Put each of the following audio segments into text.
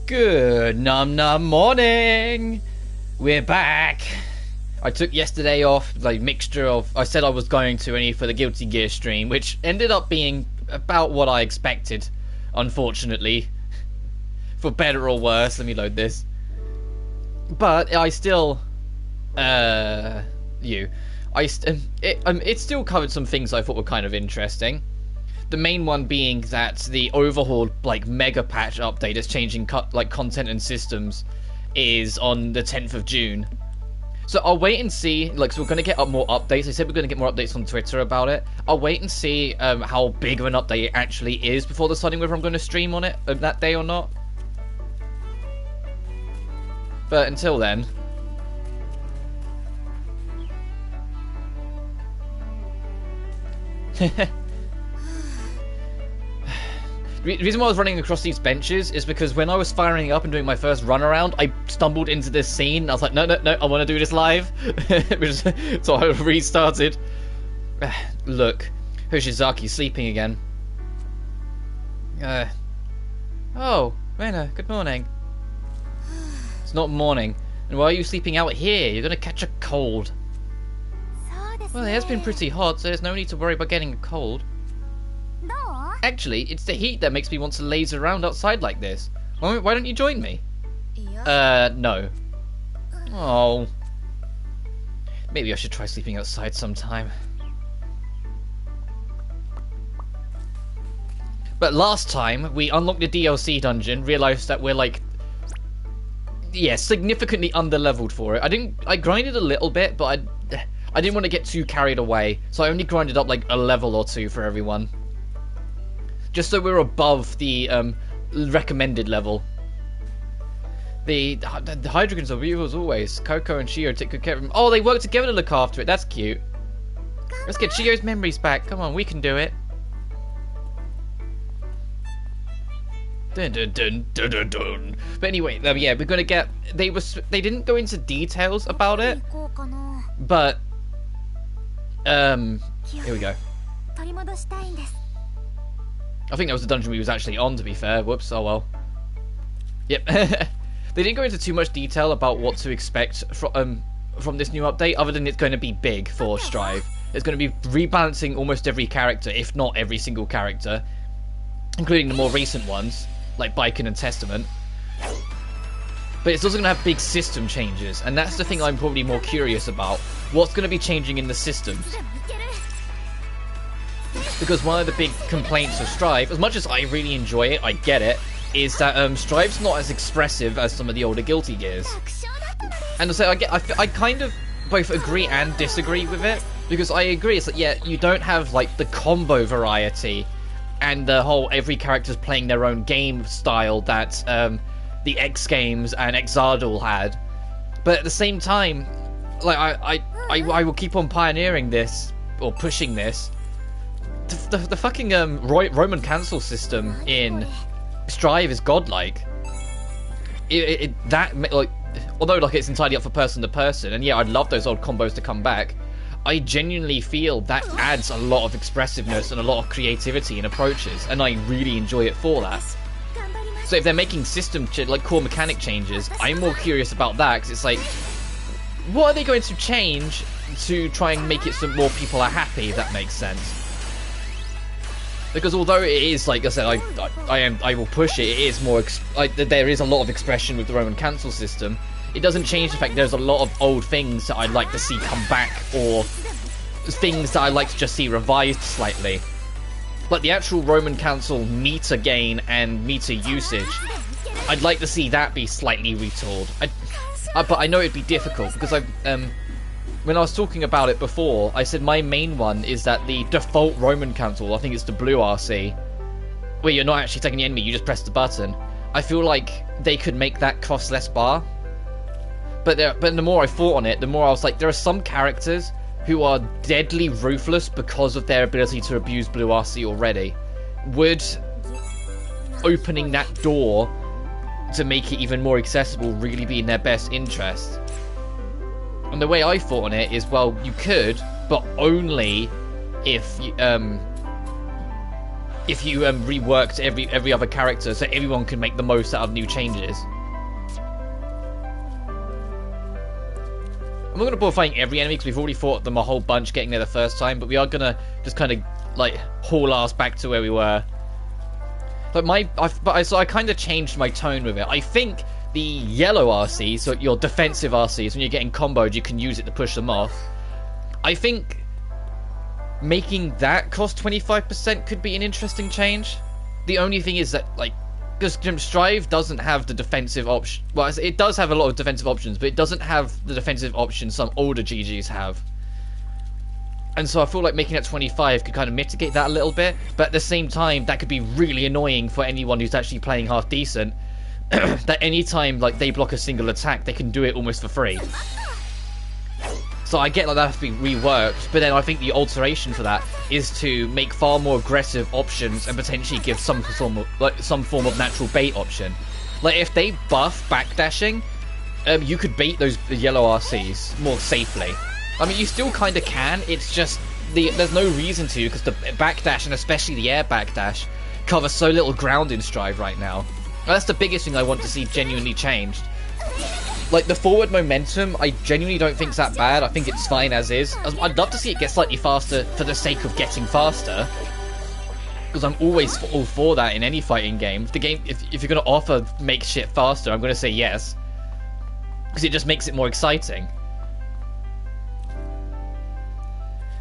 Good num morning. We're back. I took yesterday off, like mixture of. I said I was going to only for the Guilty Gear stream, which ended up being about what I expected. Unfortunately, for better or worse. Let me load this. But I still, it still covered some things I thought were kind of interesting. The main one being that the overhauled mega patch update that's changing content and systems is on the 10th of June. So I'll wait and see. So we're going to get up more updates. I said we're going to get more updates on Twitter about it. I'll wait and see how big of an update it actually is before deciding whether I'm going to stream on it that day or not. But until then, the reason why I was running across these benches is because when I was firing up and doing my first run around, I stumbled into this scene. And I was like, no, I want to do this live. So I restarted. Look, Hoshizaki's sleeping again. Oh, Rena, good morning. It's not morning. And why are you sleeping out here? You're going to catch a cold. Well, it has been pretty hot, so there's no need to worry about getting a cold. Actually, it's the heat that makes me want to laze around outside like this. Why don't you join me? No. Oh. Maybe I should try sleeping outside sometime. But last time, we unlocked the DLC dungeon, realized that we're significantly underleveled for it. I grinded a little bit, but I didn't want to get too carried away, so I only grinded up a level or two for everyone. Just so we're above the recommended level. The Hydrogons are beautiful as always. Coco and Shio take good care of them. Oh, they work together to look after it. That's cute. Let's get Shio's memories back. Come on, we can do it. Dun, dun, dun, dun, dun, dun. But anyway, yeah, we're gonna get. They didn't go into details about it, but here we go. I think that was the dungeon we was actually on, to be fair. Whoops, oh well. Yep. They didn't go into too much detail about what to expect from this new update, other than it's going to be big for Strive. It's going to be rebalancing almost every character, if not every single character, including the more recent ones, like Baiken and Testament. But it's also going to have big system changes, and that's the thing I'm probably more curious about. What's going to be changing in the systems? Because one of the big complaints of Strive, as much as I really enjoy it, I get it, is that Strive's not as expressive as some of the older Guilty Gears. And so I kind of both agree and disagree with it, because I agree, it's like, yeah, you don't have the combo variety and the whole every character's playing their own game style that the X Games and Exardal had. But at the same time, I will keep on pioneering this, or pushing this. The fucking Roman cancel system in Strive is godlike. Although it's entirely up for person to person, and yeah, I'd love those old combos to come back. I genuinely feel that adds a lot of expressiveness and a lot of creativity in approaches, and I really enjoy it for that. So if they're making system core mechanic changes, I'm more curious about that, because it's what are they going to change to try and make it so more people are happy, if that makes sense? Because although it is, like I said, I will push it. It is more there is a lot of expression with the Roman cancel system. It doesn't change the fact there's a lot of old things that I'd like to see come back, or things that I'd like to just see revised slightly. But the actual Roman cancel meter gain and meter usage, I'd like to see that be slightly retooled. But I know it'd be difficult because when I was talking about it before, I said my main one is that the default Roman cancel, I think it's the blue RC, where you're not actually taking the enemy, you just press the button. I feel like they could make that cost less bar. But the more I thought on it, the more I was like, there are some characters who are deadly ruthless because of their ability to abuse blue RC already. Would opening that door to make it even more accessible really be in their best interest? And the way I thought on it is, well, you could, but only if if you reworked every other character so everyone can make the most out of new changes. I'm not going to bother fighting every enemy because we've already fought them a whole bunch getting there the first time, but we are going to just kind of, like, haul ass back to where we were. But so I kind of changed my tone with it. I think the yellow RC, so your defensive RCs, when you're getting comboed, you can use it to push them off. I think making that cost 25% could be an interesting change. The only thing is that, like, because Strive doesn't have the defensive option. Well, it does have a lot of defensive options, but it doesn't have the defensive options some older GGs have. And so I feel like making that 25 could kind of mitigate that a little bit. But at the same time, that could be really annoying for anyone who's actually playing half decent. That anytime, like, they block a single attack, they can do it almost for free. So I get like that has to be reworked, but then I think the alteration for that is to make far more aggressive options and potentially give some form of natural bait option. Like if they buff backdashing, you could bait those yellow RCs more safely. I mean, you still kind of can. It's just there's no reason to, because the backdash and especially the air backdash cover so little ground in Strive right now. And that's the biggest thing I want to see genuinely changed. Like, the forward momentum, I genuinely don't think it's that bad. I think it's fine as is. I'd love to see it get slightly faster for the sake of getting faster. Because I'm always all for that in any fighting game. The game, if you're going to offer make shit faster, I'm going to say yes. Because it just makes it more exciting.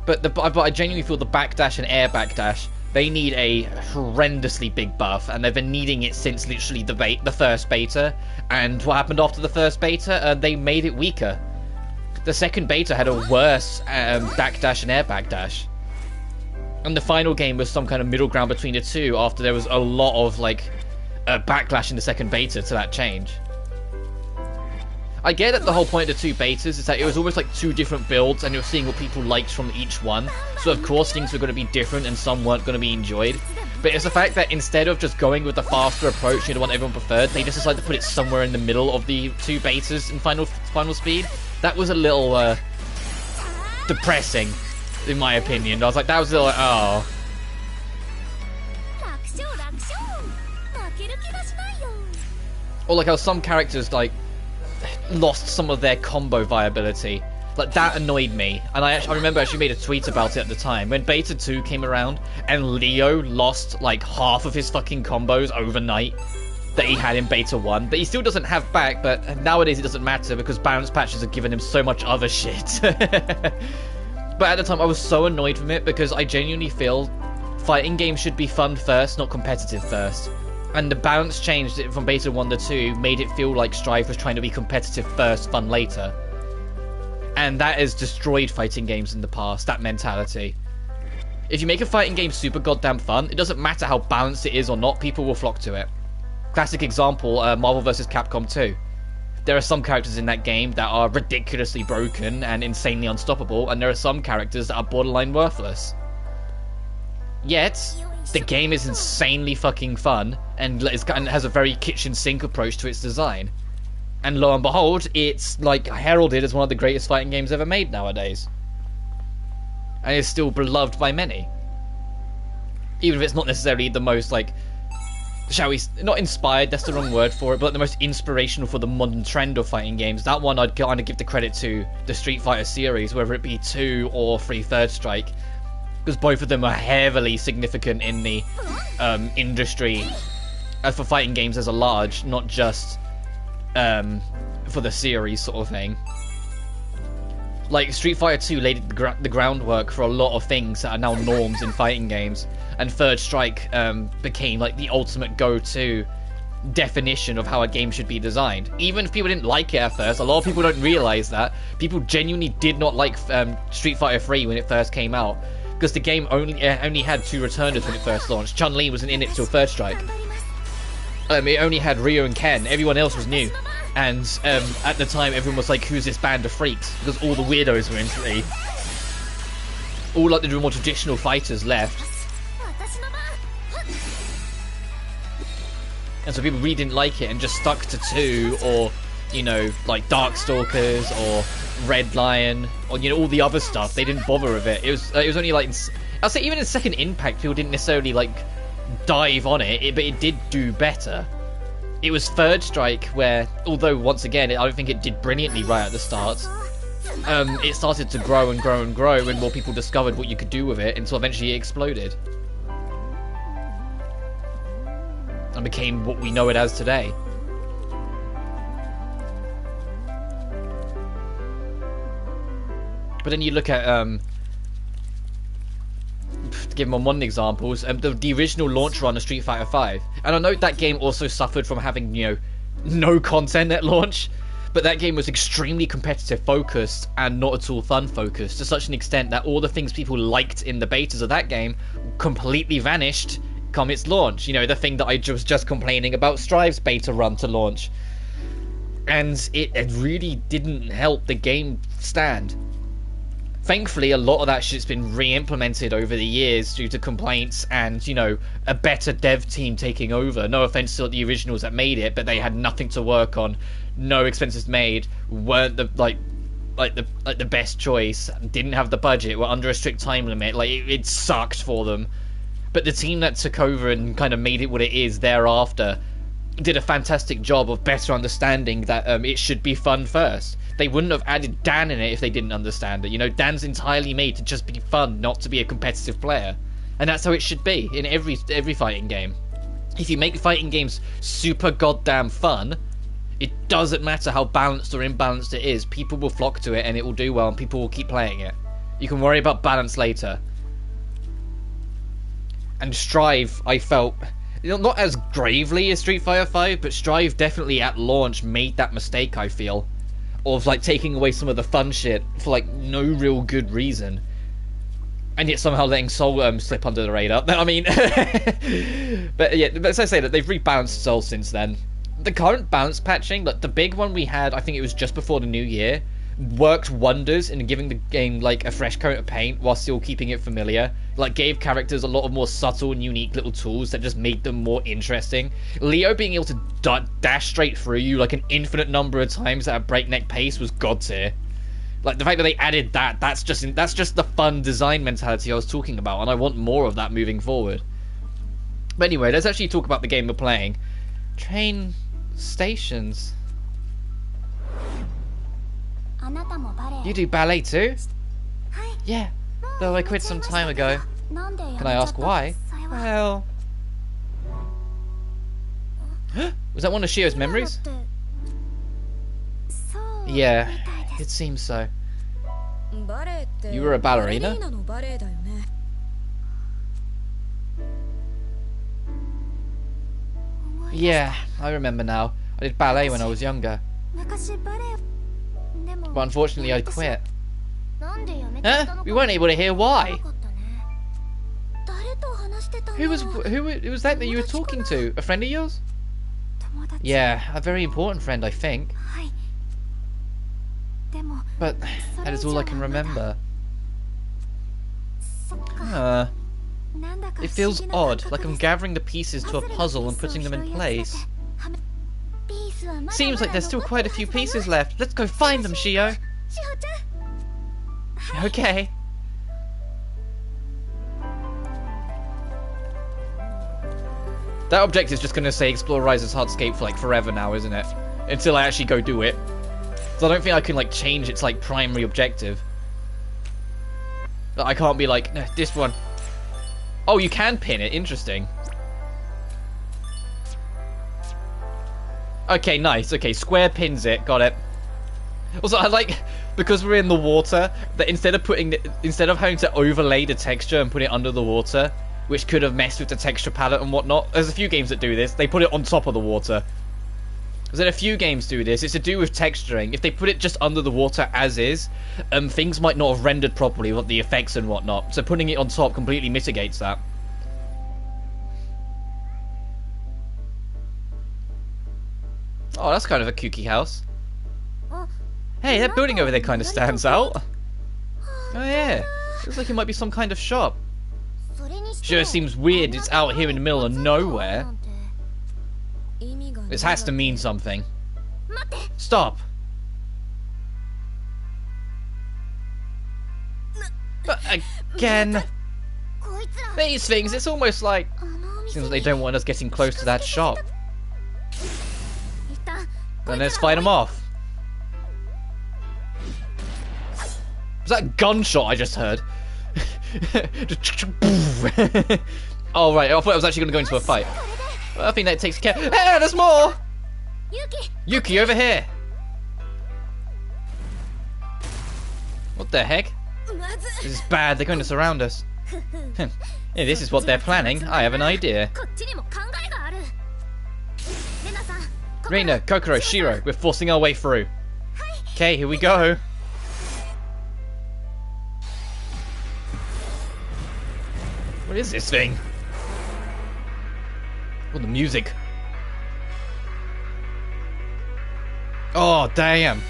But I genuinely feel the backdash and air backdash, they need a horrendously big buff, and they've been needing it since literally the first beta. And what happened after the first beta? They made it weaker. The second beta had a worse backdash and air backdash. And the final game was some kind of middle ground between the two after there was a lot of, like, backlash in the second beta to that change. I get that the whole point of the two betas is that it was almost like two different builds and you're seeing what people liked from each one. So of course things were going to be different and some weren't going to be enjoyed. But it's the fact that instead of just going with the faster approach, the one everyone preferred, they just decided to put it somewhere in the middle of the two betas in final speed. That was a little depressing, in my opinion. I was like, that was a little, oh. Or like how some characters, like, lost some of their combo viability. Like, that annoyed me. And I remember I actually made a tweet about it at the time. When Beta 2 came around, and Leo lost, like, half of his fucking combos overnight that he had in Beta 1. That he still doesn't have back, but nowadays it doesn't matter because balance patches have given him so much other shit. But at the time, I was so annoyed from it because I genuinely feel fighting games should be fun first, not competitive first. And the balance changed from Beta 1 to 2 made it feel like Strive was trying to be competitive first, fun later. And that has destroyed fighting games in the past, that mentality. If you make a fighting game super goddamn fun, it doesn't matter how balanced it is or not, people will flock to it. Classic example, Marvel vs. Capcom 2. There are some characters in that game that are ridiculously broken and insanely unstoppable, and there are some characters that are borderline worthless. Yet, the game is insanely fucking fun, and has a very kitchen sink approach to its design. And lo and behold, it's like heralded as one of the greatest fighting games ever made nowadays. And is still beloved by many. Even if it's not necessarily the most, like, shall we, not inspired, that's the wrong word for it, but the most inspirational for the modern trend of fighting games. That one I'd kind of give the credit to the Street Fighter series, whether it be 2 or 3 Third Strike. Because both of them are heavily significant in the industry for fighting games as a large, not just for the series sort of thing. Like, Street Fighter 2 laid the groundwork for a lot of things that are now norms in fighting games, and Third Strike became like the ultimate go-to definition of how a game should be designed. Even if people didn't like it at first, a lot of people don't realize that. People genuinely did not like Street Fighter 3 when it first came out. Because the game only had 2 returners when it first launched. Chun-Li wasn't in it till Third Strike. It only had Ryu and Ken. Everyone else was new. And at the time, everyone was like, who's this band of freaks? Because all the weirdos were in 3. All like the more traditional fighters left. And so people really didn't like it and just stuck to 2 or, you know, like Darkstalkers or Red Lion, or, you know, all the other stuff. They didn't bother with it. It was only like, I'll say even in Second Impact, people didn't necessarily like dive on it, but it did do better. It was Third Strike where, although once again, I don't think it did brilliantly right at the start, it started to grow and grow and grow when more people discovered what you could do with it until eventually it exploded. And became what we know it as today. But then you look at, to give them one examples, the original launch run of Street Fighter V. And I know that game also suffered from having, you know, no content at launch, but that game was extremely competitive focused and not at all fun focused, to such an extent that all the things people liked in the betas of that game completely vanished come its launch. You know, the thing that I was just complaining about Strive's beta run to launch. And it really didn't help the game stand. Thankfully, a lot of that shit's been re-implemented over the years due to complaints and, you know, a better dev team taking over. No offense to the originals that made it, but they had nothing to work on, no expenses made, weren't the the best choice, didn't have the budget, were under a strict time limit. Like it sucked for them. But the team that took over and kind of made it what it is thereafter did a fantastic job of better understanding that it should be fun first. They wouldn't have added Dan in it if they didn't understand it. You know, Dan's entirely made to just be fun, not to be a competitive player. And that's how it should be in every fighting game. If you make fighting games super goddamn fun, it doesn't matter how balanced or imbalanced it is. People will flock to it and it will do well and people will keep playing it. You can worry about balance later. And Strive, I felt, you know, not as gravely as Street Fighter V, but Strive definitely at launch made that mistake, I feel, of like taking away some of the fun shit for like no real good reason, and yet somehow letting Soul slip under the radar. I mean, but yeah, but as I say, that they've rebalanced Soul since then. The current balance patching, like the big one we had, I think it was just before the new year, worked wonders in giving the game like a fresh coat of paint while still keeping it familiar. Like gave characters a lot of more subtle and unique little tools that just made them more interesting. Leo being able to dash straight through you like an infinite number of times at a breakneck pace was god tier. Like the fact that they added that's just the fun design mentality I was talking about, and I want more of that moving forward. But anyway, let's actually talk about the game we're playing. Train stations. You do ballet too? Yeah, though I quit some time ago. Can I ask why? Well... Was that one of Shio's memories? Yeah, it seems so. You were a ballerina? Yeah, I remember now. I did ballet when I was younger. But unfortunately I quit. Huh? We weren't able to hear why. Who was that you were talking to? A friend of yours? Yeah, a very important friend, I think. But that is all I can remember. It feels odd, like I'm gathering the pieces to a puzzle and putting them in place. Seems like there's still quite a few pieces left. Let's go find them, Shio. Okay. That objective's just gonna say explore Rise's Hardscape for like forever now, isn't it? Until I actually go do it. So I don't think I can like change its like primary objective. I can't be like, no, this one. Oh, you can pin it. Interesting. Okay, nice. Okay, square pins it. Got it. Also, I like, because we're in the water, that instead of having to overlay the texture and put it under the water, which could have messed with the texture palette and whatnot. There's a few games that do this. They put it on top of the water. There's a few games do this. It's to do with texturing. If they put it just under the water as is, things might not have rendered properly with the effects and whatnot. So putting it on top completely mitigates that. Oh, that's kind of a kooky house. Hey, that building over there kind of stands out. Oh yeah, looks like it might be some kind of shop. Sure seems weird it's out here in the middle of nowhere. This has to mean something. Stop. But again, these things, it's almost like Seems like they don't want us getting close to that shop. Then let's fight them off. Was that a gunshot I just heard? Oh right, I thought I was actually going to go into a fight. Well, I think that takes care. Hey, there's more! Yuki, over here! What the heck? This is bad, they're going to surround us. If this is what they're planning, I have an idea. Reina, Kokoro, Shiro, we're forcing our way through. Okay, here we go. What is this thing? Oh, the music. Oh, damn.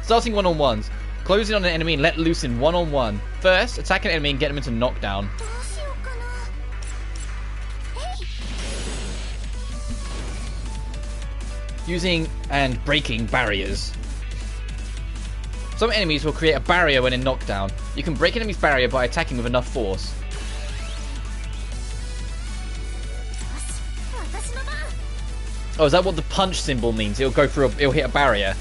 Starting one-on-ones. Close in on an enemy and let loose in one-on-one. First, attack an enemy and get him into knockdown. Using and breaking barriers. Some enemies will create a barrier when in knockdown. You can break an enemy's barrier by attacking with enough force. Oh, is that what the punch symbol means? It'll go through it'll hit a barrier.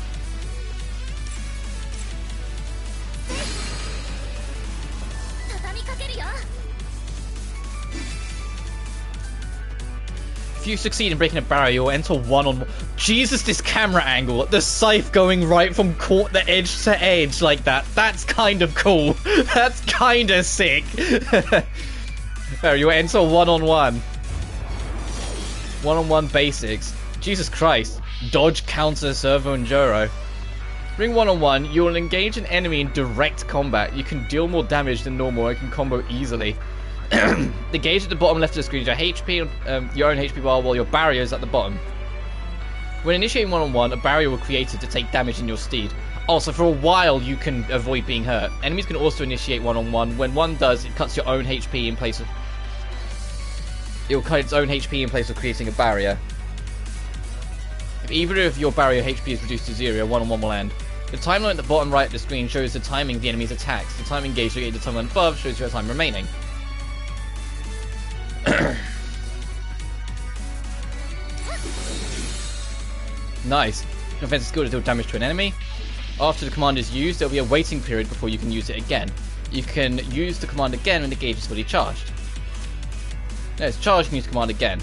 If you succeed in breaking a barrier, you'll enter one-on-one. Jesus, this camera angle. The scythe going right from the edge to edge like that. That's kind of cool. That's kind of sick. There, you enter one-on-one. One-on-one basics. Jesus Christ. Dodge, counter, servo, and gyro. During one-on-one, you will engage an enemy in direct combat. You can deal more damage than normal and can combo easily. The gauge at the bottom left of the screen is your HP, your own HP bar, while your barrier is at the bottom. When initiating one-on-one, a barrier will be created to take damage in your steed. Also, for a while, you can avoid being hurt. Enemies can also initiate one-on-one. When one does, it cuts your own HP in place of... It will cut its own HP in place of creating a barrier. If either of your barrier HP is reduced to 0, one-on-one will end. The timeline at the bottom right of the screen shows the timing of the enemy's attacks. The time engaged located at the timeline above shows your time remaining. Nice. Offensive skill to deal damage to an enemy. After the command is used, there will be a waiting period before you can use it again. You can use the command again when the gauge is fully charged. No, it's charged, you can use the command again.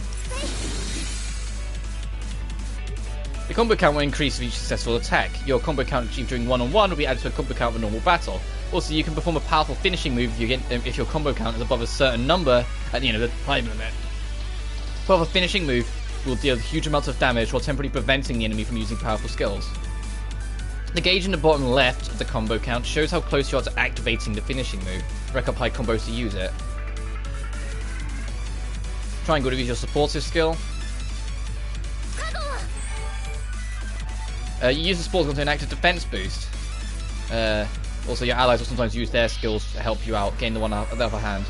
The combo count will increase with each successful attack. Your combo count achieved during one-on-one will be added to a combo count of a normal battle. Also, you can perform a powerful finishing move if your combo count is above a certain number at the end of the time limit. A finishing move will deal huge amounts of damage while temporarily preventing the enemy from using powerful skills. The gauge in the bottom left of the combo count shows how close you are to activating the finishing move. Rack up high combos to use it. Triangle to use your supportive skill. You use the support skill to an active defense boost. Also, your allies will sometimes use their skills to help you out, gain the one on the other hand.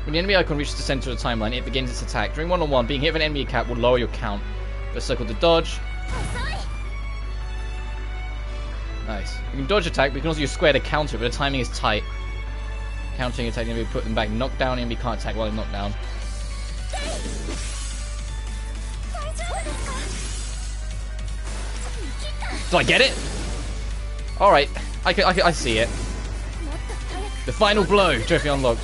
When the enemy icon reaches the center of the timeline, it begins its attack. During one-on-one, being hit with an enemy cap will lower your count. Press circle to dodge. Nice. You can dodge attack, but you can also use square to counter it, but the timing is tight. Countering attack, the enemy put them back. Knockdown, the enemy can't attack while they're knocked down. Do I get it? Alright, I see it. The final blow, trophy unlocked.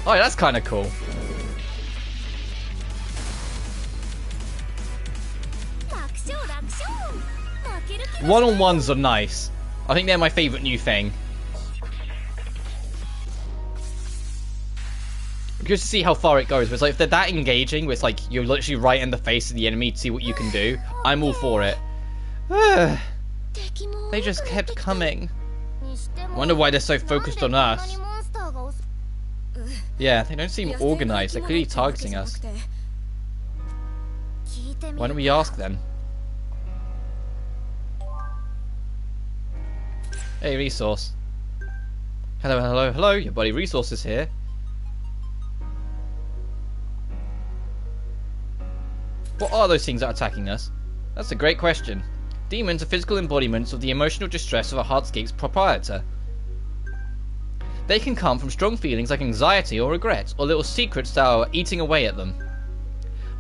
Oh, yeah, that's kind of cool. One-on-ones are nice. I think they're my favourite new thing. Just to see how far it goes. But it's like, if they're that engaging, where it's like you're literally right in the face of the enemy to see what you can do, I'm all for it. They just kept coming. Wonder why they're so focused on us. Yeah, they don't seem organized. They're clearly targeting us. Why don't we ask them? Hey, Resource. Hello, hello, hello. Your buddy Resource is here. What are those things that are attacking us? That's a great question. Demons are physical embodiments of the emotional distress of a hardscape's proprietor. They can come from strong feelings like anxiety or regret, or little secrets that are eating away at them.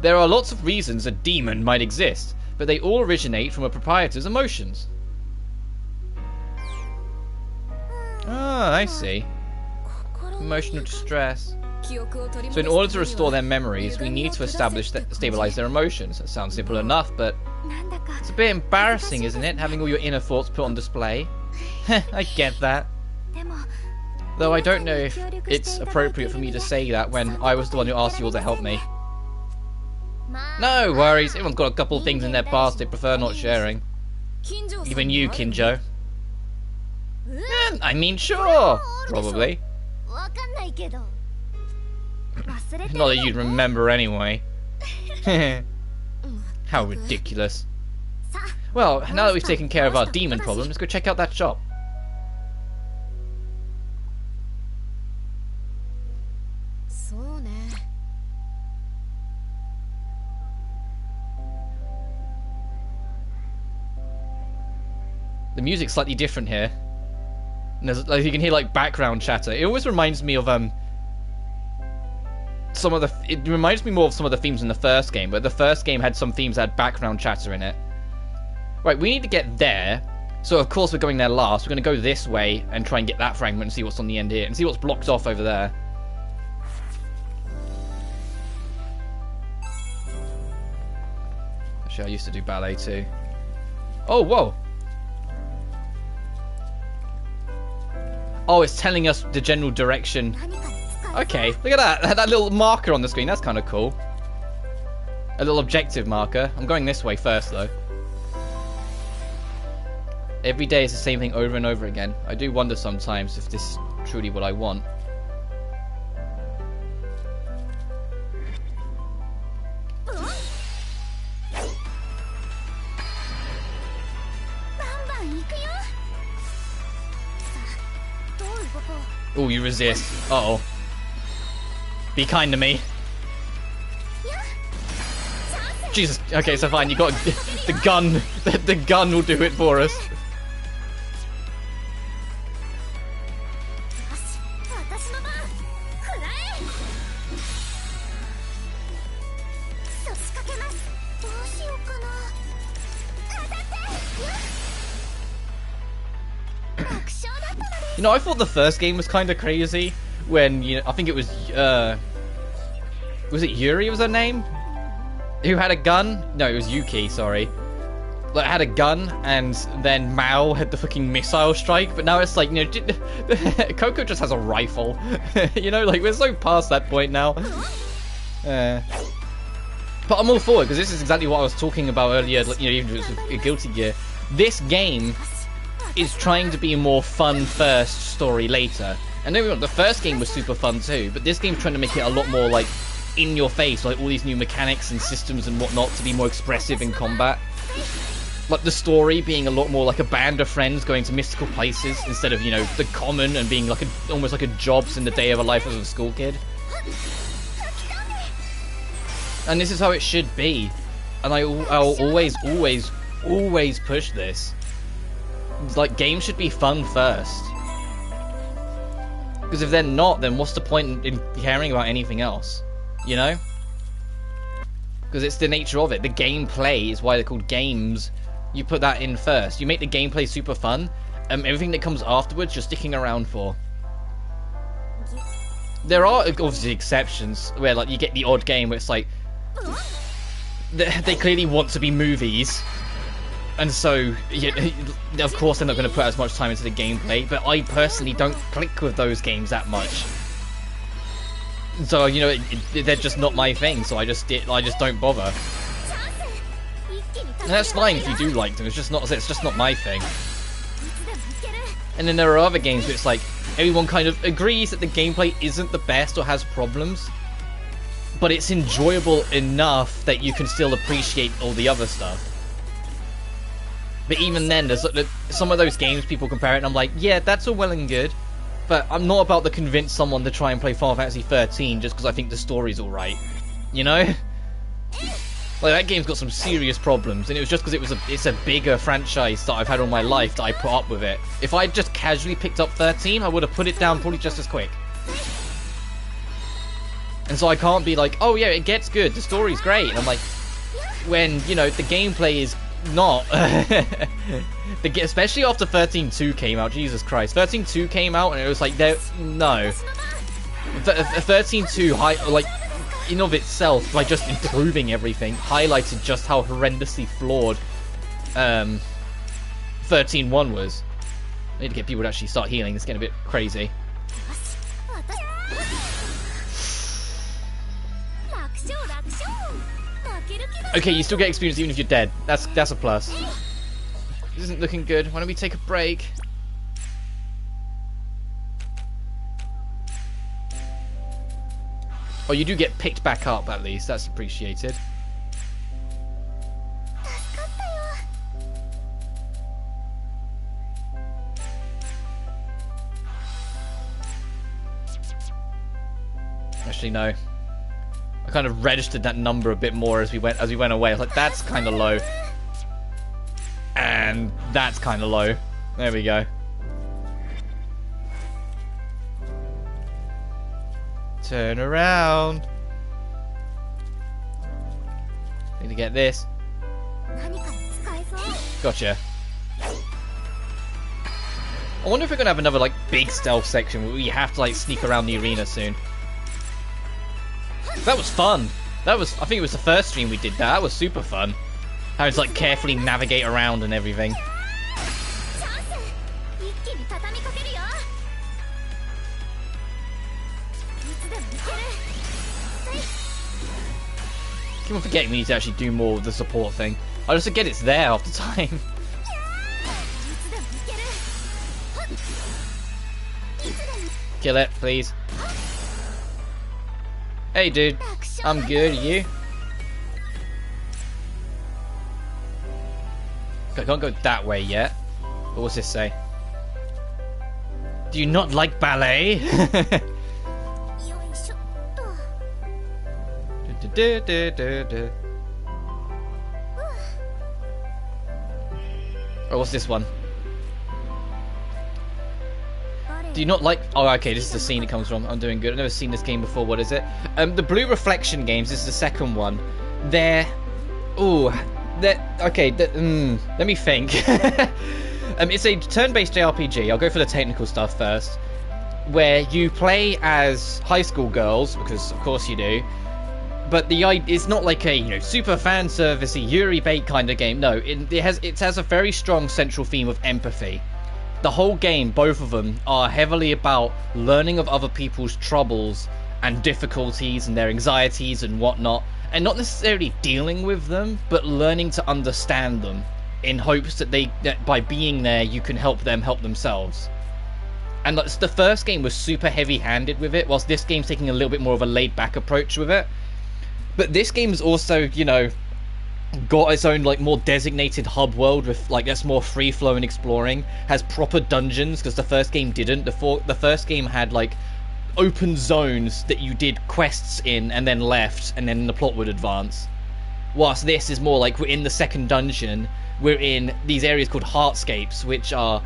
There are lots of reasons a demon might exist, but they all originate from a proprietor's emotions. Ah, I see. Emotional distress. So in order to restore their memories, we need to stabilize their emotions. That sounds simple enough, but it's a bit embarrassing, isn't it, having all your inner thoughts put on display? I get that. Though I don't know if it's appropriate for me to say that when I was the one who asked you all to help me. No worries, everyone's got a couple of things in their past they prefer not sharing. Even you, Kinjo. I mean, sure, probably. Not that you'd remember anyway. How ridiculous. Well, now that we've taken care of our demon problem, let's go check out that shop. The music's slightly different here. And there's, like, you can hear like background chatter. It always reminds me of it reminds me more of some of the themes in the first game, but the first game had some themes that had background chatter in it. Right, we need to get there. So of course we're going there last. We're going to go this way and try and get that fragment and see what's on the end here. And see what's blocked off over there. Actually, I used to do ballet too. Oh, whoa! Oh, it's telling us the general direction. Okay, look at that. That little marker on the screen. That's kind of cool. A little objective marker. I'm going this way first, though. Every day is the same thing over and over again. I do wonder sometimes if this is truly what I want. Oh, you resist. Uh-oh. Be kind to me. Jesus. Okay, so fine. You got the gun. The gun will do it for us. You know, I thought the first game was kind of crazy when, you know, I think it was it Yuri was her name? Who had a gun? No, it was Yuki, sorry. Like, had a gun, and then Mao had the fucking missile strike, but now it's like, you know, Coco just has a rifle. You know, like, we're so past that point now. But I'm all for it, because this is exactly what I was talking about earlier, like, you know, even if it's Guilty Gear. This game is trying to be a more fun first, story later. And don't get me wrong, the first game was super fun too, but this game's trying to make it a lot more like in your face, like all these new mechanics and systems and whatnot to be more expressive in combat. Like the story being a lot more like a band of friends going to mystical places instead of, you know, the common and being like almost like a jobs in the day of a life as a school kid. And this is how it should be. And I'll always push this. Like, games should be fun first. Because if they're not, then what's the point in caring about anything else? You know? Because it's the nature of it. The gameplay is why they're called games. You put that in first. You make the gameplay super fun, and everything that comes afterwards you're sticking around for. There are obviously exceptions where, like, you get the odd game where it's like they clearly want to be movies. And so, yeah, of course, they're not going to put as much time into the gameplay, but I personally don't click with those games that much. So, you know, they're just not my thing, so I just don't bother. And that's fine if you do like them, it's just not my thing. And then there are other games where it's like, everyone kind of agrees that the gameplay isn't the best or has problems, but it's enjoyable enough that you can still appreciate all the other stuff. But even then, there's some of those games people compare it, and I'm like, yeah, that's all well and good, but I'm not about to convince someone to try and play Final Fantasy 13 just because I think the story's alright. You know? Like, that game's got some serious problems, and it was just because it's a bigger franchise that I've had all my life that I put up with it. If I'd just casually picked up 13, I would have put it down probably just as quick. And so I can't be like, oh yeah, it gets good, the story's great. And I'm like, when, you know, the gameplay is not. Especially after 13.2 came out, Jesus Christ. 13.2 came out and it was like, no. 13.2, like, in of itself, by just improving everything, highlighted just how horrendously flawed 13.1 was. I need to get people to actually start healing, it's getting a bit crazy. Okay, you still get experience even if you're dead. That's a plus. This isn't looking good. Why don't we take a break? Oh, you do get picked back up at least. That's appreciated. Actually, no. I kind of registered that number a bit more as we went away. I was like, that's kind of low. And that's kind of low. There we go. Turn around. Need to get this. Gotcha. I wonder if we're gonna have another like big stealth section where we have to like sneak around the arena soon. That was fun. I think it was the first stream we did that. That was super fun. Having to like carefully navigate around and everything. Keep on forgetting we need to actually do more of the support thing. I just forget it's there half the time. Kill it, please. Hey dude, I'm good, you? I can't go that way yet. But what's this say? Do you not like ballet? Oh, what's this one? Do you not like... Oh, okay, this is the scene it comes from. I'm doing good. I've never seen this game before. What is it? The Blue Reflection games, this is the second one. They're... Ooh. Okay, let me think. It's a turn-based JRPG. I'll go for the technical stuff first. Where you play as high school girls, because of course you do. But it's not like a, you know, super fan servicey Yuri Bait kind of game. No, it has a very strong central theme of empathy. The whole game, both of them, are heavily about learning of other people's troubles and difficulties and their anxieties and whatnot, and not necessarily dealing with them, but learning to understand them in hopes that by being there you can help them help themselves. And like, the first game was super heavy-handed with it, whilst this game's taking a little bit more of a laid-back approach with it. But this game's also, you know, got its own like more designated hub world with like that's more free flowing exploring, has proper dungeons, because the first game didn't. The first game had like open zones that you did quests in and then left, and then the plot would advance. Whilst this is more like we're in the second dungeon, we're in these areas called Heartscapes, which are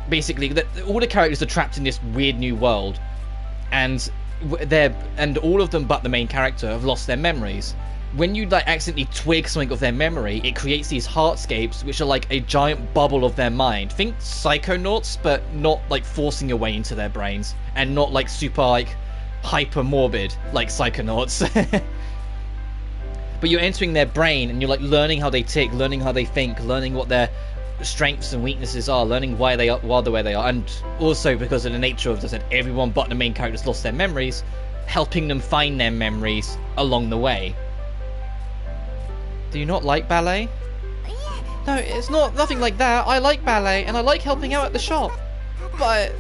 basically all the characters are trapped in this weird new world, and all of them but the main character have lost their memories. When you like accidentally twig something of their memory, it creates these heartscapes, which are like a giant bubble of their mind. Think Psychonauts, but not like forcing your way into their brains, and not like super like hyper morbid like Psychonauts. But you're entering their brain and you're like learning how they tick, learning how they think, learning what their strengths and weaknesses are, learning why they are the way they are, and also because of the nature of, as I said, everyone but the main characters lost their memories, helping them find their memories along the way. Do you not like ballet? No, it's nothing like that. I like ballet and I like helping out at the shop. But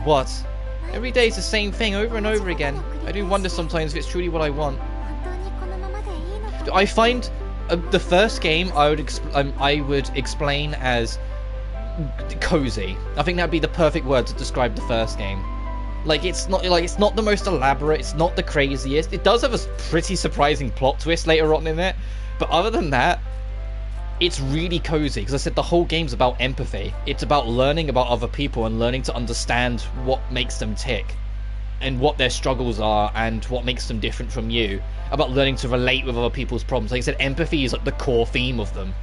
what? Every day is the same thing over and over again. I do wonder sometimes if it's truly what I want. I find the first game I would explain as cozy. I think that would be the perfect word to describe the first game. Like it's not the most elaborate, it's not the craziest. It does have a pretty surprising plot twist later on in it, but other than that, it's really cozy, because I said the whole game's about empathy. It's about learning about other people and learning to understand what makes them tick and what their struggles are and what makes them different from you. About learning to relate with other people's problems. Like I said, empathy is like the core theme of them.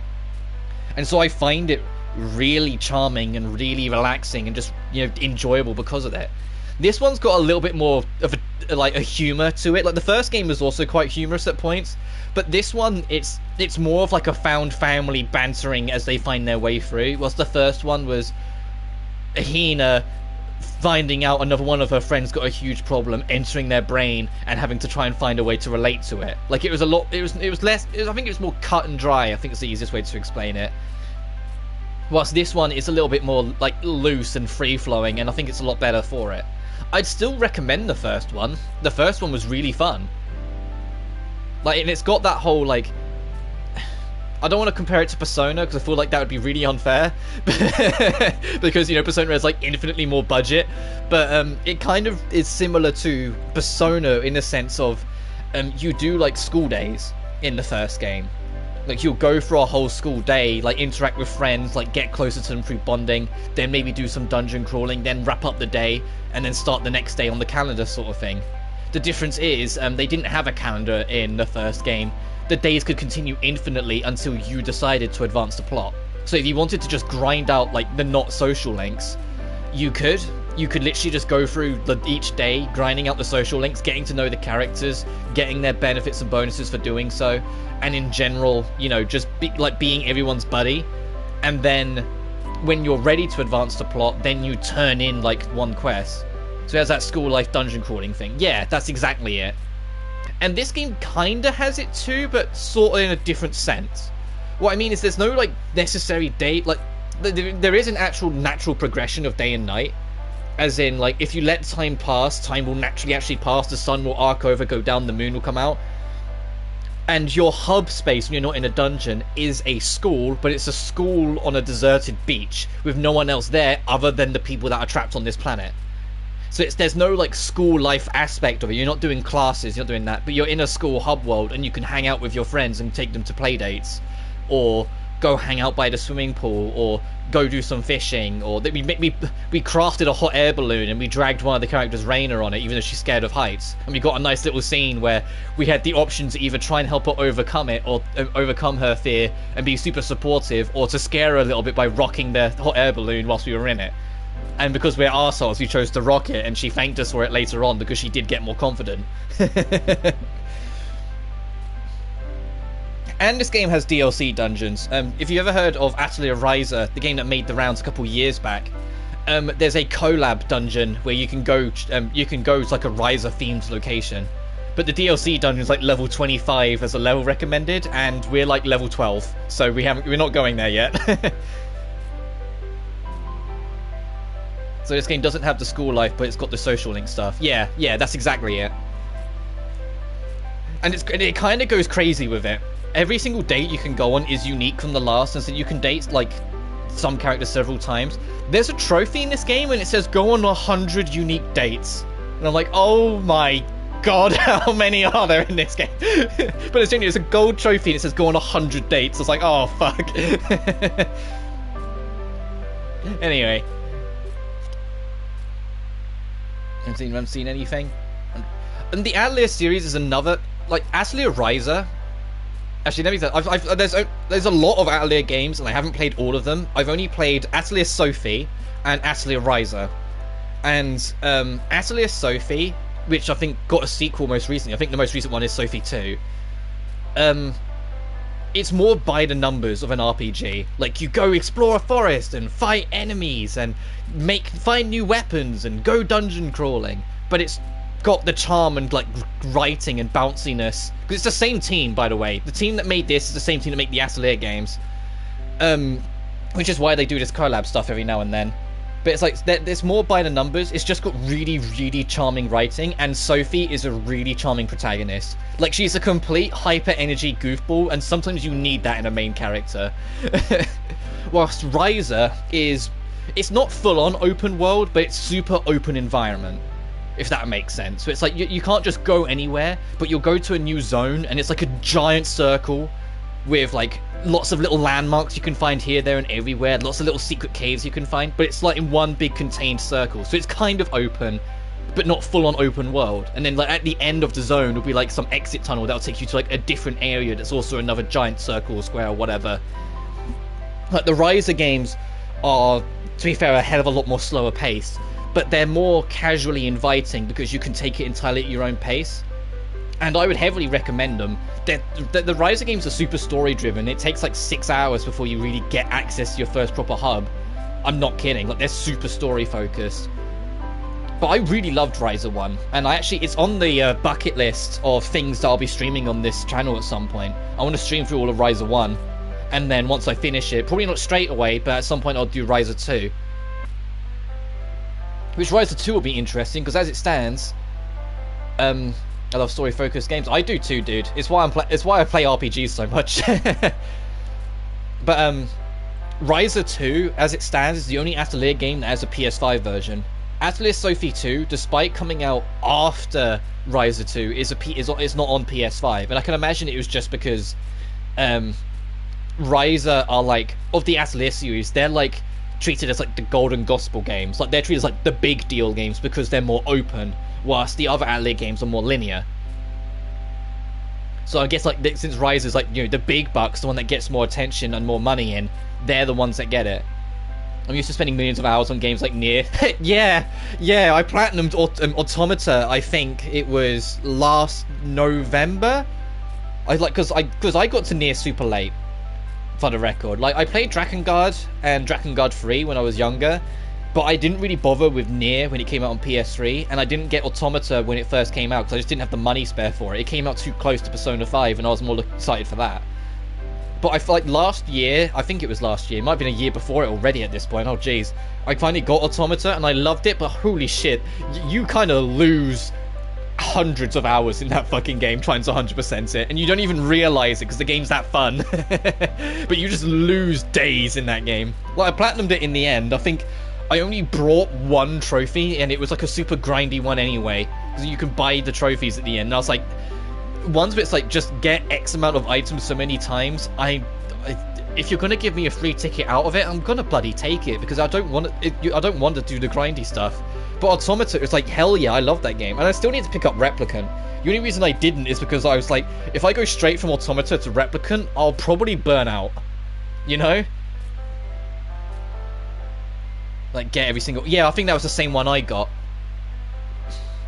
And so I find it really charming and really relaxing and just, you know, enjoyable because of that. This one's got a little bit more of a humor to it. Like the first game was also quite humorous at points, but this one it's more of like a found family bantering as they find their way through. Whilst the first one was Hina finding out another one of her friends got a huge problem, entering their brain and having to try and find a way to relate to it. Like it was less, I think it was more cut and dry. I think it's the easiest way to explain it. Whilst this one is a little bit more like loose and free flowing, and I think it's a lot better for it. I'd still recommend the first one. The first one was really fun. Like, and it's got that whole, like... I don't want to compare it to Persona, because I feel like that would be really unfair. Because, you know, Persona is, like, infinitely more budget. But it kind of is similar to Persona in the sense of... you do, like, school days in the first game. Like, you'll go for a whole school day, like, interact with friends, like, get closer to them through bonding, then maybe do some dungeon crawling, then wrap up the day, and then start the next day on the calendar sort of thing. The difference is, they didn't have a calendar in the first game. The days could continue infinitely until you decided to advance the plot. So if you wanted to just grind out, like, the not social links, you could. You could literally just go through each day, grinding out the social links, getting to know the characters, getting their benefits and bonuses for doing so, and in general, you know, just being everyone's buddy. And then, when you're ready to advance the plot, then you turn in, like, one quest. So it has that school life dungeon crawling thing. Yeah, that's exactly it. And this game kinda has it too, but sort of in a different sense. What I mean is there's no, like, necessary day, like, there is an actual natural progression of day and night. As in, like, if you let time pass, time will naturally actually pass, the sun will arc over, go down, the moon will come out. And your hub space, when you're not in a dungeon, is a school, but it's a school on a deserted beach, with no one else there other than the people that are trapped on this planet. So there's no, like, school life aspect of it. You're not doing classes, you're not doing that, but you're in a school hub world, and you can hang out with your friends and take them to play dates, or go hang out by the swimming pool, or go do some fishing, or we crafted a hot air balloon and we dragged one of the characters, Raina, on it, even though she's scared of heights. And we got a nice little scene where we had the option to either try and help her overcome it, or overcome her fear and be super supportive, or to scare her a little bit by rocking the hot air balloon whilst we were in it. And because we're arseholes, we chose to rock it, and she thanked us for it later on because she did get more confident. And this game has DLC dungeons. If you ever heard of Atelier Ryza, the game that made the rounds a couple years back, there's a collab dungeon where you can go to like a Ryza themed location. But the DLC dungeon is like level 25 as a level recommended, and we're like level 12, so we're not going there yet. So this game doesn't have the school life, but it's got the social link stuff. Yeah, that's exactly it. And it kind of goes crazy with it. Every single date you can go on is unique from the last, and so you can date, like, some characters several times. There's a trophy in this game, and it says go on 100 unique dates. And I'm like, oh my god, how many are there in this game? But it's genuinely, it's a gold trophy, and it says go on 100 dates. It's like, oh, fuck. Anyway. Haven't seen anything? And the Atelier series is another, like, Atelier Ryza. Actually, let me say, there's a lot of Atelier games, and I haven't played all of them. I've only played Atelier Sophie and Atelier Ryza. And Atelier Sophie, which I think got a sequel most recently, I think the most recent one is Sophie 2. It's more by the numbers of an RPG. Like, you go explore a forest and fight enemies and find new weapons and go dungeon crawling. But it's got the charm and, like, writing and bounciness. Because it's the same team, by the way. The team that made this is the same team that made the Atelier games. Which is why they do this collab stuff every now and then. But it's like, there's more by the numbers. It's just got really, really charming writing, and Sophie is a really charming protagonist. Like, she's a complete hyper-energy goofball, and sometimes you need that in a main character. Whilst Ryza is... It's not full-on open world, but it's super open environment. if that makes sense. So it's like you can't just go anywhere, but you'll go to a new zone, and it's like a giant circle with like lots of little landmarks you can find here, there, and everywhere. Lots of little secret caves you can find, but it's like in one big contained circle. So it's kind of open, but not full-on open world. And then like at the end of the zone will be like some exit tunnel that'll take you to like a different area that's also another giant circle or square or whatever. Like the Ryza games are, to be fair, a hell of a lot more slower paced, but they're more casually inviting because you can take it entirely at your own pace. And I would heavily recommend them. The Ryza games are super story driven. It takes like 6 hours before you really get access to your first proper hub. I'm not kidding, like they're super story focused. But I really loved Ryza 1, and it's on the bucket list of things that I'll be streaming on this channel at some point. I want to stream through all of Ryza 1, and then once I finish it, probably not straight away, but at some point I'll do Ryza 2. Which Ryza 2 will be interesting, because as it stands, I love story-focused games. I do too, dude. It's why I play RPGs so much. But Ryza 2, as it stands, is the only Atelier game that has a PS5 version. Atelier Sophie 2, despite coming out after Ryza 2, is not on PS5, and I can imagine it was just because Ryza are like, of the Atelier series, they're like treated as like the golden gospel games. Like they're treated as like the big deal games because they're more open, whilst the other Atelier games are more linear. So I guess like since Ryza is like, you know, the big bucks, the one that gets more attention and more money in, they're the ones that get it. I'm used to spending millions of hours on games like Nier. yeah, I platinumed Automata. I think it was last November. Because I got to Nier super late, for the record. Like I played Drakengard and Drakengard 3 when I was younger, but I didn't really bother with Nier when it came out on PS3, and I didn't get Automata when it first came out because I just didn't have the money spare for it. It came out too close to Persona 5, and I was more excited for that. But I feel like last year, I think it was last year, it might have been a year before it already at this point, oh jeez, I finally got Automata and I loved it, but holy shit, you kind of lose hundreds of hours in that fucking game trying to 100% it, and you don't even realise it because the game's that fun. But you just lose days in that game. Like, I platinumed it in the end. I think I only brought one trophy, and it was like a super grindy one anyway, because you can buy the trophies at the end, and I was like, ones where it's like just get X amount of items so many times, if you're gonna give me a free ticket out of it, I'm gonna bloody take it, because I don't want to do the grindy stuff. But Automata, it's like, hell yeah, I love that game, and I still need to pick up Replicant. The only reason I didn't is because I was like, if I go straight from Automata to Replicant, I'll probably burn out, you know? Like, get every single... Yeah, I think that was the same one I got.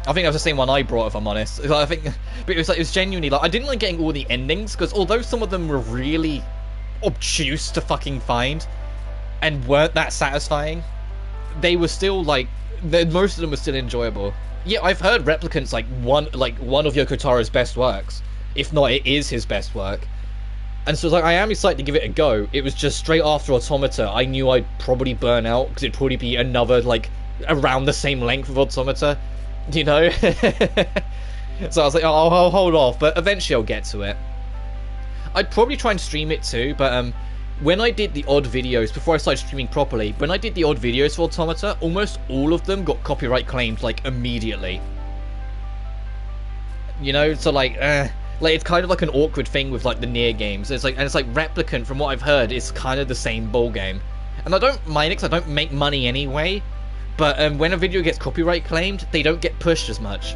I think that was the same one I brought, if I'm honest. I think, but it was genuinely like, I didn't like getting all the endings, because although some of them were really obtuse to fucking find and weren't that satisfying, they were still like, most of them were still enjoyable. Yeah, I've heard Replicant's like one of Yoko Taro's best works, if not it is his best work. And so like, I am excited to give it a go. It was just straight after Automata, I knew I'd probably burn out because it'd probably be another like around the same length of Automata. You know? So I was like, oh, I'll hold off, but eventually I'll get to it. I'd probably try and stream it too, but when I did the odd videos, before I started streaming properly, when I did the odd videos for Automata, almost all of them got copyright claimed, like, immediately. You know, so like it's kind of like an awkward thing with like the Nier games. It's like Replicant, from what I've heard, is kind of the same ball game. And I don't mind it because I don't make money anyway. But when a video gets copyright claimed, they don't get pushed as much,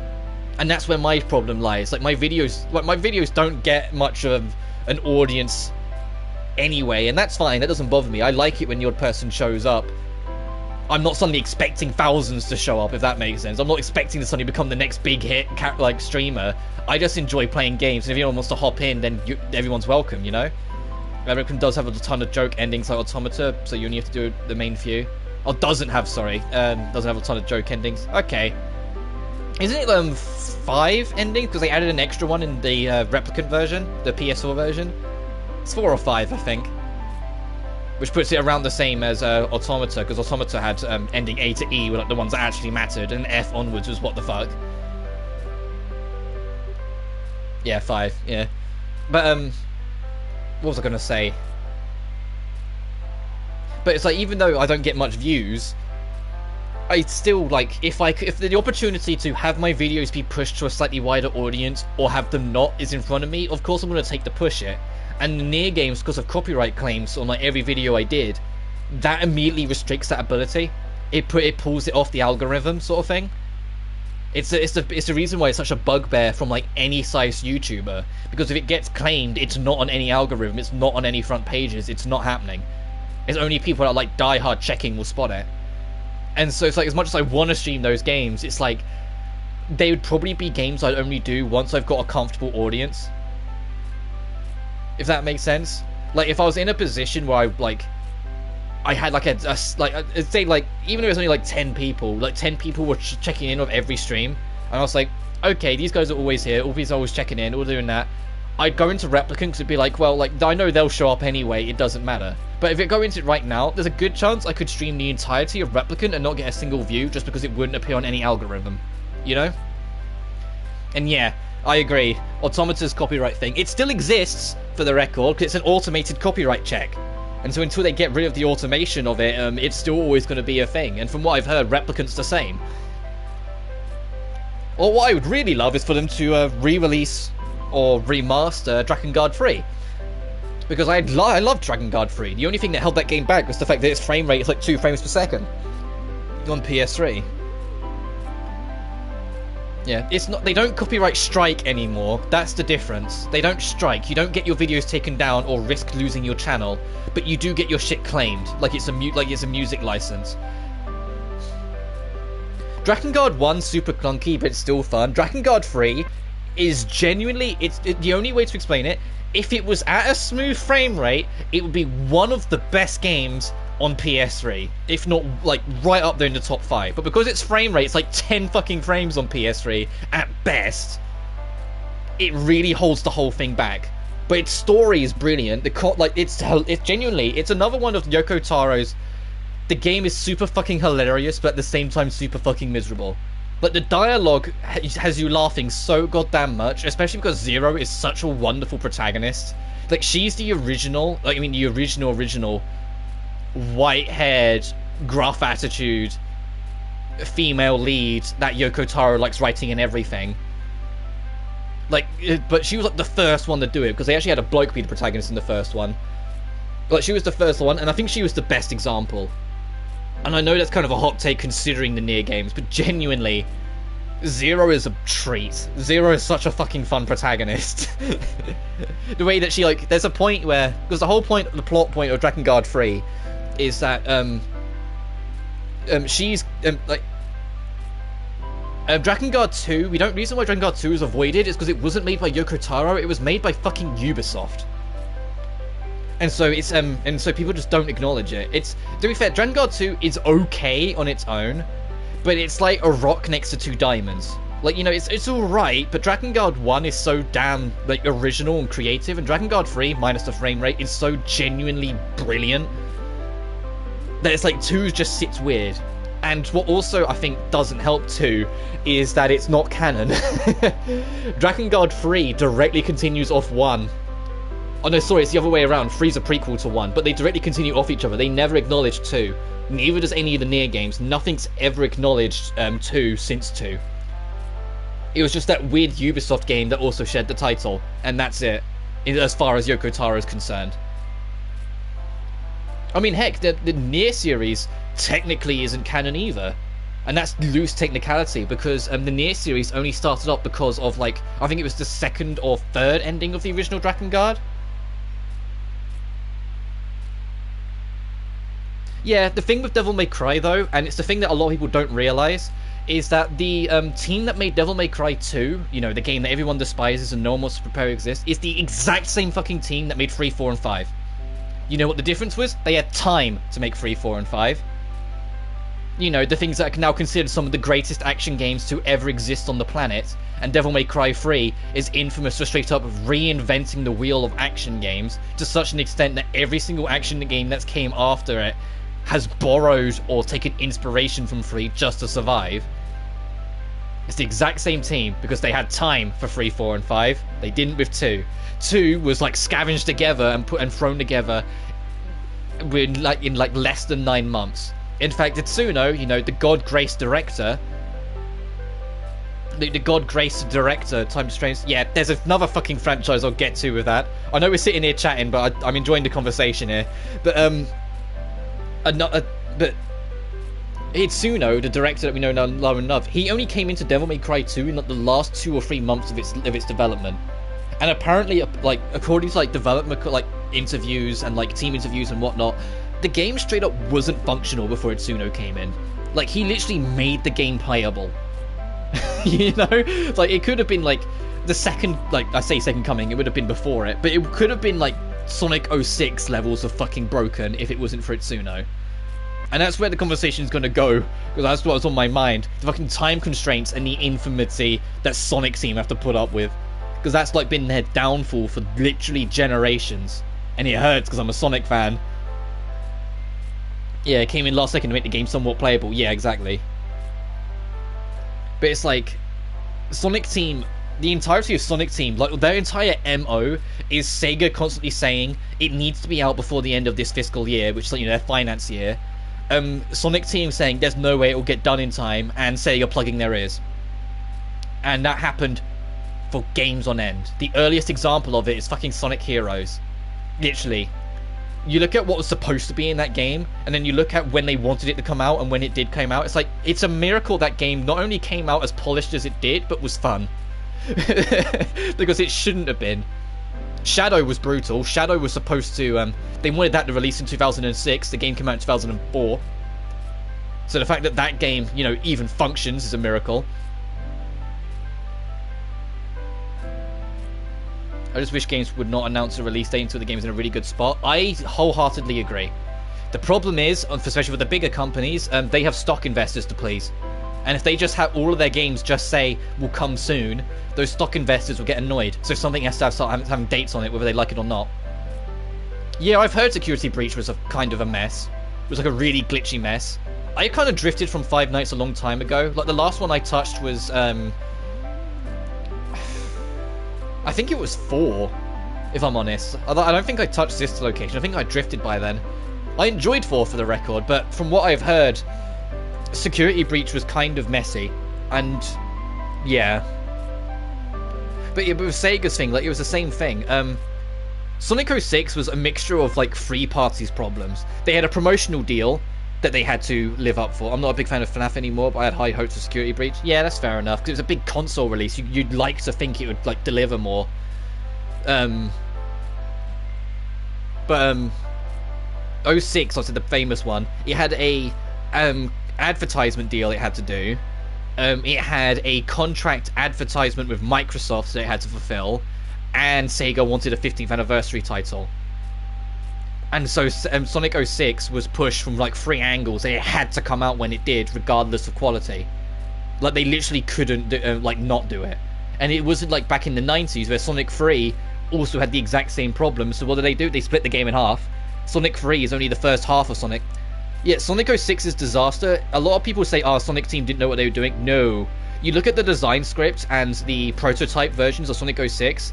and that's where my problem lies. Like my videos don't get much of an audience anyway, and that's fine. That doesn't bother me. I like it when the odd person shows up. I'm not suddenly expecting thousands to show up, if that makes sense. I'm not expecting to suddenly become the next big hit like streamer. I just enjoy playing games, and if anyone wants to hop in, then everyone's welcome. You know. Replicant does have a ton of joke endings like Automata, so you only have to do the main few. Oh, doesn't have a ton of joke endings. Okay. Isn't it 5 endings? Because they added an extra one in the Replicant version, the PS4 version. It's 4 or 5, I think. Which puts it around the same as Automata, because Automata had ending A to E were like the ones that actually mattered, and F onwards was what the fuck. Yeah, 5, yeah. But, what was I gonna say? But it's like, even though I don't get much views, I still like if the opportunity to have my videos be pushed to a slightly wider audience or have them not is in front of me, of course I'm going to take the push it. And the Nier games, because of copyright claims on like every video I did, that immediately restricts that ability. It pulls it off the algorithm, sort of thing. It's the reason why it's such a bugbear from like any size YouTuber, because if it gets claimed, it's not on any algorithm, it's not on any front pages, it's not happening. It's only people that are like diehard checking will spot it. And so it's like, as much as I want to stream those games, it's like they would probably be games I'd only do once I've got a comfortable audience. If that makes sense. Like if I was in a position where I had like I'd say like, even if it was only like 10 people, like 10 people were checking in of every stream, and I was like, okay, these guys are always here, all these are always checking in, all doing that. I'd go into Replicant because it'd be like, well, like I know they'll show up anyway, it doesn't matter. But if it go into it right now, there's a good chance I could stream the entirety of Replicant and not get a single view just because it wouldn't appear on any algorithm, you know? And yeah, I agree. Automata's copyright thing, it still exists for the record because it's an automated copyright check. And so until they get rid of the automation of it, it's still always going to be a thing. And from what I've heard, Replicant's the same. Or what I would really love is for them to re-release or remaster Drakengard 3. Because I love Drakengard 3. The only thing that held that game back was the fact that its frame rate is like 2 frames per second on PS3. Yeah, it's not. They don't copyright strike anymore. That's the difference. They don't strike. You don't get your videos taken down or risk losing your channel, but you do get your shit claimed, like it's a music license. Drakengard 1 super clunky, but it's still fun. Drakengard 3 is genuinely, the only way to explain it. If it was at a smooth frame rate, it would be one of the best games on PS3, if not like right up there in the top 5. But because its frame rate, it's like 10 fucking frames on PS3 at best, it really holds the whole thing back. But its story is brilliant. It's genuinely, it's another one of Yoko Taro's. The game is super fucking hilarious, but at the same time super fucking miserable. But the dialogue has you laughing so goddamn much, especially because Zero is such a wonderful protagonist. Like, she's the original, the original white-haired, gruff attitude female lead that Yoko Taro likes writing and everything. Like, but she was like the first one to do it, because they actually had a bloke be the protagonist in the first one. Like, she was the first one, and I think she was the best example. And I know that's kind of a hot take considering the Nier games, but genuinely, Zero is a treat. Zero is such a fucking fun protagonist. The way that she, like, there's a point where, because the whole point, the plot point of Drakengard 3 is that, she's, Drakengard 2, reason why Drakengard 2 is avoided is because it wasn't made by Yoko Taro, it was made by fucking Ubisoft. And so it's, and so people just don't acknowledge it. It's, to be fair, Drakengard 2 is okay on its own, but it's like a rock next to 2 diamonds. Like, you know, it's alright, but Drakengard 1 is so damn, like, original and creative, and Drakengard 3, minus the frame rate, is so genuinely brilliant that it's like 2 just sits weird. And what also I think doesn't help too is that it's not canon. Drakengard 3 directly continues off 1. Oh no, sorry, it's the other way around. 3's a prequel to 1, but they directly continue off each other. They never acknowledge 2. Neither does any of the Nier games. Nothing's ever acknowledged 2 since 2. It was just that weird Ubisoft game that also shared the title, and that's it, as far as Yoko Taro is concerned. I mean, heck, the Nier series technically isn't canon either. And that's loose technicality, because the Nier series only started up because of, like, I think it was the 2nd or 3rd ending of the original Drakengard. Yeah, the thing with Devil May Cry, though, and it's the thing that a lot of people don't realise, is that the team that made Devil May Cry 2, you know, the game that everyone despises and no one wants to prepare to exist, is the exact same fucking team that made 3, 4, and 5. You know what the difference was? They had time to make 3, 4, and 5. You know, the things that are now considered some of the greatest action games to ever exist on the planet, and Devil May Cry 3 is infamous for straight up reinventing the wheel of action games to such an extent that every single action game that's came after it has borrowed or taken inspiration from 3 just to survive. It's the exact same team because they had time for 3, 4, and 5. They didn't with 2. 2 was like scavenged together and thrown together in like less than 9 months. In fact, Itsuno, you know, the God-graced director, the God-graced director, Time Strange. Yeah, there's another fucking franchise I'll get to with that. I know we're sitting here chatting, but I'm enjoying the conversation here. But but Itsuno, the director that we know now, love and love, he only came into Devil May Cry 2 in like the last 2 or 3 months of its development. And apparently, like, according to like development like interviews and like team interviews and whatnot, the game straight up wasn't functional before Itsuno came in. Like, he literally made the game playable. You know, like, it could have been like the second, like, I say second coming, it would have been before it, but it could have been like Sonic 06 levels of fucking broken if it wasn't for Itsuno. And that's where the conversation is going to go, because that's what was on my mind. The fucking time constraints and the infamy that Sonic Team have to put up with. Because that's like been their downfall for literally generations. And it hurts because I'm a Sonic fan. Yeah, it came in last second to make the game somewhat playable. Yeah, exactly. But it's like, Sonic Team, the entirety of Sonic Team, like their entire MO is Sega constantly saying it needs to be out before the end of this fiscal year, which is like, you know, their finance year. Sonic Team saying there's no way it will get done in time, and Sega plugging their ears. And that happened for games on end. The earliest example of it is fucking Sonic Heroes. Literally. You look at what was supposed to be in that game, and then you look at when they wanted it to come out and when it did come out. It's like, it's a miracle that game not only came out as polished as it did, but was fun. Because it shouldn't have been. Shadow was brutal. Shadow was supposed to, they wanted that to release in 2006. The game came out in 2004. So the fact that that game, you know, even functions is a miracle. I just wish games would not announce a release date until the game's in a really good spot. I wholeheartedly agree. The problem is, especially with the bigger companies, they have stock investors to please. And if they just have all of their games just say, will come soon, those stock investors will get annoyed. So something has to start having dates on it, whether they like it or not. Yeah, I've heard Security Breach was a kind of a mess. It was like a really glitchy mess. I kind of drifted from Five Nights a long time ago. Like, the last one I touched was, I think it was 4, if I'm honest. I don't think I touched this location. I think I drifted by then. I enjoyed 4 for the record, but from what I've heard, Security Breach was kind of messy. And, yeah. But with Sega's thing, like, it was the same thing. Sonic 06 was a mixture of, like, three parties problems. They had a promotional deal that they had to live up for. I'm not a big fan of FNAF anymore, but I had high hopes for Security Breach. Yeah, that's fair enough, because it was a big console release. You'd like to think it would, like, deliver more. But 06, obviously the famous one, it had a advertisement deal it had to do. It had a contract advertisement with Microsoft that it had to fulfill, and Sega wanted a 15th anniversary title. And so Sonic 06 was pushed from like 3 angles. It had to come out when it did, regardless of quality. Like, they literally couldn't like not do it. And it wasn't like back in the 90s where Sonic 3 also had the exact same problem. So what do? They split the game in half. Sonic 3 is only the first half of Sonic. Yeah, Sonic 06's disaster. A lot of people say, oh, Sonic Team didn't know what they were doing. No. You look at the design script and the prototype versions of Sonic 06,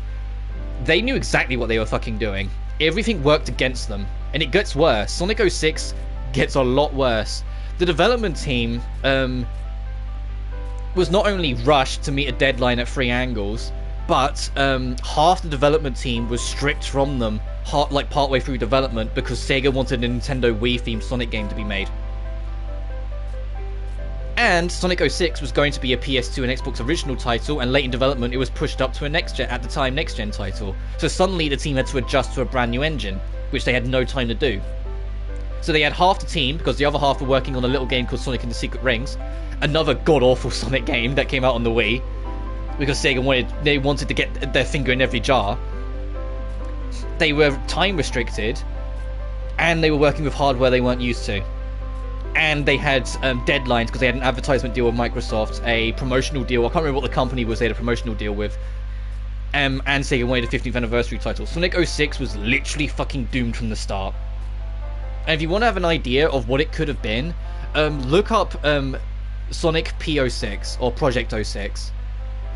they knew exactly what they were fucking doing. Everything worked against them. And it gets worse. Sonic 06 gets a lot worse. The development team was not only rushed to meet a deadline at 3 angles, but half the development team was stripped from them like partway through development because Sega wanted a Nintendo Wii themed Sonic game to be made. And Sonic 06 was going to be a PS2 and Xbox original title, and late in development it was pushed up to a next-gen title. So suddenly the team had to adjust to a brand new engine, which they had no time to do. So they had half the team, because the other half were working on a little game called Sonic and the Secret Rings, another god-awful Sonic game that came out on the Wii, because Sega wanted to get their finger in every jar. They were time restricted, and they were working with hardware they weren't used to. And they had deadlines because they had an advertisement deal with Microsoft, a promotional deal. I can't remember what the company was they had a promotional deal with. And Sega wanted a 15th anniversary title. Sonic 06 was literally fucking doomed from the start. And if you want to have an idea of what it could have been, look up Sonic P06 or Project 06.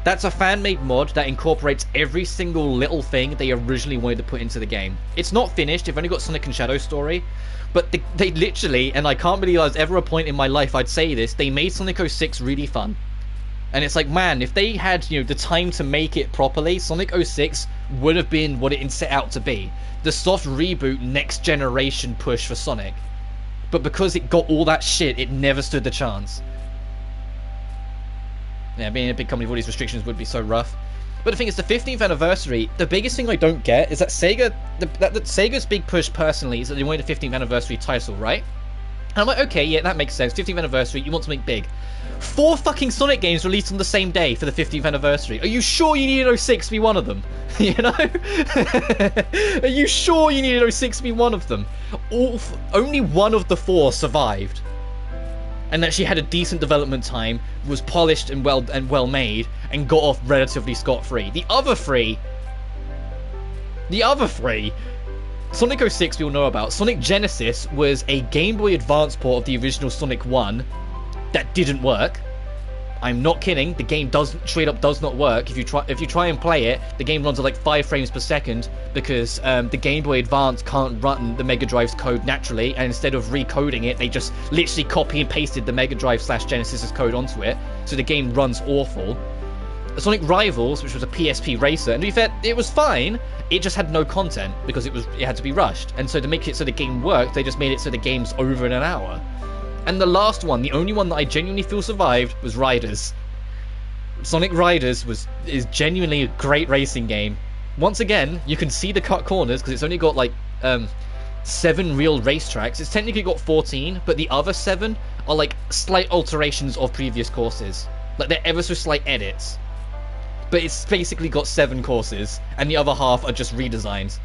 That's a fan-made mod that incorporates every single little thing they originally wanted to put into the game. It's not finished, they've only got Sonic and Shadow story, but they literally, and I can't believe there's ever a point in my life I'd say this, they made Sonic 06 really fun. And it's like, man, if they had, you know, the time to make it properly, Sonic 06 would have been what it set out to be. The soft reboot, next generation push for Sonic. But because it got all that shit, it never stood the chance. Yeah, being a big company with all these restrictions would be so rough. But the thing is, the 15th anniversary, the biggest thing I don't get is that Sega, Sega's big push personally is that they wanted a 15th anniversary title, right? And I'm like, okay, yeah, that makes sense. 15th anniversary, you want something big. 4 fucking Sonic games released on the same day for the 15th anniversary. Are you sure you needed 06 to be one of them? You know? Are you sure you needed 06 to be one of them? Only one of the 4 survived. And actually had a decent development time, was polished and well made, and got off relatively scot-free. The other three, Sonic 06 we all know about. Sonic Genesis was a Game Boy Advance port of the original Sonic 1 that didn't work. I'm not kidding. The game straight up does not work. If you try and play it, the game runs at like 5 frames per second because the Game Boy Advance can't run the Mega Drive's code naturally, and instead of recoding it, they just literally copy and pasted the Mega Drive / Genesis's code onto it, so the game runs awful. Sonic Rivals, which was a PSP racer, and to be fair, it was fine. It just had no content because it had to be rushed, and so to make it so the game worked, they just made it so the game's over in an hour. And the last one, the only one that I genuinely feel survived, was Riders. Sonic Riders is genuinely a great racing game. Once again, you can see the cut corners because it's only got like 7 real racetracks. It's technically got 14, but the other 7 are like slight alterations of previous courses. Like they're ever so slight edits. But it's basically got 7 courses, and the other half are just redesigns.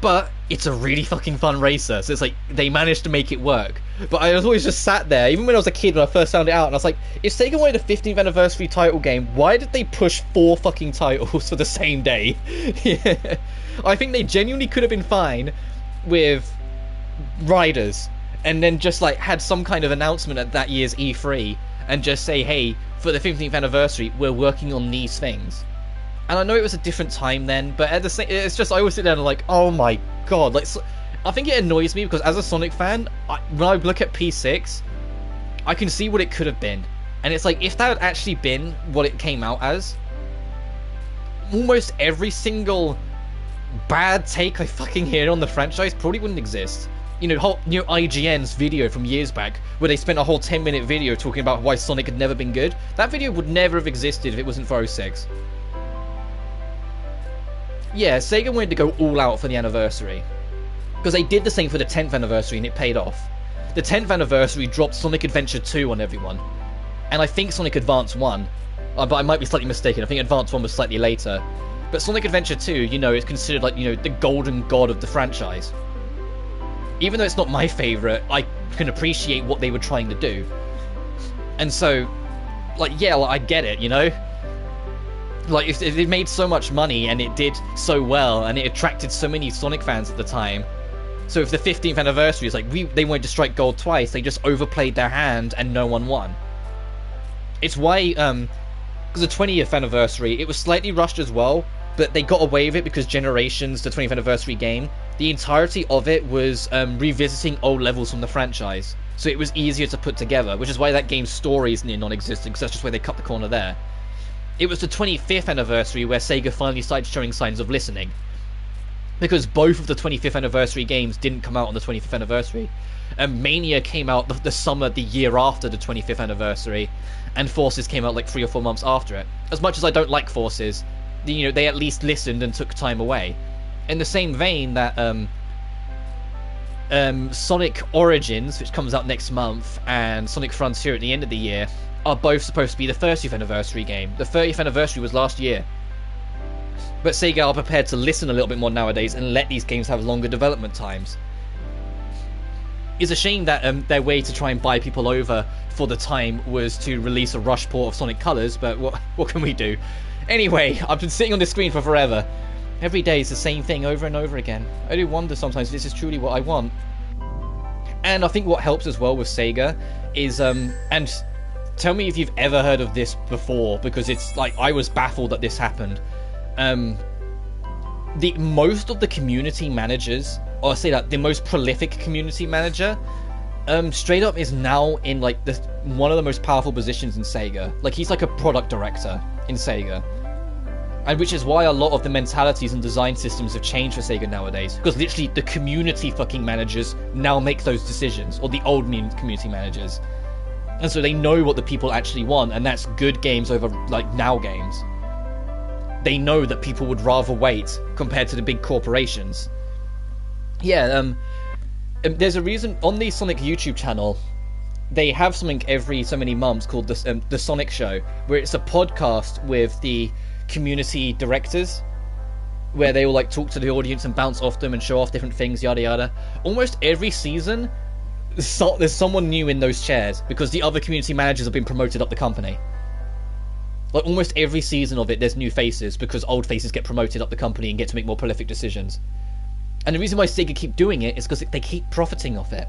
But it's a really fucking fun racer, so it's like they managed to make it work. But I was always just sat there, even when I was a kid when I first found it out, and I was like, if Sega wanted a 15th anniversary title game, why did they push 4 fucking titles for the same day? Yeah. I think they genuinely could have been fine with Riders, and then just like had some kind of announcement at that year's E3, and just say, hey, for the 15th anniversary, we're working on these things. And I know it was a different time then, but at the same, it's just I always sit down and like, oh my god, like I think it annoys me because as a Sonic fan, when I look at P6, I can see what it could have been, and it's like if that had actually been what it came out as, almost every single bad take I fucking hear on the franchise probably wouldn't exist. You know, IGN's video from years back, where they spent a whole 10-minute video talking about why Sonic had never been good. That video would never have existed if it wasn't for 06. Yeah, Sega wanted to go all out for the anniversary, because they did the same for the 10th anniversary and it paid off. The 10th anniversary dropped Sonic Adventure 2 on everyone, and I think Sonic Advance 1, but I might be slightly mistaken, I think Advance 1 was slightly later. But Sonic Adventure 2, you know, is considered like, you know, the golden god of the franchise. Even though it's not my favourite, I can appreciate what they were trying to do. And so, like, yeah, like, I get it, you know? Like, if it made so much money and it did so well and it attracted so many Sonic fans at the time, so if the 15th anniversary is like, they wanted to strike gold twice, they just overplayed their hand and no one won. It's why, because the 20th anniversary, it was slightly rushed as well, but they got away with it because Generations, the 20th anniversary game, the entirety of it was revisiting old levels from the franchise. So it was easier to put together, which is why that game's story is near non-existent, because that's just where they cut the corner there. It was the 25th anniversary where Sega finally started showing signs of listening. Because both of the 25th anniversary games didn't come out on the 25th anniversary. Mania came out the summer the year after the 25th anniversary, and Forces came out like 3 or 4 months after it. As much as I don't like Forces, you know, they at least listened and took time away. In the same vein that Sonic Origins, which comes out next month, and Sonic Frontier at the end of the year, are both supposed to be the 30th anniversary game. The 30th anniversary was last year. But Sega are prepared to listen a little bit more nowadays and let these games have longer development times. It's a shame that their way to try and buy people over for the time was to release a rush port of Sonic Colors, but what can we do? Anyway, I've been sitting on this screen for forever. Every day is the same thing over and over again. I do wonder sometimes if this is truly what I want. And I think what helps as well with Sega is, and tell me if you've ever heard of this before, because it's like I was baffled that this happened. The most of the community managers, or say that the most prolific community manager, straight up is now in like one of the most powerful positions in Sega. Like he's like a product director in Sega, and which is why a lot of the mentalities and design systems have changed for Sega nowadays. Because literally the community fucking managers now make those decisions, or the old community managers, and so they know what the people actually want, and that's good games over like now games. They know that people would rather wait compared to the big corporations. Yeah, there's a reason on the Sonic YouTube channel they have something every so many months called the Sonic Show, where it's a podcast with the community directors, where they will like talk to the audience and bounce off them and show off different things, yada yada. Almost every season, there's someone new in those chairs because the other community managers have been promoted up the company. Like almost every season of it, there's new faces because old faces get promoted up the company and get to make more prolific decisions. And the reason why Sega keep doing it is because they keep profiting off it.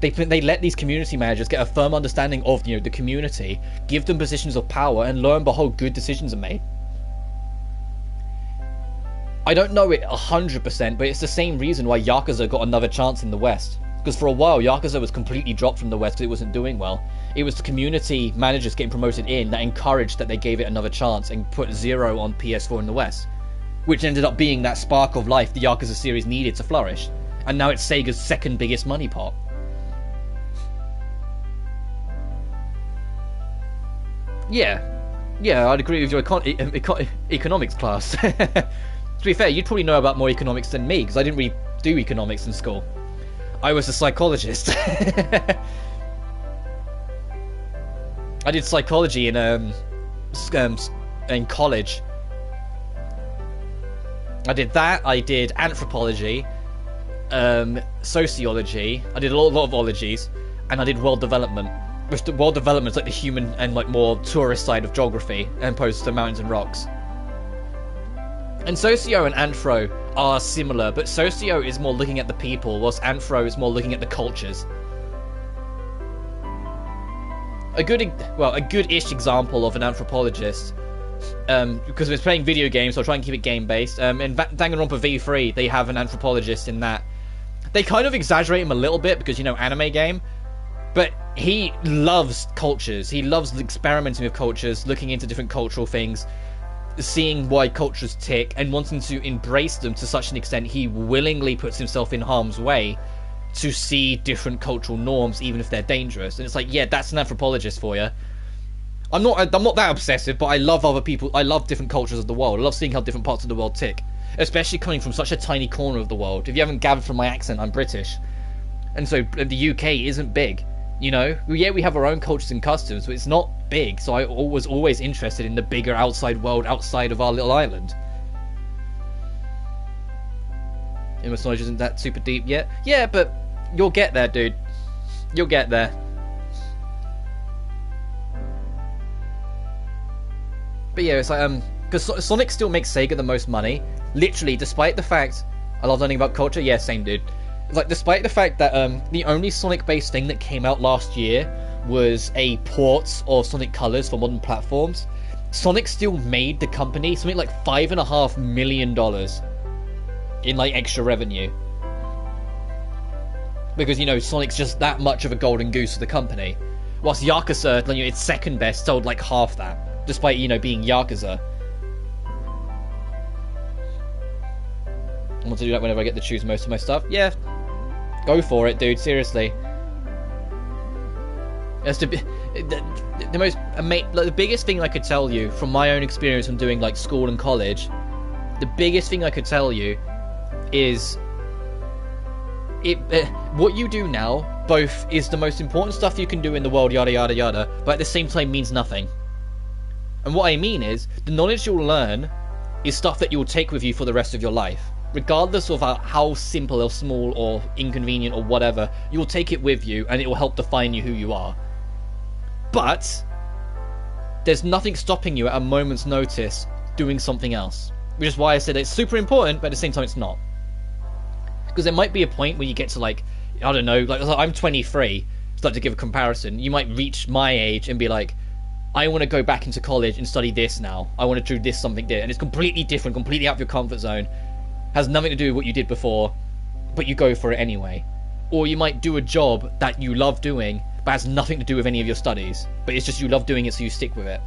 They let these community managers get a firm understanding of, you know, the community, give them positions of power, and lo and behold, good decisions are made. I don't know it 100%, but it's the same reason why Yakuza got another chance in the West. Because for a while, Yakuza was completely dropped from the West because it wasn't doing well. It was the community managers getting promoted in that encouraged that they gave it another chance and put Zero on PS4 in the West, which ended up being that spark of life the Yakuza series needed to flourish. And now it's Sega's second biggest money pot. Yeah, I'd agree with your economics class. To be fair, you'd probably know about more economics than me, because I didn't really do economics in school. I was a psychologist. I did psychology in college. I did that. I did anthropology, sociology. I did a lot of ologies, and I did world development. Which the world development is like the human and like more tourist side of geography, as opposed to mountains and rocks. And socio and anthro are similar, but socio is more looking at the people, whilst anthro is more looking at the cultures. A good-ish example of an anthropologist, because it's playing video games, so I'll try and keep it game-based. In Danganronpa V3, they have an anthropologist in that. They kind of exaggerate him a little bit, because, you know, anime game, but he loves cultures. He loves experimenting with cultures, looking into different cultural things, seeing why cultures tick, and wanting to embrace them to such an extent he willingly puts himself in harm's way to see different cultural norms, even if they're dangerous. And it's like, yeah, that's an anthropologist for you. I'm not that obsessive, but I love other people. I love different cultures of the world. I love seeing how different parts of the world tick, especially coming from such a tiny corner of the world. If you haven't gathered from my accent, I'm British, and so the UK isn't big. You know, yeah, we have our own cultures and customs, but it's not big, so I was always interested in the bigger outside world outside of our little island. Immerse knowledge isn't that super deep yet. Yeah, but you'll get there, dude. You'll get there. But yeah, it's like, because Sonic still makes Sega the most money, literally, despite the fact I love learning about culture. Yeah, same, dude. Like, despite the fact that the only Sonic-based thing that came out last year was a port of Sonic Colors for modern platforms, Sonic still made the company something like $5.5 million in like extra revenue, because, you know, Sonic's just that much of a golden goose for the company, whilst Yakuza, you know, its second best, sold like half that, despite, you know, being Yakuza. I want to do that whenever I get to choose most of my stuff. Yeah, go for it, dude. Seriously. That's the most like, the biggest thing I could tell you from my own experience from doing like school and college. The biggest thing I could tell you is what you do now both is the most important stuff you can do in the world, yada yada yada, but at the same time means nothing. And what I mean is, the knowledge you'll learn is stuff that you'll take with you for the rest of your life. Regardless of how simple or small or inconvenient or whatever, you'll take it with you and it will help define you who you are. But there's nothing stopping you at a moment's notice doing something else. Which is why I said it's super important, but at the same time it's not. Because there might be a point where you get to, like, I don't know, like I'm 23, start to give a comparison, you might reach my age and be like, I want to go back into college and study this now. I want to do this something there. And it's completely different, completely out of your comfort zone. Has nothing to do with what you did before, but you go for it anyway. Or you might do a job that you love doing, but has nothing to do with any of your studies. But it's just you love doing it, so you stick with it.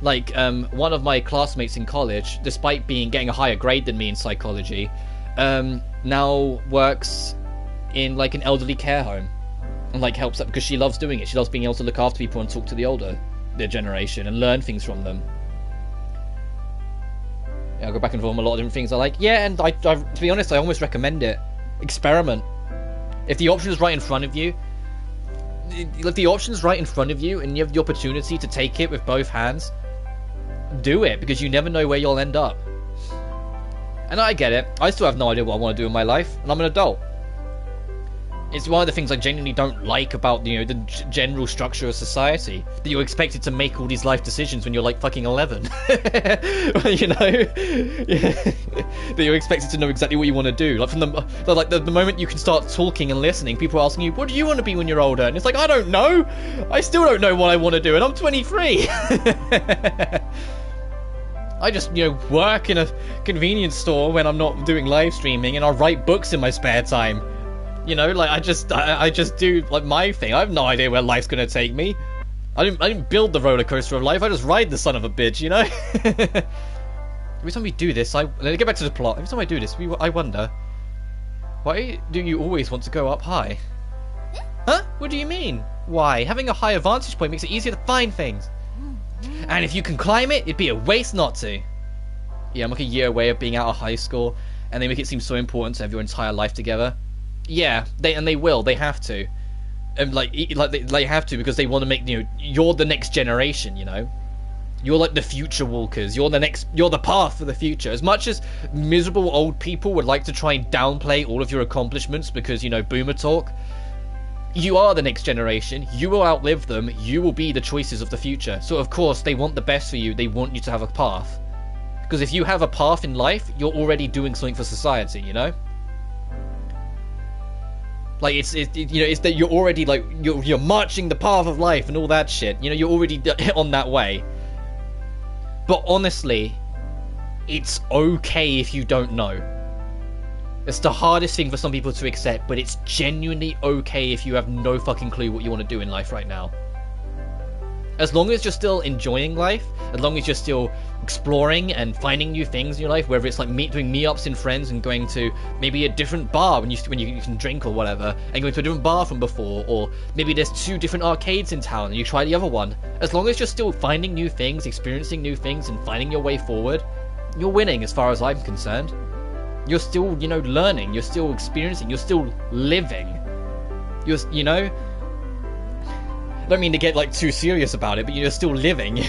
Like, one of my classmates in college, despite getting a higher grade than me in psychology, now works in, like, an elderly care home. And, like, helps that because she loves doing it. She loves being able to look after people and talk to their generation, and learn things from them. Yeah, I'll go back and forth on a lot of different things I like. Yeah, and I to be honest, I almost recommend it. Experiment. If the option is right in front of you, and you have the opportunity to take it with both hands, do it, because you never know where you'll end up. And I get it. I still have no idea what I want to do in my life, and I'm an adult. It's one of the things I genuinely don't like about, you know, the general structure of society. That you're expected to make all these life decisions when you're like fucking 11. You know? That you're expected to know exactly what you want to do. Like, from the moment you can start talking and listening, people are asking you, what do you want to be when you're older? And it's like, I don't know. I still don't know what I want to do, and I'm 23. I just, you know, work in a convenience store when I'm not doing live streaming, and I write books in my spare time. You know, like, I just do, like, my thing. I have no idea where life's gonna take me. I didn't build the roller coaster of life. I just ride the son of a bitch, you know? Every time we do this, let's get back to the plot. Every time I do this, I wonder, why do you always want to go up high? Huh? What do you mean? Why? Having a higher vantage point makes it easier to find things. And if you can climb it, it'd be a waste not to. Yeah, I'm like a year away of being out of high school, and they make it seem so important to have your entire life together. Yeah, they have to, and they have to, because they want to make, you know, you're the next generation, you know, you're like the future walkers, you're the path for the future. As much as miserable old people would like to try and downplay all of your accomplishments because, you know, boomer talk, you are the next generation, you will outlive them, you will be the choices of the future. So of course they want the best for you, they want you to have a path, because if you have a path in life, you're already doing something for society, you know. Like, it's you know, it's that you're already, like, you're marching the path of life and all that shit. You know, you're already on that way. But honestly, it's okay if you don't know. It's the hardest thing for some people to accept, but it's genuinely okay if you have no fucking clue what you want to do in life right now. As long as you're still enjoying life, as long as you're still exploring and finding new things in your life, whether it's like doing meetups in friends and going to maybe a different bar when you can drink or whatever, and going to a different bar from before, or maybe there's 2 different arcades in town and you try the other one. As long as you're still finding new things, experiencing new things, and finding your way forward, you're winning as far as I'm concerned. You're still, you know, learning, you're still experiencing, you're still living. You know, I don't mean to get, like, too serious about it, but you're still living.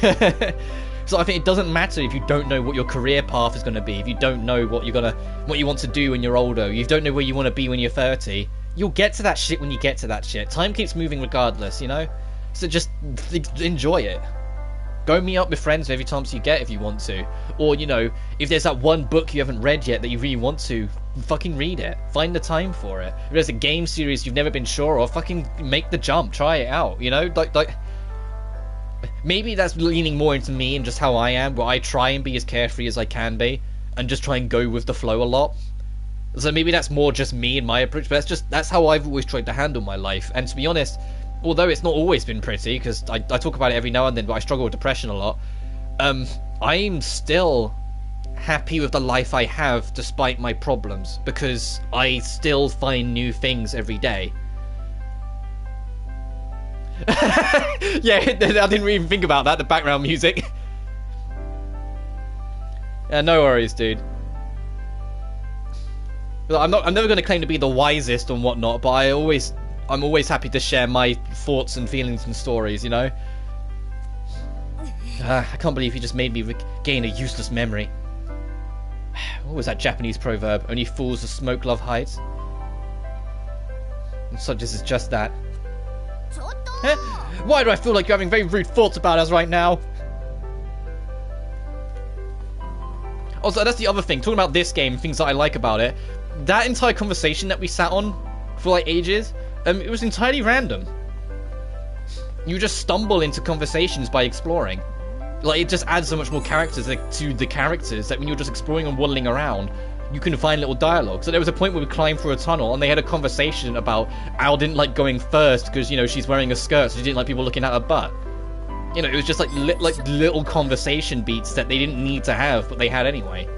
So I think it doesn't matter if you don't know what your career path is going to be, if you don't know what you want to do when you're older, if you don't know where you want to be when you're 30. You'll get to that shit when you get to that shit. Time keeps moving regardless, you know? So just enjoy it. Go meet up with friends every chance you get if you want to. Or, you know, if there's that one book you haven't read yet that you really want to, fucking read it. Find the time for it. If there's a game series you've never been sure of, fucking make the jump. Try it out, you know? Like, maybe that's leaning more into me and just how I am, where I try and be as carefree as I can be, and just try and go with the flow a lot. So maybe that's more just me and my approach, but that's how I've always tried to handle my life. And to be honest, although it's not always been pretty, because I talk about it every now and then, but I struggle with depression a lot, I'm still happy with the life I have despite my problems, because I still find new things every day. Yeah, I didn't even think about that, the background music. Yeah, no worries, dude. I'm never going to claim to be the wisest and whatnot, but I'm always happy to share my thoughts and feelings and stories, you know? I can't believe you just made me regain a useless memory. What was that Japanese proverb? Only fools with smoke love heights? And such as is just that. Huh? Why do I feel like you're having very rude thoughts about us right now? Also, that's the other thing. Talking about this game, things that I like about it. That entire conversation that we sat on for like ages, it was entirely random. You just stumble into conversations by exploring. Like, it just adds so much more characters to the characters that when you're just exploring and waddling around, you can find little dialogue. So there was a point where we climbed through a tunnel and they had a conversation about Al didn't like going first because, you know, she's wearing a skirt, so she didn't like people looking at her butt. You know, it was just like little conversation beats that they didn't need to have, but they had anyway.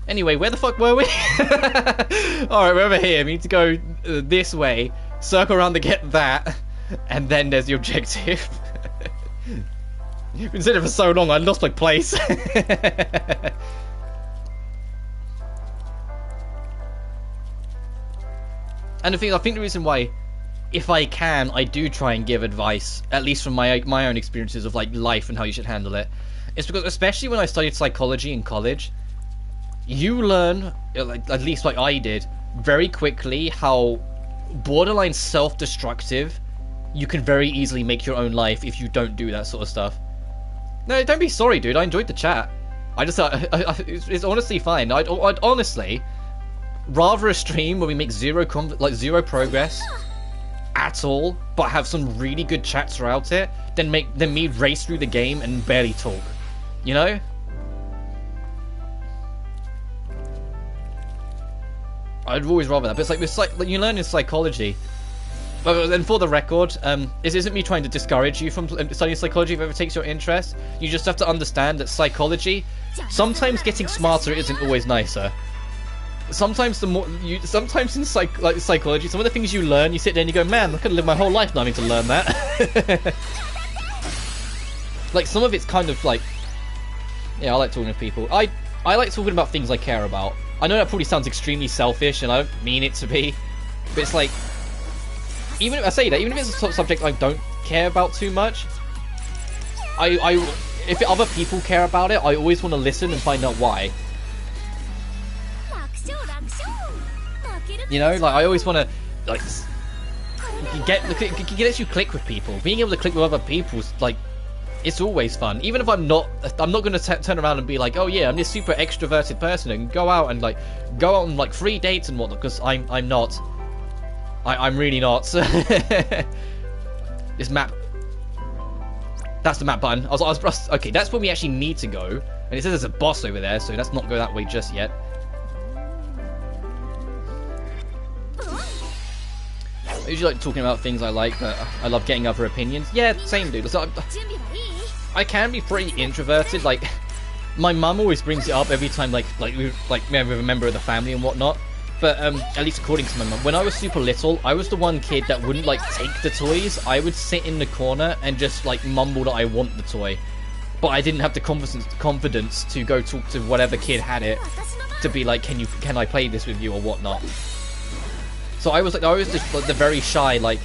Anyway, where the fuck were we? Alright, we're over here. We need to go this way, circle around to get that, and then there's the objective. Been sitting for so long, I lost my place. And I think the reason why, if I can, I do try and give advice, at least from my own experiences of like life and how you should handle it, is because especially when I studied psychology in college, you learn, at least like I did, very quickly how borderline self-destructive you can very easily make your own life if you don't do that sort of stuff. No, don't be sorry, dude. I enjoyed the chat. I just it's honestly fine. I'd honestly rather a stream where we make zero progress at all, but have some really good chats throughout it, than me race through the game and barely talk. You know? I'd always rather that. But it's like you learn in psychology. But then, for the record, this isn't me trying to discourage you from studying psychology if it ever takes your interest. You just have to understand that psychology, sometimes getting smarter isn't always nicer. Sometimes sometimes in psychology, some of the things you learn, you sit there and you go, man, I could live my whole life not having to learn that. Like, some of it's kind of like, yeah, I like talking to people. I like talking about things I care about. I know that probably sounds extremely selfish, and I don't mean it to be, but it's like, even if it's a subject I don't care about too much, if other people care about it, I always want to listen and find out why. You know, like, I always want to, like, it lets you click with people. Being able to click with other people, like, it's always fun. Even if I'm not going to turn around and be like, oh yeah, I'm this super extroverted person and go out on like free dates and whatnot, because I'm not. I'm really not. This map. That's the map button. Okay, that's where we actually need to go. And it says there's a boss over there, so let's not go that way just yet. I usually like talking about things I like, but I love getting other opinions. Yeah, same dude. So I can be pretty introverted. Like, my mum always brings it up every time, like we have a member of the family and whatnot. But at least according to my mum, when I was super little, I was the one kid that wouldn't like take the toys. I would sit in the corner and just like mumble that I want the toy, but I didn't have the confidence to go talk to whatever kid had it to be like, can I play this with you or whatnot. So I was just like the very shy, like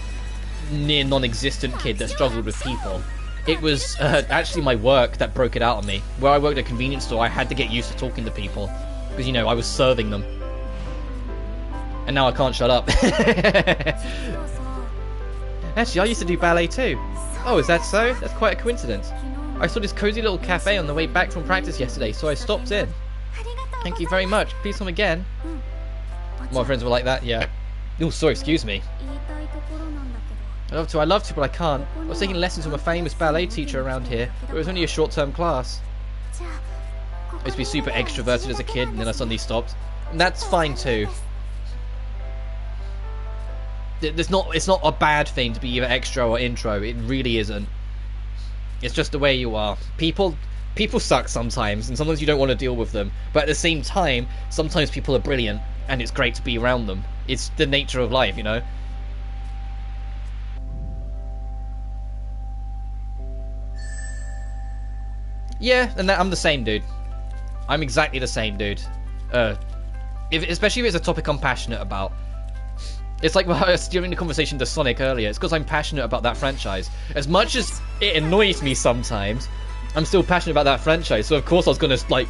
near non-existent kid that struggled with people. It was actually my work that broke it out on me. Where I worked at a convenience store, I had to get used to talking to people because, you know, I was serving them. And now I can't shut up. Actually, I used to do ballet too. Oh, is that so? That's quite a coincidence. I saw this cozy little cafe on the way back from practice yesterday, so I stopped in. Thank you very much. Please come again. My friends were like that, yeah. Oh, sorry, excuse me. I love to, but I can't. I was taking lessons from a famous ballet teacher around here, but it was only a short-term class. I used to be super extroverted as a kid, and then I suddenly stopped. And that's fine too. It's not a bad thing to be either extro or intro. It really isn't. It's just the way you are. People suck sometimes, and sometimes you don't want to deal with them. But at the same time, sometimes people are brilliant, and it's great to be around them. It's the nature of life, you know? Yeah, and I'm the same dude. I'm exactly the same dude. Especially if it's a topic I'm passionate about. It's like when I was during the conversation to Sonic earlier. It's because I'm passionate about that franchise. As much as it annoys me sometimes, I'm still passionate about that franchise. So of course I was gonna like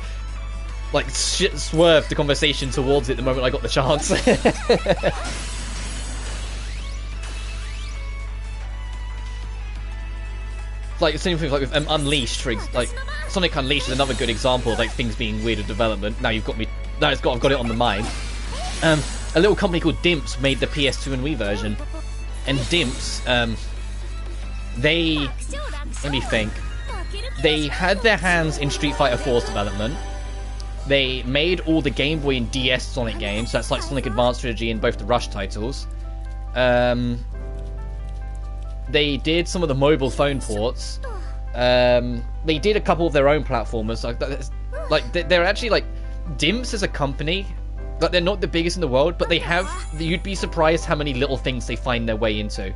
swerve the conversation towards it the moment I got the chance. Like the same thing like with Unleashed, for like Sonic Unleashed is another good example of like things being weird in development. Now you've got me. Now I've got it on the mind. A little company called Dimps made the PS2 and Wii version, and Dimps they, let me think, they had their hands in Street Fighter 4's development. They made all the Game Boy and DS Sonic games, so that's like Sonic Advance Trilogy and both the Rush titles. They did some of the mobile phone ports. They did a couple of their own platformers. Like they're actually like Dimps as a company. Like they're not the biggest in the world, but they have. You'd be surprised how many little things they find their way into.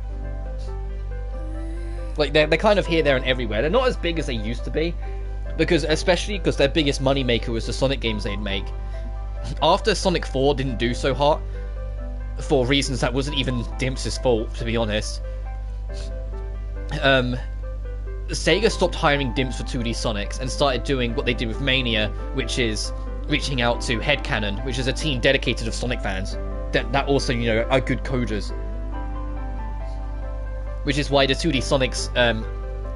Like they're kind of here, there, and everywhere. They're not as big as they used to be, especially because their biggest moneymaker was the Sonic games they'd make. After Sonic 4 didn't do so hot, for reasons that wasn't even Dimps' fault, to be honest. Sega stopped hiring Dimps for 2D Sonics and started doing what they did with Mania, which is reaching out to Headcanon, which is a team dedicated of Sonic fans that also, you know, are good coders. Which is why the 2D Sonics,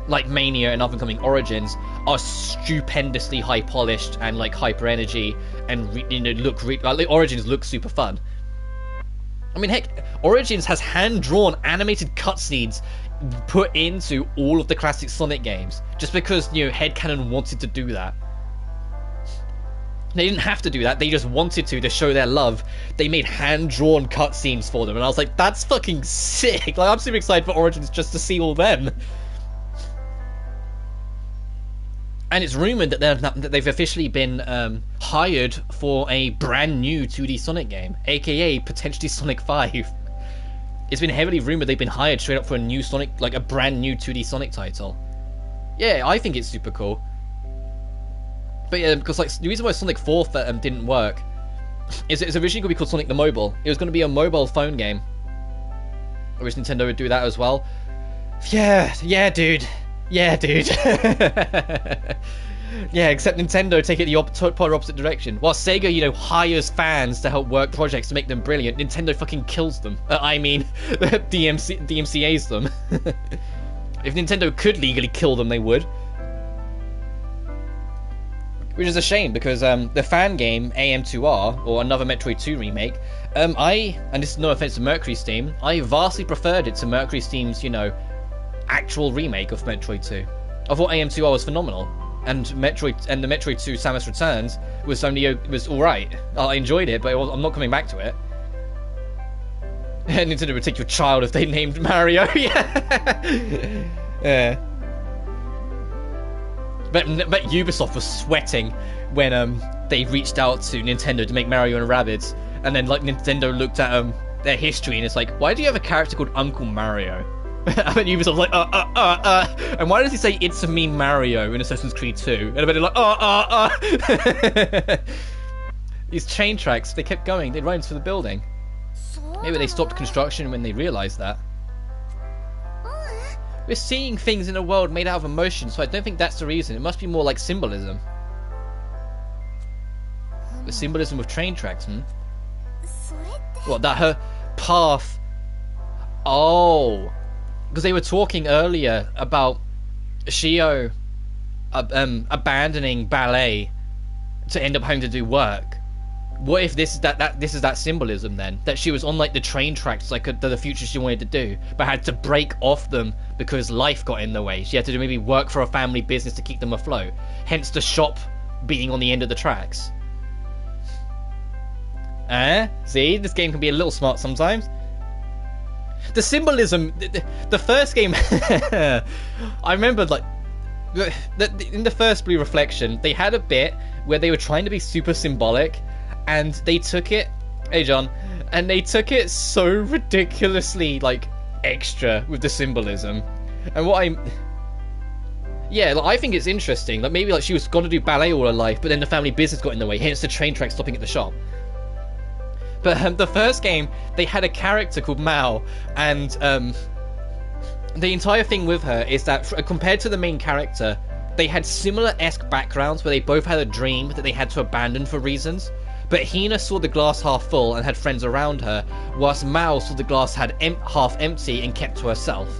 like Mania and up-and-coming Origins, are stupendously high-polished and like hyper-energy and like Origins look super fun. I mean, heck, Origins has hand-drawn animated cutscenes put into all of the classic Sonic games, just because, you know, Headcanon wanted to do that. They didn't have to do that, they just wanted to show their love. They made hand-drawn cutscenes for them, and I was like, that's fucking sick! Like, I'm super excited for Origins just to see all them. And it's rumoured that they've officially been hired for a brand new 2D Sonic game, aka potentially Sonic 5. It's been heavily rumoured they've been hired straight up for a new Sonic, like a brand new 2D Sonic title. Yeah, I think it's super cool. But yeah, because like the reason why Sonic 4 didn't work is it's originally going to be called Sonic the Mobile. It was going to be a mobile phone game. I wish Nintendo would do that as well. Yeah, dude. Yeah, dude. Yeah, except Nintendo take it the polar opposite direction. While Sega, you know, hires fans to help work projects to make them brilliant, Nintendo fucking kills them. DMCA's them. If Nintendo could legally kill them, they would. Which is a shame, because the fan game, AM2R, or another Metroid 2 remake, and this is no offense to Mercury Steam, I vastly preferred it to Mercury Steam's, you know, actual remake of Metroid 2. I thought AM2R was phenomenal, and the Metroid 2 Samus Returns was alright. I enjoyed it, but I'm not coming back to it. Nintendo would take your child if they named Mario. Yeah. Yeah. But Ubisoft was sweating when they reached out to Nintendo to make Mario and Rabbids, and then like Nintendo looked at their history and it's like, why do you have a character called Uncle Mario? And then Ubisoft's like, and why does he say "It's a me Mario" in Assassin's Creed 2? And they're like, These train tracks, they kept going. They'd run into the building. Maybe they stopped construction when they realised that. We're seeing things in a world made out of emotion, so I don't think that's the reason. It must be more like symbolism. The symbolism of train tracks, What, that her path... Oh... Because they were talking earlier about Shio abandoning ballet to end up having to do work. What if this is that symbolism then? That she was on like the train tracks, like the future she wanted to do, but had to break off them because life got in the way. She had to do maybe work for a family business to keep them afloat. Hence the shop being on the end of the tracks. See, this game can be a little smart sometimes. The symbolism, the first game, I remember like, in the first Blue Reflection, they had a bit where they were trying to be super symbolic, and they took it, hey John, and they took it so ridiculously, like, extra with the symbolism. And yeah, like, I think it's interesting, like maybe like she was going to do ballet all her life, but then the family business got in the way, hence the train track stopping at the shop. But the first game, they had a character called Mao, and the entire thing with her is that, compared to the main character, they had similar-esque backgrounds where they both had a dream that they had to abandon for reasons. But Hina saw the glass half full and had friends around her, whilst Mao saw the glass half empty and kept to herself.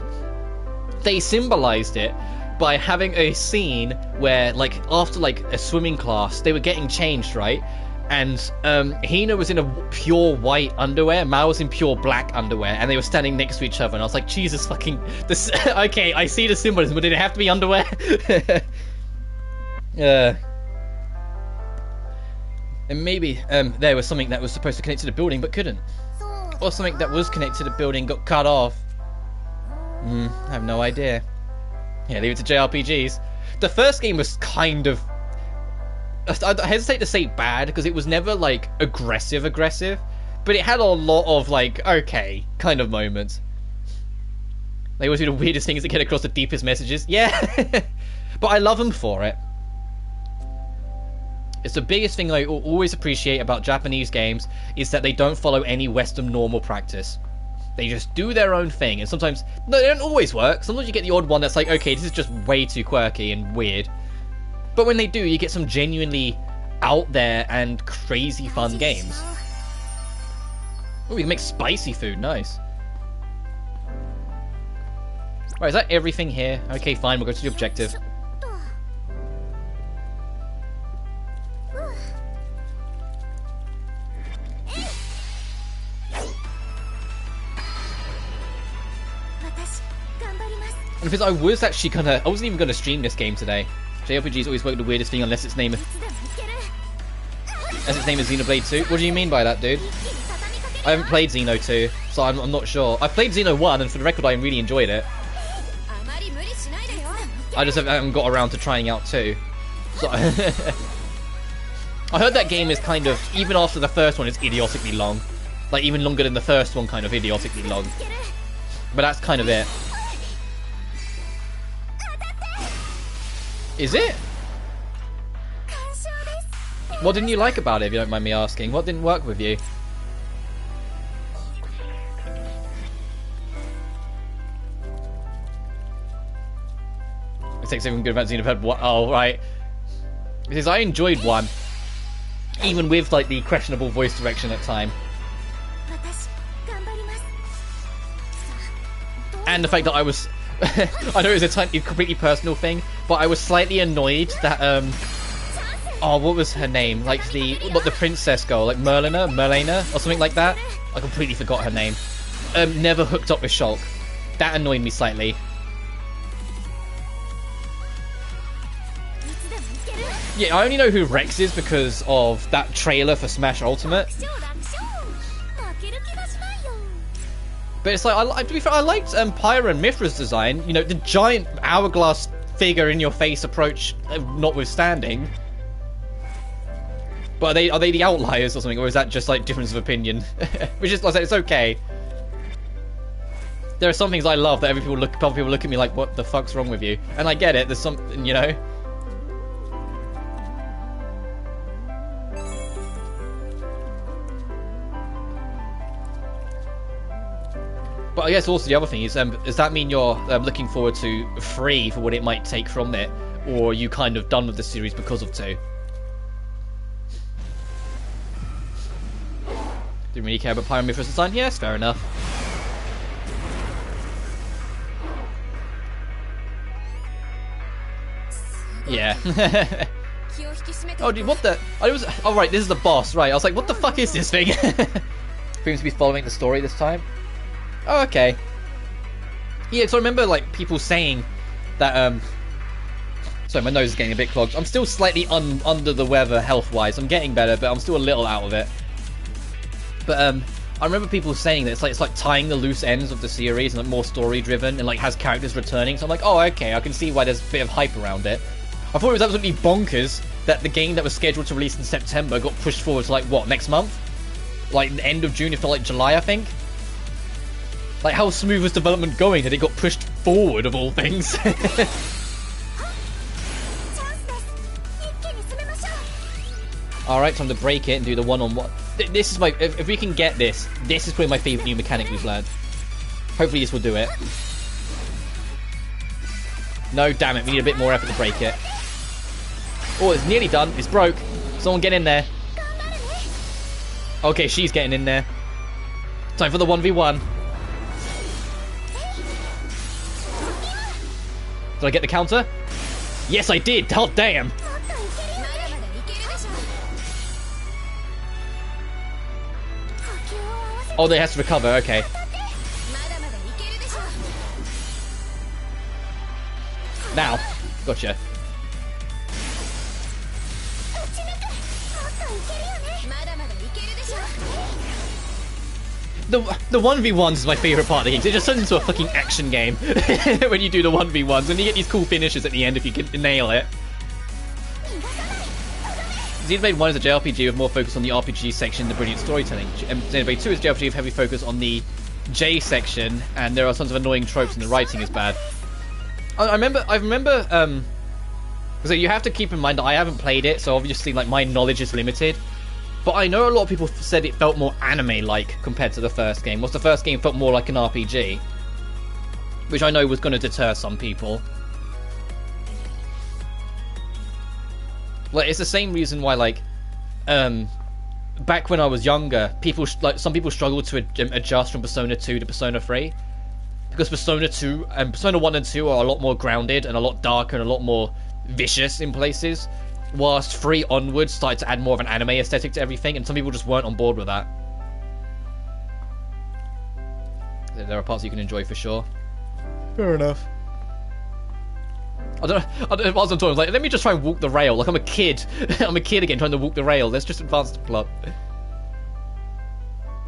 They symbolized it by having a scene where, like, after like a swimming class, they were getting changed, right? and Hina was in a pure white underwear, Mao was in pure black underwear, and they were standing next to each other, and I was like, Jesus fucking... This... Okay, I see the symbolism, but did it have to be underwear? And maybe there was something that was supposed to connect to the building, but couldn't. Or something that was connected to the building got cut off. I have no idea. Yeah, leave it to JRPGs. The first game was kind of... I hesitate to say bad, because it was never, like, aggressive, but it had a lot of, like, okay, kind of moments. They always do the weirdest things that get across the deepest messages. Yeah! But I love them for it. It's the biggest thing I always appreciate about Japanese games, is that they don't follow any Western normal practice. They just do their own thing, and sometimes... No, they don't always work. Sometimes you get the odd one that's like, okay, this is just way too quirky and weird. But when they do, you get some genuinely out there and crazy fun games. Oh, we can make spicy food. Nice. Right, is that everything here? Okay, fine, we'll go to the objective. And because I was actually gonna... I wasn't even gonna stream this game today. JRPGs always work the weirdest thing unless its name is Xenoblade 2. What do you mean by that, dude? I haven't played Xeno 2, so I'm not sure. I played Xeno 1, and for the record, I really enjoyed it. I just haven't got around to trying out 2. So I heard that game is kind of, even after the first one, it's idiotically long. Like, even longer than the first one, kind of idiotically long. But that's kind of it. Is it? What didn't you like about it, if you don't mind me asking? What didn't work with you? It takes everything good about Xenoblade 1. Oh, right. Because I enjoyed 1. Even with, like, the questionable voice direction at time. And the fact that I was... I know it was a completely personal thing, but I was slightly annoyed that, oh, what was her name? Like, the princess girl, like Merlina, or something like that? I completely forgot her name. Never hooked up with Shulk. That annoyed me slightly. Yeah, I only know who Rex is because of that trailer for Smash Ultimate. But it's like, to be fair, I liked Pyra and Mithra's design. You know, the giant hourglass figure in your face approach notwithstanding. But are they the outliers or something, or is that just like difference of opinion? Which is, like I said, it's okay. There are some things I love that other people look at me like, what the fuck's wrong with you? And I get it. There's something, you know. But I guess also the other thing is, does that mean you're looking forward to 3 for what it might take from it, or are you kind of done with the series because of 2? Didn't really care about Pyra and Mithra's design? Yes, fair enough. Yeah. Oh, dude, what the... Oh, right, this is the boss, right. I was like, what the fuck is this thing? Seems to be following the story this time. Oh, okay. Yeah, so I remember, like, people saying that, sorry, my nose is getting a bit clogged. I'm still slightly under the weather health-wise. I'm getting better, but I'm still a little out of it. But, I remember people saying that it's like tying the loose ends of the series and like, more story-driven and, like, has characters returning. So I'm like, oh, okay, I can see why there's a bit of hype around it. I thought it was absolutely bonkers that the game that was scheduled to release in September got pushed forward to, like, what, next month? Like, the end of June, if not, like, July, I think? Like, how smooth was development going that it got pushed forward, of all things? Alright, time to break it and do the one-on-one. This is my... If we can get this, this is probably my favourite new mechanic we've learned. Hopefully this will do it. No, damn it, we need a bit more effort to break it. Oh, it's nearly done. It's broke. Someone get in there. Okay, she's getting in there. Time for the 1v1. Did I get the counter? Yes, I did. Oh, damn. Oh, they has to recover. Okay. Now, gotcha. The 1v1s is my favourite part of the game. It just turns into a fucking action game when you do the 1v1s, and you get these cool finishes at the end if you can nail it. Xenoblade 1 is a JRPG with more focus on the RPG section than the brilliant storytelling. Xenoblade 2 is a JRPG with heavy focus on the J section, and there are tons of annoying tropes and the writing is bad. I remember, so you have to keep in mind that I haven't played it, so obviously like my knowledge is limited. But I know a lot of people said it felt more anime-like compared to the first game. Whilst the first game felt more like an RPG, which I know was going to deter some people. Like, it's the same reason why, like, back when I was younger, some people struggled to adjust from Persona 2 to Persona 3. Because Persona 2 and Persona 1 and 2 are a lot more grounded and a lot darker and a lot more vicious in places. Whilst 3 onwards started to add more of an anime aesthetic to everything, and some people just weren't on board with that. There are parts you can enjoy for sure. Fair enough. I don't know what I was on talking, like, let me just try and walk the rail, like I'm a kid. I'm a kid again trying to walk the rail. Let's just advance the plot.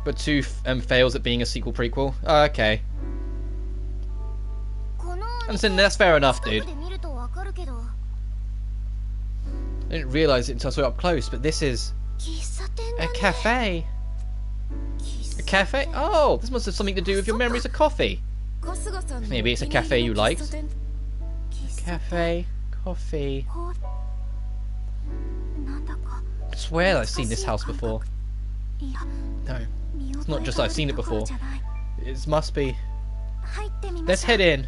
But 2 fails at being a sequel prequel. Oh, okay. And so that's fair enough, dude. I didn't realise it until I saw it up close, but this is a cafe. A cafe? Oh, this must have something to do with your memories of coffee. Maybe it's a cafe you liked. Cafe, coffee. I swear I've seen this house before. No, it's not just I've seen it before. It must be. Let's head in.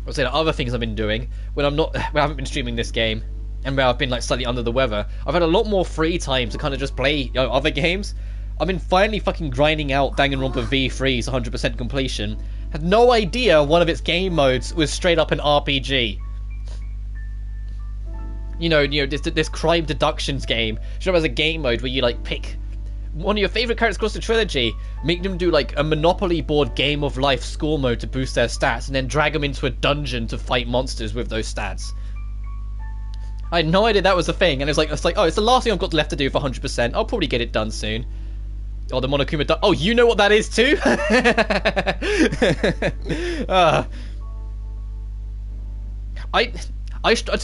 I'll say the other things I've been doing when I haven't been streaming this game, and where I've been like slightly under the weather. I've had a lot more free time to kind of just play other games. I've been finally fucking grinding out Danganronpa V3's 100% completion. Had no idea one of its game modes was straight up an RPG. You know, this crime deductions game. Sure, has a game mode where you like pick one of your favourite characters across the trilogy, make them do like a Monopoly board game of life score mode to boost their stats, and then drag them into a dungeon to fight monsters with those stats. I had no idea that was a thing, and it's like, oh, it's the last thing I've got left to do for 100%. I'll probably get it done soon. Oh, the Monokuma. Oh, you know what that is too? To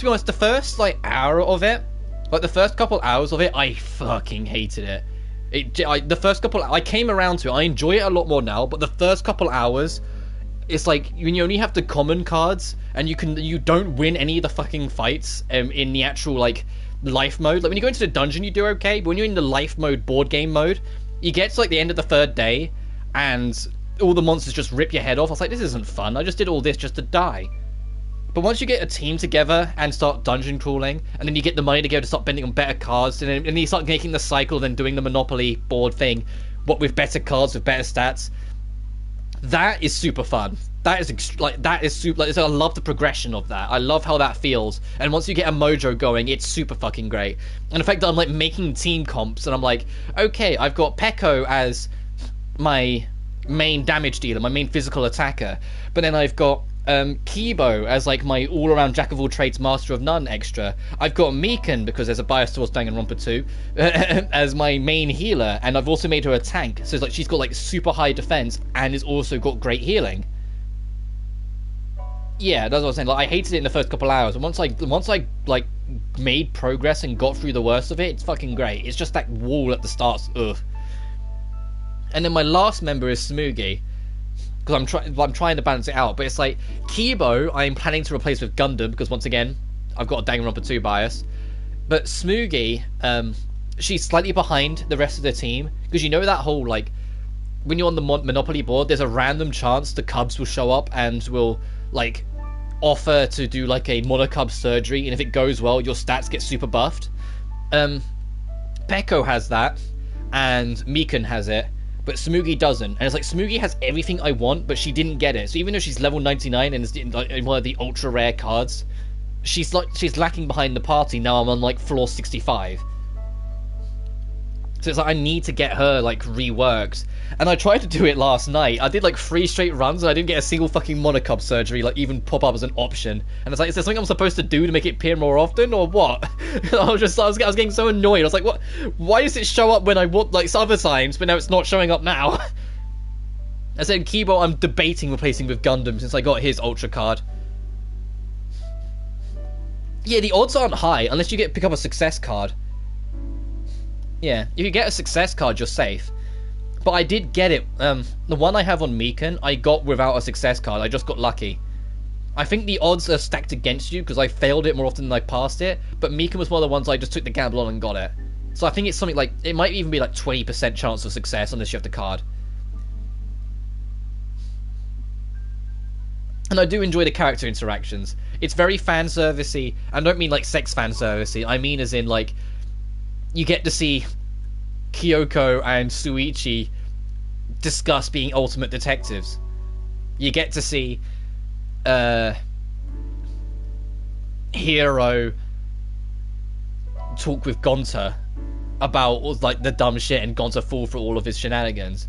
be honest, the first like hour of it, like the first couple hours of it, I fucking hated it. The first couple, I came around to it. I enjoy it a lot more now, but the first couple hours, it's like when you only have the common cards, and you don't win any of the fucking fights in the actual like life mode. Like when you go into the dungeon, you do okay, but when you're in the life mode, board game mode, you get to like the end of the 3rd day, and all the monsters just rip your head off. I was like, this isn't fun. I just did all this just to die. But once you get a team together and start dungeon crawling, and then you get the money together to start bending on better cards, and then you start making the cycle, then doing the Monopoly board thing, what with better cards, with better stats, that is super fun. That is super. Like, I love the progression of that. I love how that feels. And once you get a mojo going, it's super fucking great. And the fact that I'm like making team comps, and I'm like, okay, I've got Peko as my main damage dealer, my main physical attacker, but then I've got Kibo as like my all-around jack-of-all-trades master of none extra. I've got Mikan, because there's a bias towards Danganronpa 2, as my main healer, and I've also made her a tank, so it's like she's got like super high defense and has also got great healing. Yeah, that's what I was saying. Like, I hated it in the first couple hours, and once I like made progress and got through the worst of it, it's fucking great. It's just that wall at the start, ugh. And then my last member is Smoogie, because I'm trying to balance it out. But it's like Kibo, I'm planning to replace with Gundam, because once again, I've got a Danganronpa 2 bias. But Smoogie, she's slightly behind the rest of the team, because you know that whole like when you're on the Monopoly board, there's a random chance the Cubs will show up and will like offer to do like a monocub surgery, and if it goes well, your stats get super buffed. Peko has that, and Mikan has it, but Smoogie doesn't. And it's like, Smoogie has everything I want, but she didn't get it. So even though she's level 99 and is one of the ultra rare cards, she's lacking behind the party. Now I'm on like floor 65. So it's like I need to get her like reworked. And I tried to do it last night. I did like 3 straight runs and I didn't get a single fucking monocub surgery like even pop up as an option. And it's like, is there something I'm supposed to do to make it appear more often or what? I was getting so annoyed. I was like, what? Why does it show up when I want like other times, but now it's not showing up now? I said Kibo I'm debating replacing with Gundam since I got his Ultra card. Yeah, the odds aren't high unless you pick up a success card. Yeah, if you get a success card, you're safe. But I did get it. The one I have on Mikan, I got without a success card. I just got lucky. I think the odds are stacked against you because I failed it more often than I passed it. But Mikan was one of the ones I just took the gamble on and got it. So I think it's something like, it might even be like 20% chance of success unless you have the card. And I do enjoy the character interactions. It's very fan servicey. I don't mean like sex fan servicey. I mean as in like, you get to see Kyoko and Suichi discuss being ultimate detectives. You get to see Hiro talk with Gonta about like the dumb shit and Gonta fall for all of his shenanigans.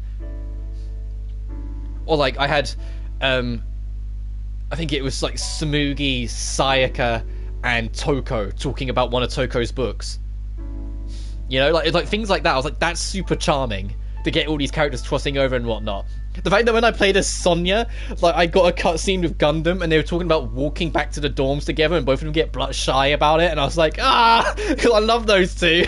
Or like I had I think it was like Sumugi, Sayaka and Toko talking about one of Toko's books. You know, like things like that. I was like, that's super charming to get all these characters crossing over and whatnot. The fact that when I played as Sonya, like I got a cutscene with Gundam and they were talking about walking back to the dorms together and both of them get shy about it, and I was like, because I love those two.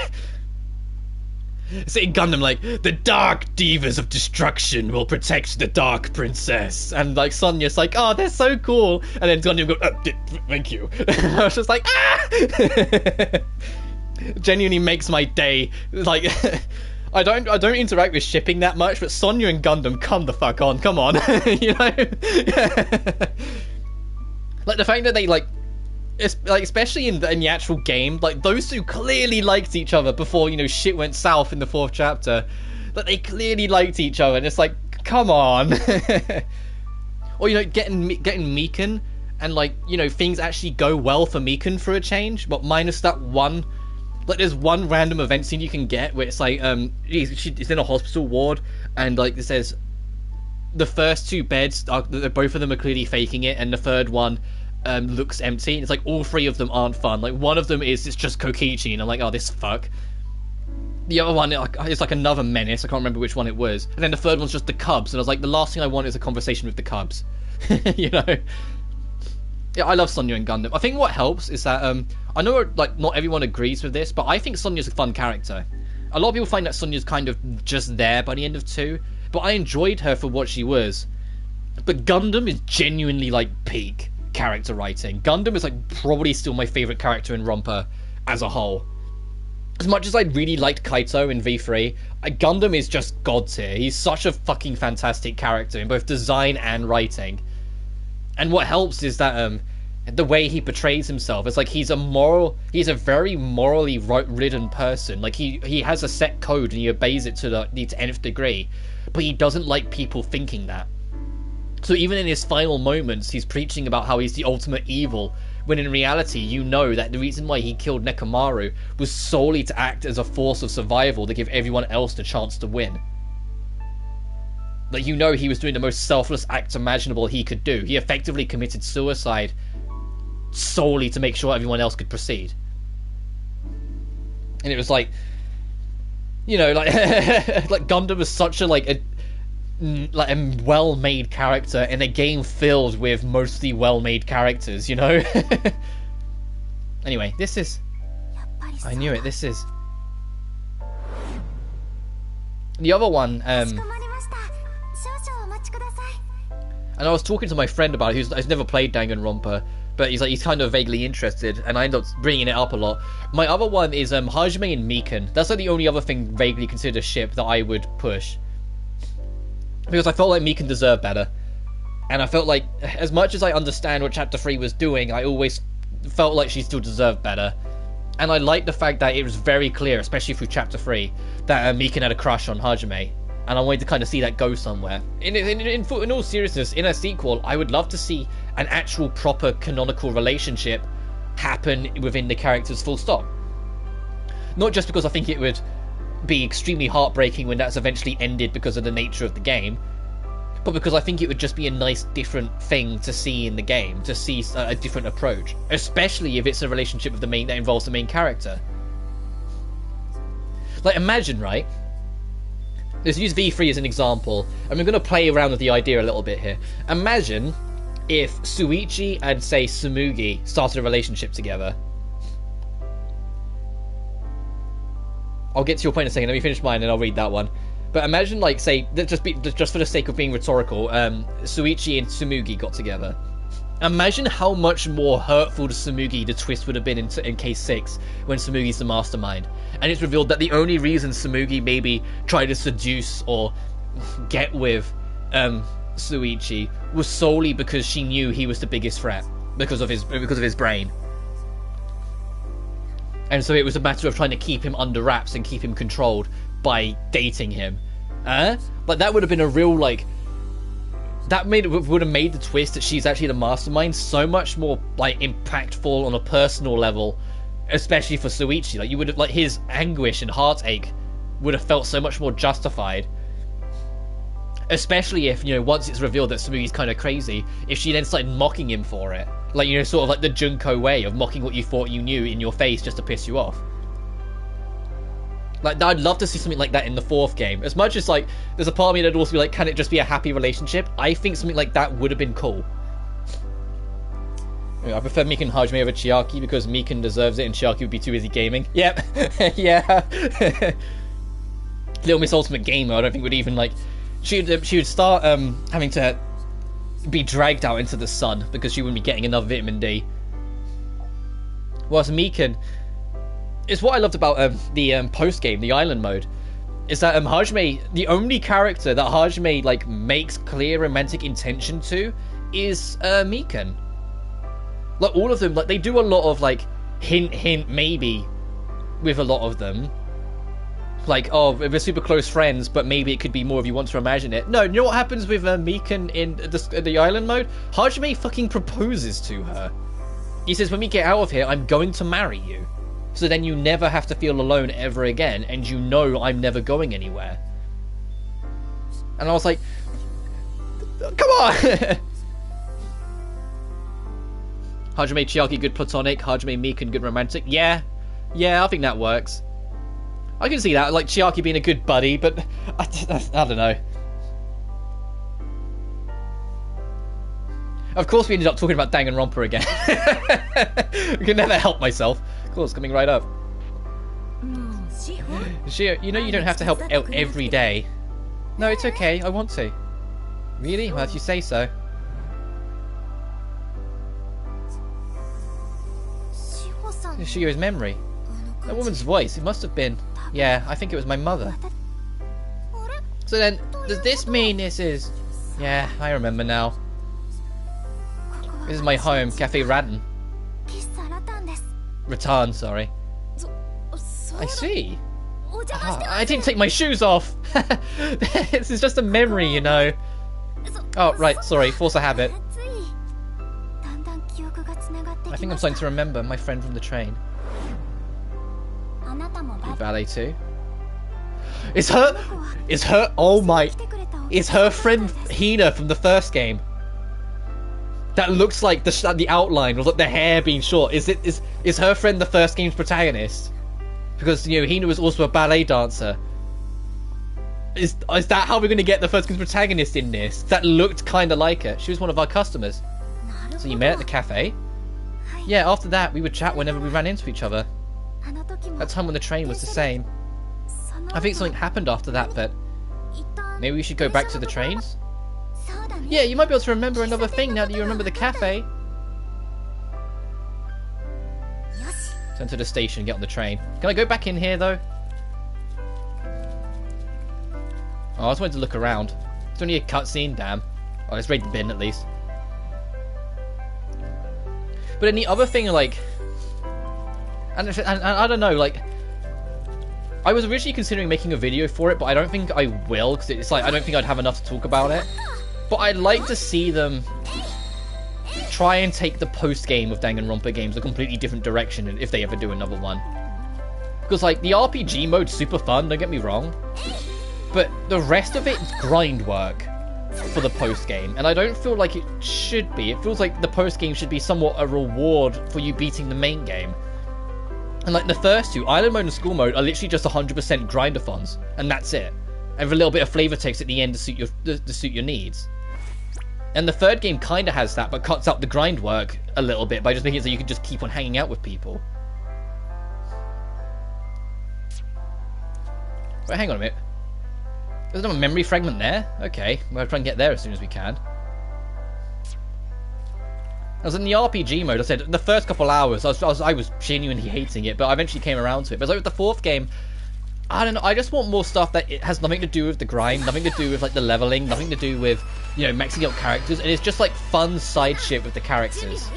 Saying Gundam like, the dark divas of destruction will protect the dark princess, and like Sonya's like, oh, they're so cool, and then Gundam goes, thank you. I was just like, genuinely makes my day. Like I don't interact with shipping that much, but Sonya and Gundam, come the fuck on, come on. You know. Like the fact that they like especially in the actual game, like those two clearly liked each other before, you know, shit went south in the 4th chapter. Like they clearly liked each other and it's like, come on. Or, you know, getting Mikan and like, you know, things actually go well for Mikan for a change, but minus that one. Like, there's one random event scene you can get where it's like, she's in a hospital ward, and like it says, the first 2 beds, both of them are clearly faking it, and the third one looks empty. And it's like all 3 of them aren't fun. Like one of them it's just Kokichi, and I'm like, oh, this fuck. The other one is like another menace. I can't remember which one it was. And then the third one's just the Cubs, and I was like, the last thing I want is a conversation with the Cubs. You know. Yeah, I love Sonya and Gundam. I think what helps is that, I know like not everyone agrees with this, but I think Sonya's a fun character. A lot of people find that Sonya's kind of just there by the end of 2, but I enjoyed her for what she was. But Gundam is genuinely like peak character writing. Gundam is like probably still my favourite character in Romper as a whole. As much as I really liked Kaito in V3, Gundam is just god tier. He's such a fucking fantastic character in both design and writing. And what helps is that the way he portrays himself, it's like he's a very morally ridden person. Like he has a set code and he obeys it to the nth degree, but he doesn't like people thinking that. So even in his final moments, he's preaching about how he's the ultimate evil, when in reality you know that the reason why he killed Nekomaru was solely to act as a force of survival to give everyone else the chance to win. Like, you know, he was doing the most selfless act imaginable he could do. He effectively committed suicide solely to make sure everyone else could proceed. And it was like, you know, like like Gundam was such a a well-made character in a game filled with mostly well-made characters, you know. Anyway, this is, I knew it. This is the other one. And I was talking to my friend about it, who's never played Danganronpa, but he's kind of vaguely interested, and I end up bringing it up a lot. My other one is Hajime and Mikan. That's like the only other thing vaguely considered a ship that I would push. Because I felt like Mikan deserved better. And I felt like, as much as I understand what Chapter 3 was doing, I always felt like she still deserved better. And I liked the fact that it was very clear, especially through Chapter 3, that Mikan had a crush on Hajime. And I wanted to kind of see that go somewhere. In all seriousness, in a sequel, I would love to see an actual proper canonical relationship happen within the characters full stop. Not just because I think it would be extremely heartbreaking when that's eventually ended because of the nature of the game, but because I think it would just be a nice different thing to see in the game, to see a different approach, especially if it's a relationship with the main that involves the main character. Like, imagine, right? Let's use V3 as an example, and we're going to play around with the idea a little bit here. Imagine if Shuichi and, say, Tsumugi started a relationship together. I'll get to your point in a second. Let me finish mine and I'll read that one. But imagine, like, say, just for the sake of being rhetorical, Shuichi and Tsumugi got together. Imagine how much more hurtful to Tsumugi the twist would have been in case 6, when Tsumugi's the mastermind. And it's revealed that the only reason Tsumugi maybe tried to seduce or get with Shuichi was solely because she knew he was the biggest threat because of his brain. And so it was a matter of trying to keep him under wraps and keep him controlled by dating him. Like, that would have been a real, like, that would have made the twist that she's actually the mastermind so much more, like, impactful on a personal level, especially for Shuichi. Like, you would have, like, his anguish and heartache would have felt so much more justified. Especially if, you know, once it's revealed that Tsumugi's kind of crazy, if she then started mocking him for it. Like, you know, sort of like the Junko way of mocking what you thought you knew in your face just to piss you off. Like, I'd love to see something like that in the 4th game. As much as, like, there's a part of me that'd also be like, can it just be a happy relationship? I think something like that would have been cool. I prefer Mikan Hajime over Chiaki because Mikan deserves it and Chiaki would be too busy gaming. Yep. Yeah. Little Miss Ultimate Gamer, I don't think would even, like... She would start having to be dragged out into the sun because she wouldn't be getting enough vitamin D. Whilst Mikan... It's what I loved about the post-game, the island mode, is that Hajime, the only character that Hajime, like, makes clear romantic intention to is Mikan. Like, all of them, like, they do a lot of, like, hint, maybe with a lot of them. Like, oh, we're super close friends, but maybe it could be more if you want to imagine it. No, you know what happens with Mikan in the island mode? Hajime fucking proposes to her. He says, when we get out of here, I'm going to marry you. So then you never have to feel alone ever again, and you know I'm never going anywhere. And I was like, come on! Hajime Chiaki, good platonic. Hajime Mikan, good romantic. Yeah, I think that works. I can see that, like Chiaki being a good buddy, but I don't know. Of course we ended up talking about Danganronpa again. I can never help myself. Of course, coming right up. Shio, you know you don't have to help out every day. No, it's okay, I want to. Really? Well, if you say so. Shio's memory. That woman's voice, it must have been... Yeah, I think it was my mother. So then, does this mean this is... Yeah, I remember now. This is my home, Cafe Rattan. Rattan, sorry. I see. I didn't take my shoes off! This is just a memory, you know. Oh, right, sorry, force a habit. I think I'm starting to remember my friend from the train. You ballet too? It's her, oh my, it's her friend Hina from the first game. That looks like the outline, or like the hair being short. Is her friend the first game's protagonist? Because, you know, Hina was also a ballet dancer. Is that how we're going to get the first game's protagonist in this? That looked kind of like her. She was one of our customers. So you met at the cafe? Yeah, after that we would chat whenever we ran into each other. That time when the train was the same. I think something happened after that, but maybe we should go back to the trains? Yeah, you might be able to remember another thing now that you remember the cafe. Turn to the station, get on the train. Can I go back in here, though? Oh, I just wanted to look around. It's only a cutscene, damn. Oh, let's raid the bin, at least. But then the other thing, like... And I don't know, like... I was originally considering making a video for it, but I don't think I will, because it's like, I don't think I'd have enough to talk about it. But I'd like to see them try and take the post-game of Danganronpa games a completely different direction if they ever do another one. Because, like, the RPG mode's super fun, don't get me wrong. But the rest of it's grind work for the post-game. And I don't feel like it should be. It feels like the post-game should be somewhat a reward for you beating the main game. And, like, the first two, Island Mode and School Mode, are literally just 100% grindathons. And that's it. And with a little bit of flavor text at the end to suit your needs. And the third game kind of has that, but cuts out the grind work a little bit by just making it so you can just keep on hanging out with people. Wait, hang on a minute. There's another memory fragment there? Okay, we'll try and get there as soon as we can. I was in the RPG mode. I said the first couple hours, I was genuinely hating it, but I eventually came around to it. But like with the fourth game, I don't know. I just want more stuff that it has nothing to do with the grind, nothing to do with like the leveling, nothing to do with, you know, maxing out characters, and it's just like fun side shit with the characters.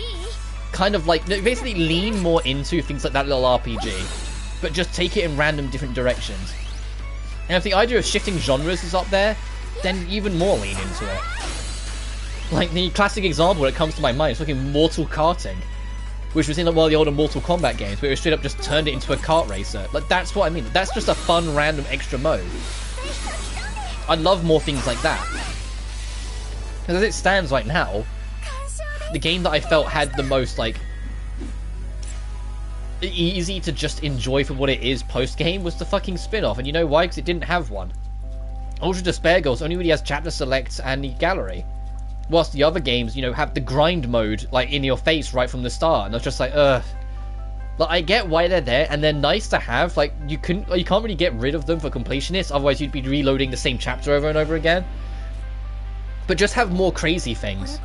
Kind of like basically lean more into things like that little RPG, but just take it in random different directions. And if the idea of shifting genres is up there, then even more lean into it. Like the classic example that comes to my mind is fucking Mortal Karting, which was in one of the older Mortal Kombat games, where it straight up just turned it into a kart racer. Like, that's what I mean. That's just a fun, random, extra mode. I'd love more things like that. Because as it stands right now, the game that I felt had the most, like, easy to just enjoy for what it is post-game was the fucking spin-off. And you know why? Because it didn't have one. Ultra Despair Girls only really has chapter selects and the gallery. Whilst the other games, you know, have the grind mode, like, in your face right from the start. And I was just like, ugh. Like, I get why they're there, and they're nice to have. Like, you can't really get rid of them for completionists, otherwise you'd be reloading the same chapter over and over again. But just have more crazy things.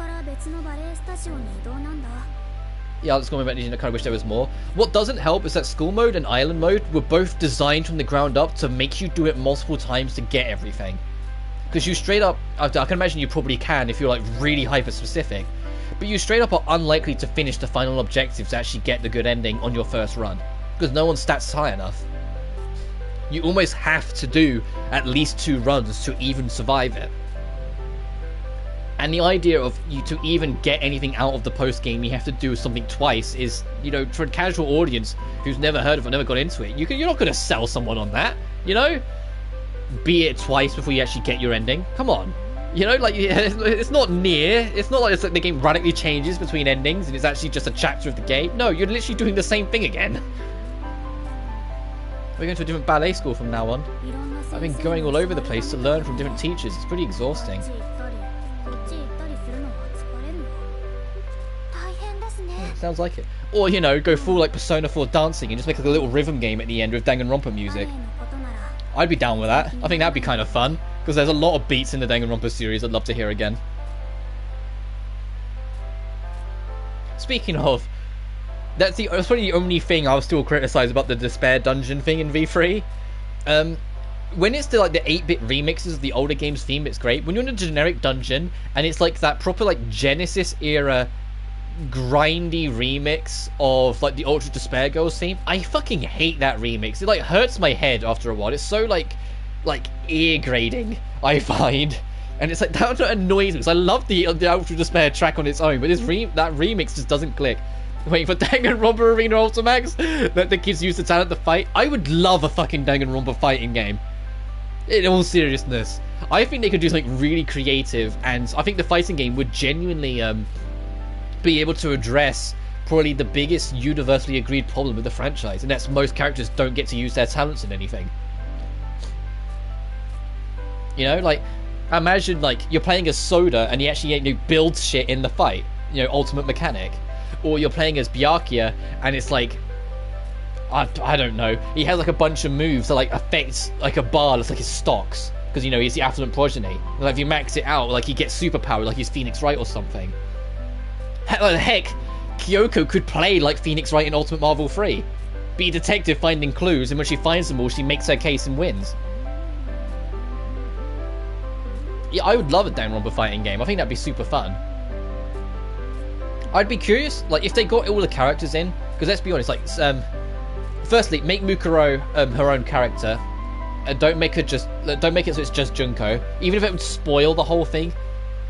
Yeah, let's go back to, I kind of wish there was more. What doesn't help is that School Mode and Island Mode were both designed from the ground up to make you do it multiple times to get everything. Because you straight up, I can imagine you probably can if you're like really hyper specific, but you straight up are unlikely to finish the final objectives to actually get the good ending on your first run, because no one's stats high enough. You almost have to do at least 2 runs to even survive it. And the idea of you to even get anything out of the post game, you have to do something twice is, you know, for a casual audience who's never heard of it, never got into it, you're not going to sell someone on that, you know? Be it twice before you actually get your ending. Come on. You know, like, it's not near. It's not like the game radically changes between endings and it's actually just a chapter of the game. No, you're literally doing the same thing again. We're going to a different ballet school from now on. I've been going all over the place to learn from different teachers. It's pretty exhausting. Sounds like it. Or, you know, go full like Persona 4 dancing and just make like a little rhythm game at the end with Danganronpa music. I'd be down with that. I think that'd be kind of fun, because there's a lot of beats in the Danganronpa series I'd love to hear again. Speaking of, that's probably the only thing I'll still criticize about the Despair Dungeon thing in V3. When it's the 8-bit remixes of the older game's theme, it's great. When you're in a generic dungeon, and it's like that proper like Genesis era grindy remix of like the Ultra Despair Girls theme, I fucking hate that remix. It like hurts my head after a while. It's so like ear grating, I find, and it's like that annoys me because I love the Ultra Despair track on its own, but that remix just doesn't click. Waiting for Danganronpa Arena Ultimax that the kids use the talent to fight. I would love a fucking Danganronpa fighting game. In all seriousness, I think they could do something really creative, and I think the fighting game would genuinely be able to address probably the biggest universally agreed problem with the franchise, and that's most characters don't get to use their talents in anything. You know, like, imagine like you're playing as Soda and he actually builds shit in the fight, you know, ultimate mechanic. Or you're playing as Byakuya and it's like, I don't know, he has like a bunch of moves that like affects like a bar that's like his stocks, because you know he's the affluent progeny, and like if you max it out, like he gets superpower like he's Phoenix Wright or something. Heck, Kyoko could play like Phoenix Wright in Ultimate Marvel 3. Be a detective finding clues, and when she finds them all, she makes her case and wins. Yeah, I would love a Danganronpa fighting game. I think that'd be super fun. I'd be curious, like, if they got all the characters in, because let's be honest, like, firstly, make Mukuro her own character. Don't make it so it's just Junko. Even if it would spoil the whole thing.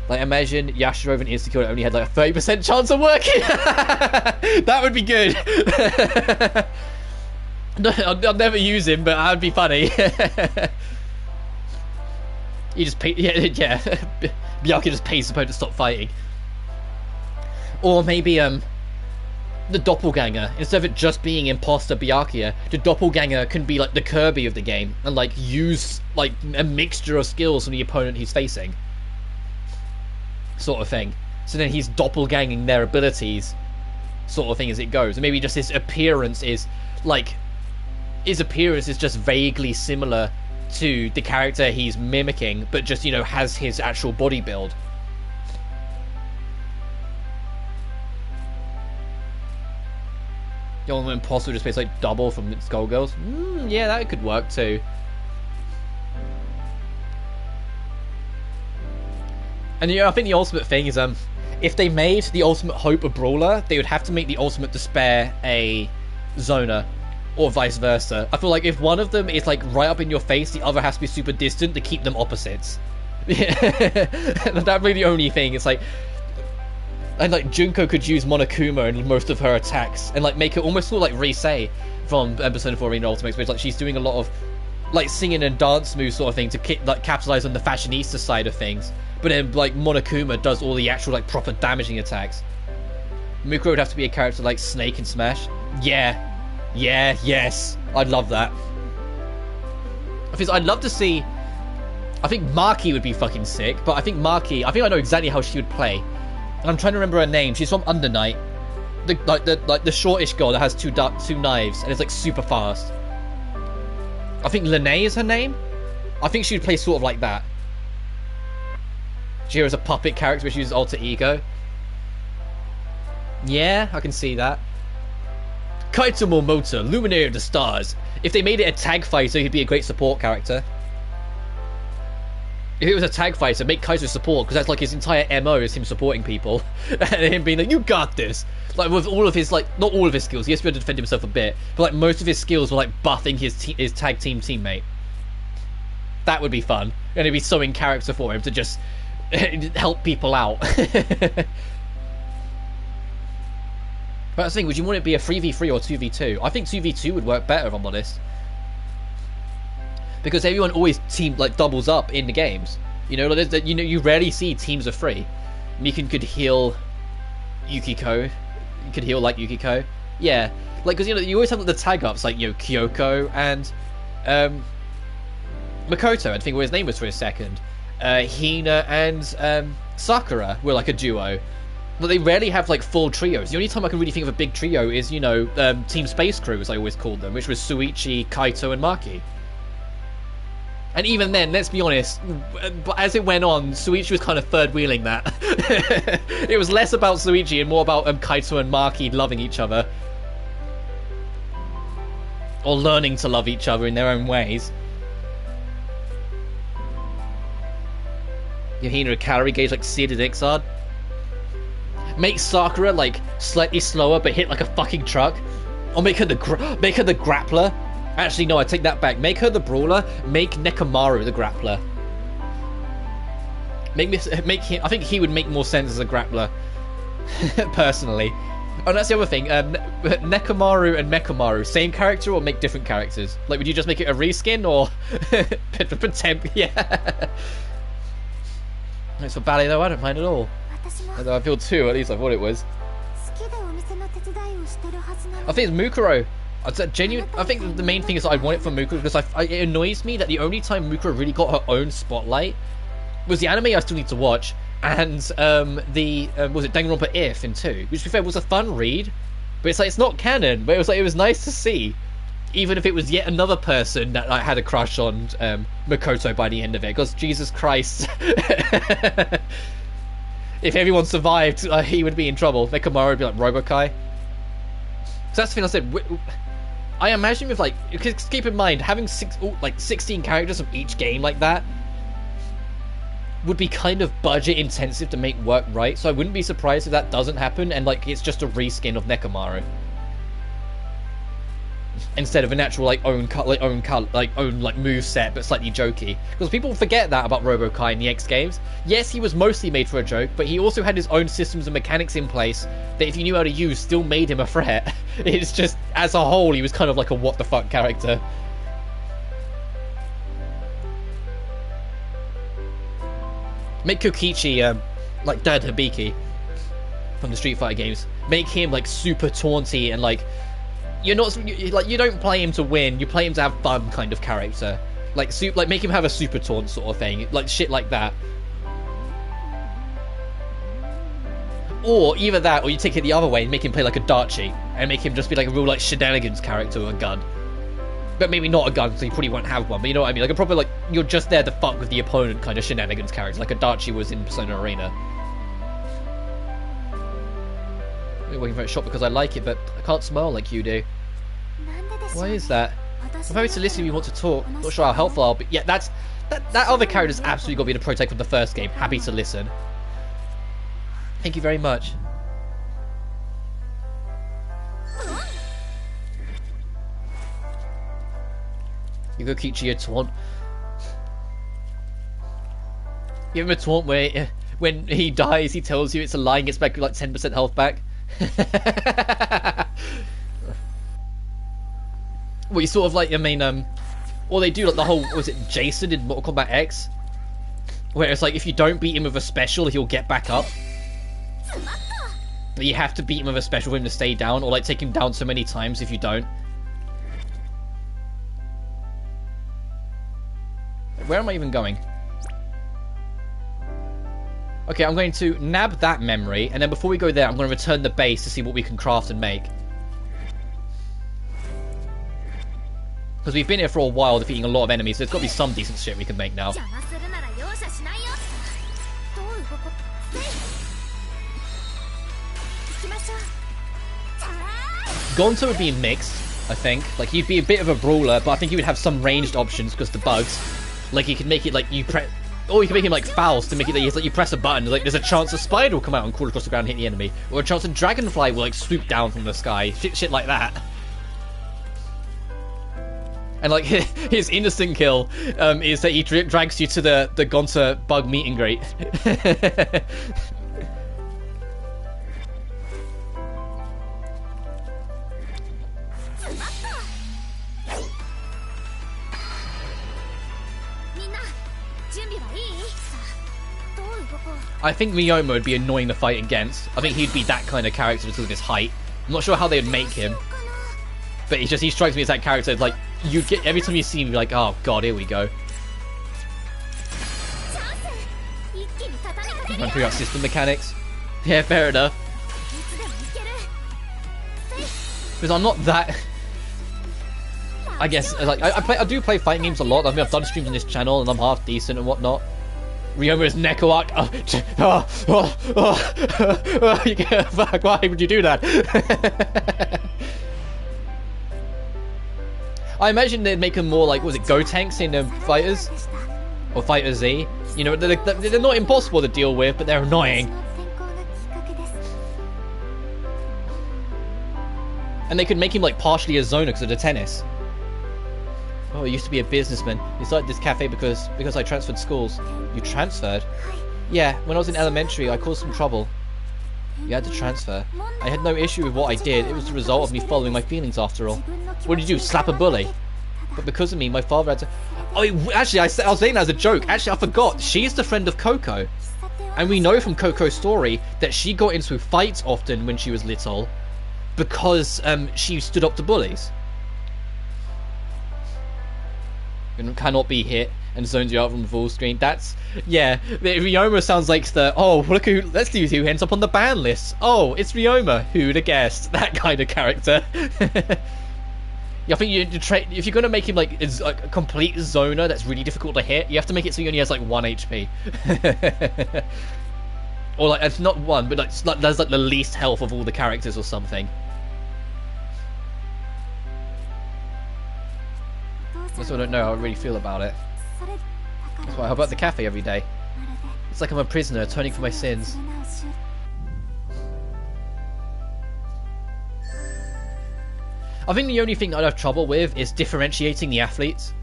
Like, imagine Yashirova and Insecure only had like a 30% chance of working. That would be good. No, I'll never use him, but that'd be funny. You just pay, yeah. Byakuya just pays the opponent to stop fighting. Or maybe the doppelganger, instead of it just being imposter Byakuya, the doppelganger can be like the Kirby of the game and like use like a mixture of skills from the opponent he's facing, sort of thing. So then he's doppelganging their abilities, sort of thing, as it goes. And maybe just his appearance is like, his appearance is just vaguely similar to the character he's mimicking, but just, you know, has his actual body build. The Ultimate Imposter just plays like double from Skullgirls. Yeah, that could work too. And you know, I think the ultimate thing is if they made the Ultimate Hope a brawler, they would have to make the Ultimate Despair a zoner, or vice versa. I feel like if one of them is like right up in your face, the other has to be super distant to keep them opposites. That'd be the only thing. It's like, and like Junko could use Monokuma in most of her attacks and like make it almost sort of like Rise from Persona 4 Arena Ultimate, where like she's doing a lot of like singing and dance moves sort of thing to like capitalize on the fashionista side of things. But then like Monokuma does all the actual like proper damaging attacks. Mukuro would have to be a character like Snake in Smash. Yes, I'd love that. Because I'd love to see. I think Maki would be fucking sick, but I think Maki, I know exactly how she would play. And I'm trying to remember her name. She's from Under Night, the shortish girl that has two knives and is like super fast. I think Lene is her name. I think she would play sort of like that. She is a puppet character which uses alter ego. Yeah, I can see that. Kaito Momota, Luminary of the Stars. If they made it a tag fighter, he'd be a great support character. If it was a tag fighter, make Kaito support, because that's like his entire MO is him supporting people. And him being like, you got this. Like with all of his, like, not all of his skills, he has to be able to defend himself a bit, but like most of his skills were like buffing his tag team teammate. That would be fun. And it'd be so in character for him to just help people out. But that's the thing, would you want it to be a 3v3 or 2v2? I think 2v2 would work better, if I'm honest. Because everyone always doubles up in the games. You know, you rarely see teams of 3. Mikan could heal Yukiko. You could heal like Yukiko. Yeah, like, because you know you always have the tag ups like, you know, Kyoko and Makoto. I think what his name was for a second. Hina and Sakura were like a duo. But they rarely have like full trios. The only time I can really think of a big trio is, you know, Team Space Crew, as I always called them, which was Suichi, Kaito, and Maki. And even then, let's be honest, but as it went on, Suichi was kind of third-wheeling that. It was less about Suichi and more about Kaito and Maki loving each other. Or learning to love each other in their own ways. Yohina a calorie gauge like Sid and Ixod. Make Sakura like slightly slower but hit like a fucking truck. Or make her the grappler. Actually, no, I take that back. Make her the brawler. Make Nekomaru the grappler. Make him. I think he would make more sense as a grappler, personally. Oh, that's the other thing. Nekomaru and Mekomaru, same character or make different characters? Like, would you just make it a reskin or pretend? Yeah. It's for ballet though. I don't mind at all. Although I feel 2, at least I thought it was. I think it's Mukuro. I think the main thing is that I want it for Mukuro because it annoys me that the only time Mukuro really got her own spotlight was the anime I still need to watch, and was it Danganronpa If in 2, which to be fair was a fun read, but it's like it's not canon, but it was nice to see, even if it was yet another person that I had a crush on Makoto by the end of it, because Jesus Christ. If everyone survived, he would be in trouble. Nekomaru would be like Robokai. So that's the thing I said. I imagine with like, because keep in mind, having 16 characters of each game like that would be kind of budget intensive to make work right. So I wouldn't be surprised if that doesn't happen and like it's just a reskin of Nekomaru. instead of an actual like own move set, but slightly jokey. Because people forget that about Robo-Kai in the X games. Yes, he was mostly made for a joke, but he also had his own systems and mechanics in place that, if you knew how to use, still made him a threat. It's just, as a whole, he was kind of like a what the fuck character. Make Kokichi like Dad Hibiki from the Street Fighter games. Make him like super taunty and like you don't play him to win, you play him to have fun kind of character. Like make him have a super taunt sort of thing, like shit like that. Or either that, or you take it the other way and make him play like a Darchi and make him just be like a real like shenanigans character with a gun. But maybe not a gun, so you probably won't have one, but you know what I mean? Like a proper, like, you're just there to fuck with the opponent kind of shenanigans character, like a Darchi was in Persona Arena. I'm waiting for a shot because I like it, but I can't smile like you do. Why is that? I'm happy to listen if you want to talk. Not sure how helpful I'll be. Yeah, that other character's absolutely got to be the prototype from the first game. Happy to listen. Thank you very much. You go Kichi a taunt. Give him a taunt where when he dies he tells you it's a lie and gets back like 10% health back. Well, you sort of like, I mean, or they do like the whole, was it Jason in Mortal Kombat X? Where it's like, if you don't beat him with a special, he'll get back up. But you have to beat him with a special for him to stay down, or like take him down so many times if you don't. Where am I even going? Okay, I'm going to nab that memory, and then before we go there, I'm going to return the base to see what we can craft and make. Because we've been here for a while defeating a lot of enemies, so there's got to be some decent shit we can make now. Gonto would be mixed, I think. Like, he'd be a bit of a brawler, but I think he would have some ranged options because the bugs. Like, you could make it like you press... Or you can make him like Faust to make it that like you press a button, like there's a chance a spider will come out and crawl across the ground and hit the enemy. Or a chance a dragonfly will like swoop down from the sky. Shit like that. And like his instant kill is that he drags you to the Gonta bug meet and greet. I think Ryoma would be annoying to fight against. I think he'd be that kind of character just because of his height. I'm not sure how they would make him. But it's just, he strikes me as that character, like, you get, every time you see him, you're like, oh god, here we go. Run through our system mechanics. Yeah, fair enough. Because I'm not that... I guess, like, I do play fighting games a lot. I mean, I've done streams on this channel, and I'm half decent and whatnot. Ryoma's Neko arc. Fuck, why would you do that? I imagine they'd make them more like, was it Gotenks in Fighters? Or Fighter Z? You know, they're not impossible to deal with, but they're annoying. And they could make him like partially a zoner because of the tennis. Oh, I used to be a businessman. He started this cafe because I transferred schools. You transferred? Yeah, when I was in elementary, I caused some trouble. You had to transfer. I had no issue with what I did. It was the result of me following my feelings after all. What did you do? Slap a bully? But because of me, my father had to... Oh, actually, I was saying that as a joke. Actually, I forgot. She's the friend of Coco. And we know from Coco's story that she got into fights often when she was little because she stood up to bullies. And cannot be hit and zones you out from the full screen. That's, yeah, Ryoma sounds like the, oh, look who, let's see who ends up on the ban list. Oh, it's Ryoma, who'd have guessed? That kind of character. Yeah, I think if you're going to make him like a complete zoner that's really difficult to hit, you have to make it so he only has like 1 HP. Or like, it's not one, but like, there's like the least health of all the characters or something. That's why I don't know how I really feel about it. That's why I help out the cafe every day. It's like I'm a prisoner, atoning for my sins. I think the only thing that I'd have trouble with is differentiating the athletes.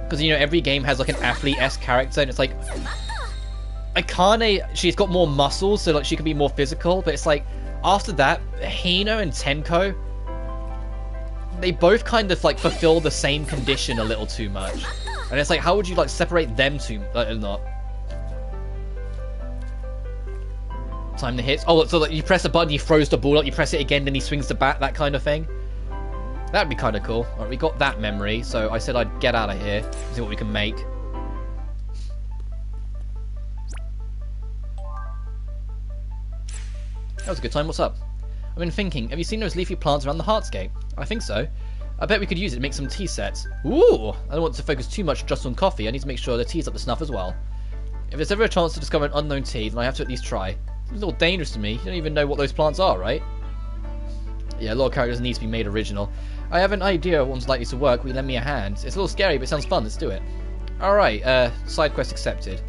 Because, you know, every game has like an athlete-esque character, and it's like... Akane, she's got more muscles, so like she can be more physical, but it's like, after that, Hino and Tenko, they both kind of like fulfill the same condition a little too much. And it's like, how would you like separate them two, not? Time to hit. Oh, so like you press a button, he throws the ball up, you press it again, then he swings the bat, that kind of thing. That'd be kind of cool. Alright, we got that memory, so I said I'd get out of here, see what we can make. That was a good time, what's up? I've been thinking, have you seen those leafy plants around the Heartscape? I think so. I bet we could use it to make some tea sets. Ooh! I don't want to focus too much just on coffee, I need to make sure the tea's up to snuff as well. If there's ever a chance to discover an unknown tea, then I have to at least try. It's a little dangerous to me, you don't even know what those plants are, right? Yeah, a lot of characters need to be made original. I have an idea of one's likely to work, will you lend me a hand? It's a little scary, but it sounds fun, let's do it. Alright, side quest accepted.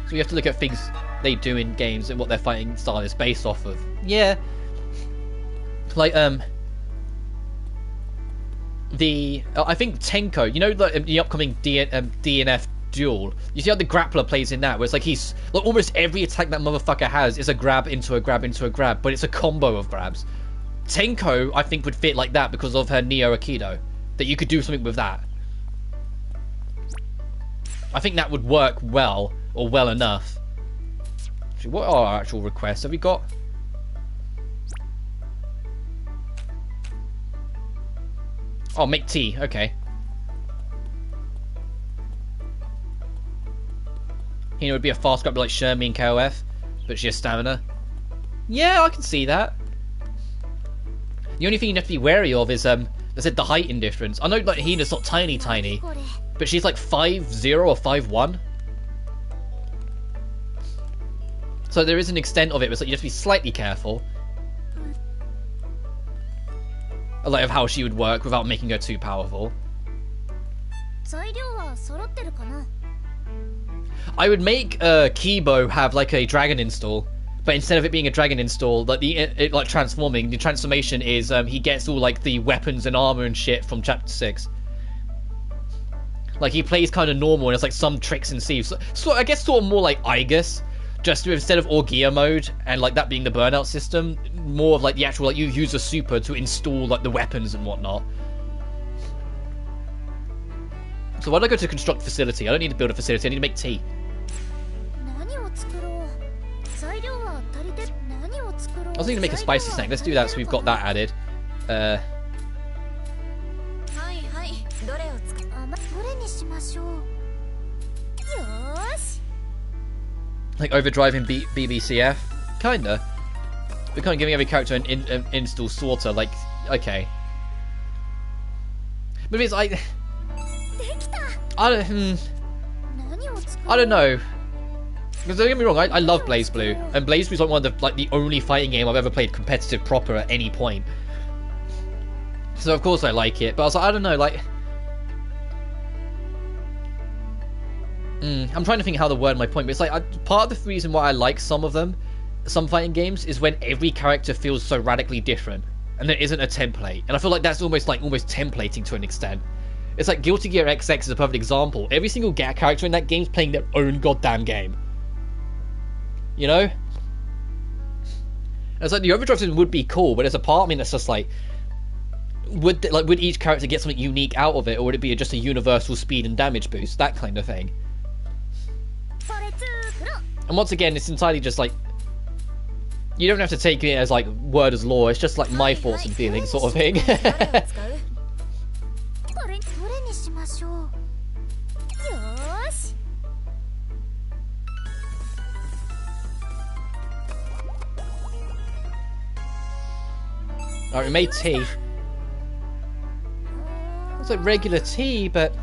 So we have to look at things they do in games and what their fighting style is based off of. Yeah. Like, I think Tenko, you know the upcoming DNF duel, you see how the grappler plays in that, where it's like he's, like almost every attack that motherfucker has is a grab into a grab into a grab, but it's a combo of grabs. Tenko, I think, would fit like that because of her Neo Aikido, that you could do something with that. I think that would work well, or well enough. Actually, what are our actual requests? Have we got... Oh, make tea. Okay. Hina would be a fast grabber like Shermie and KOF, but she has stamina. Yeah, I can see that. The only thing you have to be wary of is, I said the height indifference. I know like Hina's not tiny, but she's like 5'0" or 5'1". So there is an extent of it, but like you have to be slightly careful. Like of how she would work without making her too powerful. I would make Kibo have like a dragon install, but instead of it being a dragon install, like like transforming, the transformation is he gets all like the weapons and armor and shit from chapter 6. Like he plays kind of normal and it's like some tricks and thieves. So I guess sort of more like Igus, just instead of Orgia mode and like that being the burnout system, more of like the actual like you use a super to install like the weapons and whatnot. So why don't I go to construct facility? I don't need to build a facility, I need to make tea. I was thinking to make a spicy snack. Let's do that so we've got that added. Like overdriving BBCF? Kinda. We're kind of giving every character an install sorter, like, okay. But it's like... I don't know. Because don't get me wrong, I love BlazBlue, and BlazBlue's like one of the only fighting game I've ever played competitive proper at any point. So of course I like it, but I was like, I don't know, like... I'm trying to think how to word my point, but it's like, part of the reason why I like some of them, some fighting games, is when every character feels so radically different, and there isn't a template. And I feel like that's almost templating to an extent. It's like Guilty Gear XX is a perfect example. Every single character in that game is playing their own goddamn game. You know? And it's like the overdrive system would be cool, but there's a part of me that's just like, would each character get something unique out of it, or would it be just a universal speed and damage boost, that kind of thing. And once again, it's entirely just like, you don't have to take it as like word as law. It's just like my thoughts and feelings, sort of thing. Alright, we made tea. It's like regular tea, but...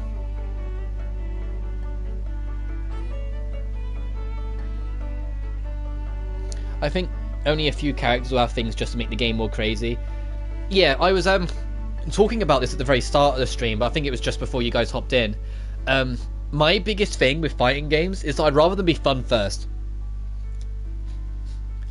I think only a few characters will have things just to make the game more crazy. Yeah, I was talking about this at the very start of the stream, but I think it was just before you guys hopped in. My biggest thing with fighting games is that I'd rather them be fun first.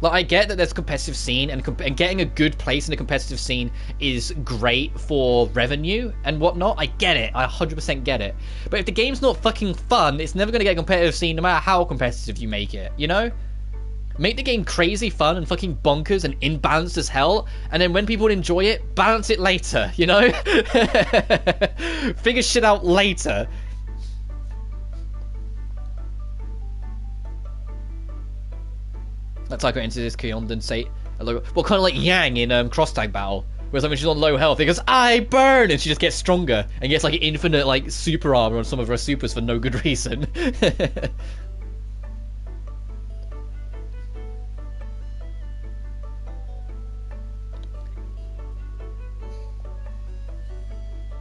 Like, I get that there's a competitive scene, and getting a good place in a competitive scene is great for revenue and whatnot. I get it. I 100% get it. But if the game's not fucking fun, it's never going to get a competitive scene no matter how competitive you make it, you know? Make the game crazy fun and fucking bonkers and imbalanced as hell, and then when people enjoy it, balance it later, you know? Figure shit out later. That Taiko enters this Kyondon say, well, kind of like Yang in Cross Tag Battle, where when she's on low health, it goes, I burn, and she just gets stronger and gets like infinite like super armor on some of her supers for no good reason.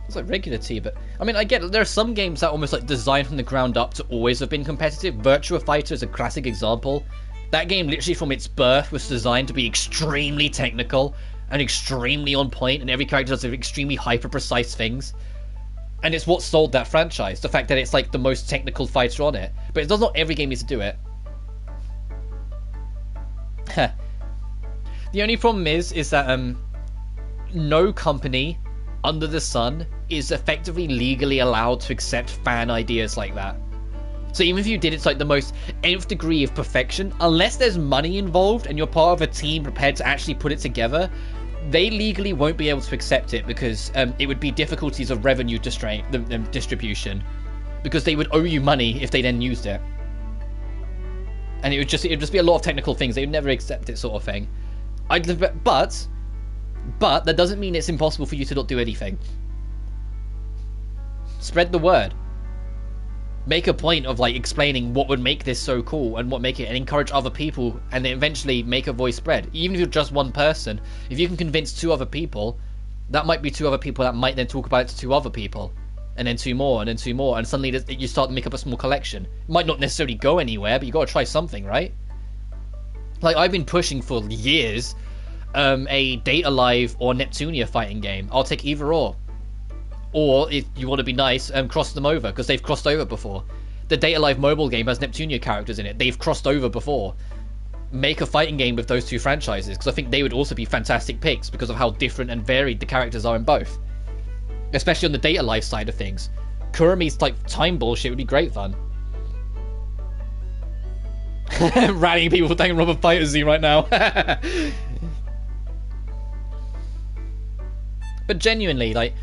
It's like regular tea, but I mean, I get it. There are some games that are almost like designed from the ground up to always have been competitive. Virtua Fighter is a classic example. That game, literally from its birth, was designed to be extremely technical and extremely on point, and every character does extremely hyper-precise things. And it's what sold that franchise, the fact that it's like the most technical fighter on it. But it does not every game needs to do it. The only problem is that no company under the sun is effectively legally allowed to accept fan ideas like that. So even if you did it's like the most nth degree of perfection, unless there's money involved and you're part of a team prepared to actually put it together, they legally won't be able to accept it because it would be difficulties of revenue distribution, because they would owe you money if they then used it, and it would just be a lot of technical things. They would never accept it, sort of thing. But that doesn't mean it's impossible for you to not do anything. Spread the word. Make a point of like explaining what would make this so cool and what make it, and encourage other people, and then eventually make a voice spread. Even if you're just one person, if you can convince 2 other people, that might be 2 other people that might then talk about it to 2 other people, and then 2 more, and then 2 more, and suddenly you start to make up a small collection. It might not necessarily go anywhere, but you got to try something, right? Like, I've been pushing for years a Data Live or Neptunia fighting game. I'll take either or if you want to be nice, cross them over, because they've crossed over before. The Data Live mobile game has Neptunia characters in it. They've crossed over before. Make a fighting game with those 2 franchises, because I think they would also be fantastic picks because of how different and varied the characters are in both. Especially on the Data Live side of things. Kurumi's like time bullshit would be great fun. Rallying people for Danganronpa Fighter Z right now. But genuinely, like,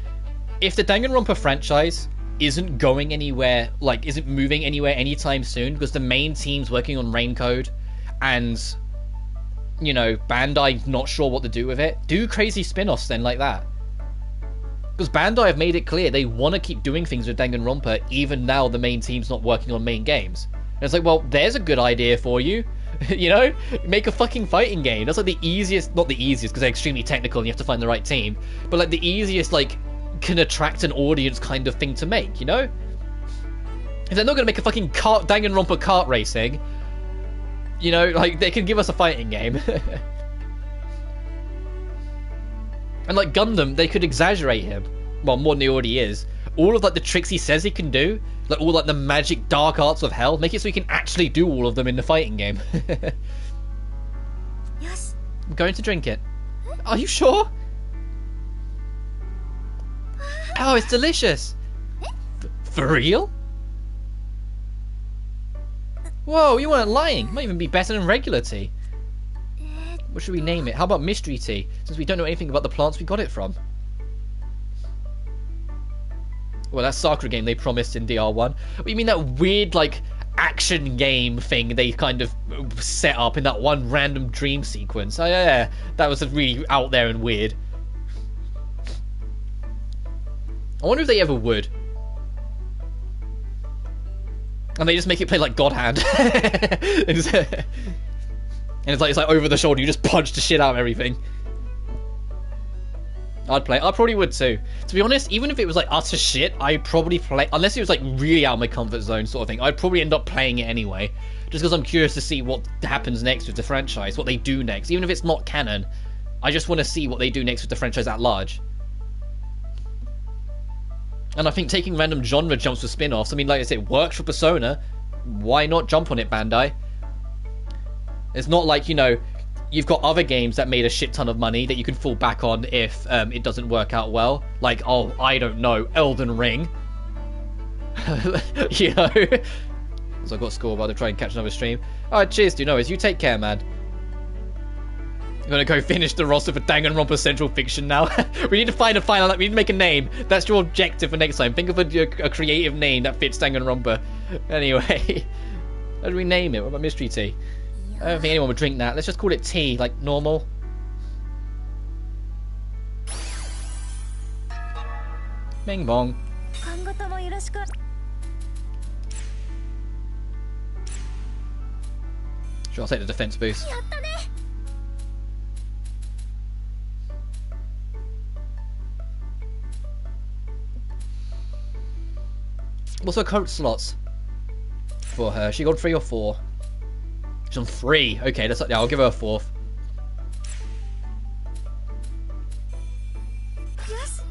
if the Danganronpa franchise isn't going anywhere, like, isn't moving anywhere anytime soon, because the main team's working on Raincode, and, you know, Bandai's not sure what to do with it, do crazy spin-offs then like that. Because Bandai have made it clear they want to keep doing things with Danganronpa, even now the main team's not working on main games. And it's like, well, there's a good idea for you. You know? Make a fucking fighting game. That's like the easiest, not the easiest, because they're extremely technical and you have to find the right team, but like the easiest, like, can attract an audience kind of thing to make, you know? If they're not going to make a fucking Danganronpa kart racing, you know, like, they can give us a fighting game. And like Gundam, they could exaggerate him, well, more than he already is. All of like the tricks he says he can do, like all like the magic dark arts of hell, make it so he can actually do all of them in the fighting game. Yes. I'm going to drink it. Are you sure? Oh, it's delicious. For real? Whoa, you weren't lying. It might even be better than regular tea. What should we name it? How about mystery tea, since we don't know anything about the plants we got it from? Well, that Sakura game they promised in DR1. What do you mean, that weird, like, action game thing they kind of set up in that one random dream sequence? Oh, yeah, that was really out there and weird. I wonder if they ever would. And they just make it play like God Hand. And it's like over the shoulder, you just punch the shit out of everything. I'd play. I probably would too. To be honest, even if it was like utter shit, I'd probably play, unless it was like really out of my comfort zone sort of thing, I'd probably end up playing it anyway. Just because I'm curious to see what happens next with the franchise, what they do next. Even if it's not canon, I just want to see what they do next with the franchise at large. And I think taking random genre jumps for spin-offs, I mean, like I said, it works for Persona. Why not jump on it, Bandai? It's not like, you know, you've got other games that made a shit ton of money that you can fall back on if it doesn't work out well. Like, oh, I don't know, Elden Ring. You know? So I've got score to try and catch another stream. Alright, cheers, do know. You take care, man. I'm gonna go finish the roster for Danganronpa Central Fiction now. We need to find a final. We need to make a name. That's your objective for next time. Think of a creative name that fits Danganronpa. Anyway, how do we name it? What about Mystery Tea? I don't think anyone would drink that. Let's just call it tea, like normal. Bing bong. Sure, I'll take the defense boost. What's her current slots for her? She got 3 or 4? She's on 3. Okay, that's yeah. I'll give her a 4th. Yes.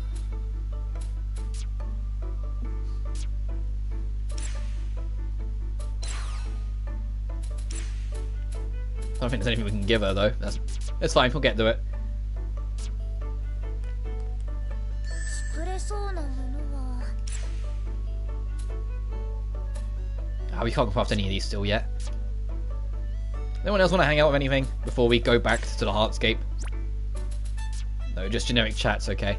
I don't think there's anything we can give her though. It's fine. We'll get to it. Oh, we can't craft any of these still yet. Anyone else want to hang out with anything before we go back to the Heartscape? No, just generic chats, okay.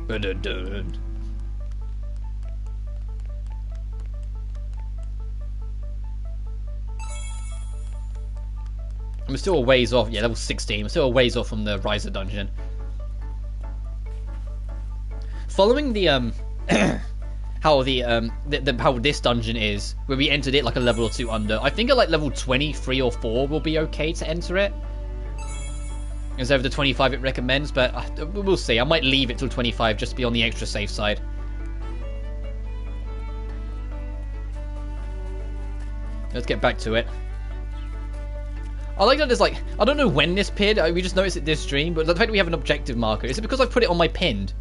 Ba-dun-dun. I'm still a ways off. Yeah, level 16. I'm still a ways off from the Riser dungeon. Following the how how this dungeon is, where we entered it like a level or 2 under. I think at like level 23 or 4 will be okay to enter it, instead of the 25 it recommends. But we'll see. I might leave it till 25 just to be on the extra safe side. Let's get back to it. I like that there's like, I don't know when this appeared. We just noticed it this stream, but the fact that we have an objective marker, is it because I've put it on my pinned?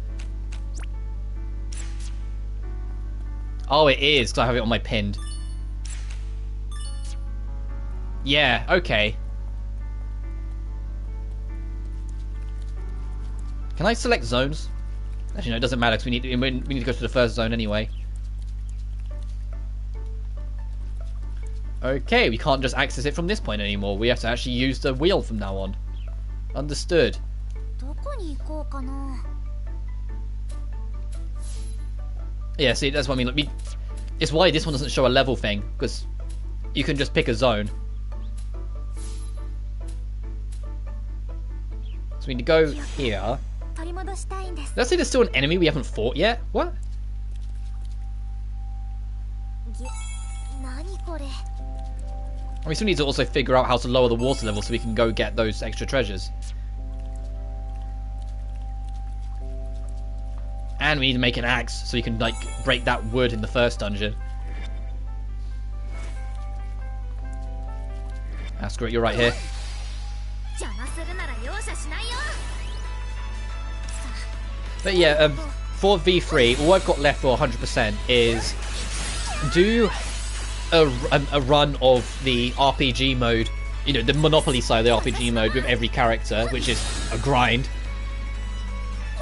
Oh, it is, because I have it on my pinned. Yeah, okay. Can I select zones? Actually, no, it doesn't matter, because we need to go to the first zone anyway. Okay, we can't just access it from this point anymore. We have to actually use the wheel from now on. Understood. Yeah, see, that's what I mean. Like, it's why this one doesn't show a level thing, because you can just pick a zone. So we need to go here. Let's say there's still an enemy we haven't fought yet. What? And we still need to also figure out how to lower the water level so we can go get those extra treasures. And we need to make an axe so you can like break that wood in the first dungeon. Ah, screw it, you're right here. But yeah, for V3, all I've got left for 100% is do a run of the RPG mode, you know, the Monopoly side of the RPG mode with every character, which is a grind.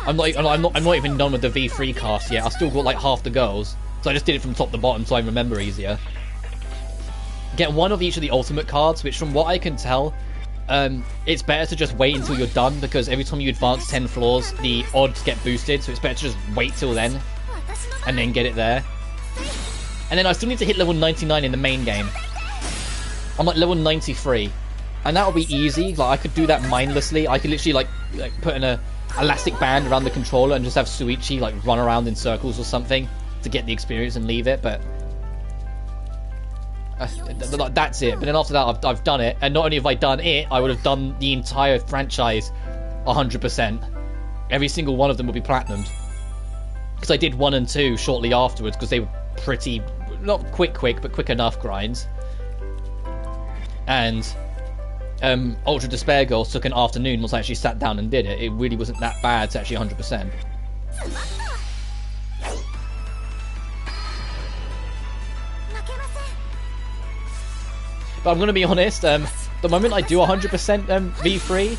I'm not even done with the V3 cast yet. I still got like half the girls, so I just did it from top to bottom so I remember easier. Get one of each of the ultimate cards, which from what I can tell, it's better to just wait until you're done, because every time you advance 10 floors, the odds get boosted, so it's better to just wait till then, and then get it there. And then I still need to hit level 99 in the main game. I'm like level 93, and that'll be easy. Like, I could do that mindlessly. I could literally like put in a elastic band around the controller and just have Suichi like run around in circles or something to get the experience and leave it. But that's it. But then after that, I've done it, and not only have I done it, I would have done the entire franchise 100%. Every single one of them would be platinumed, because I did 1 and 2 shortly afterwards, because they were pretty, not quick, but quick enough grinds. And Ultra Despair Girls took an afternoon once I actually sat down and did it. It really wasn't that bad to actually 100%. But I'm going to be honest, the moment I do 100% V3,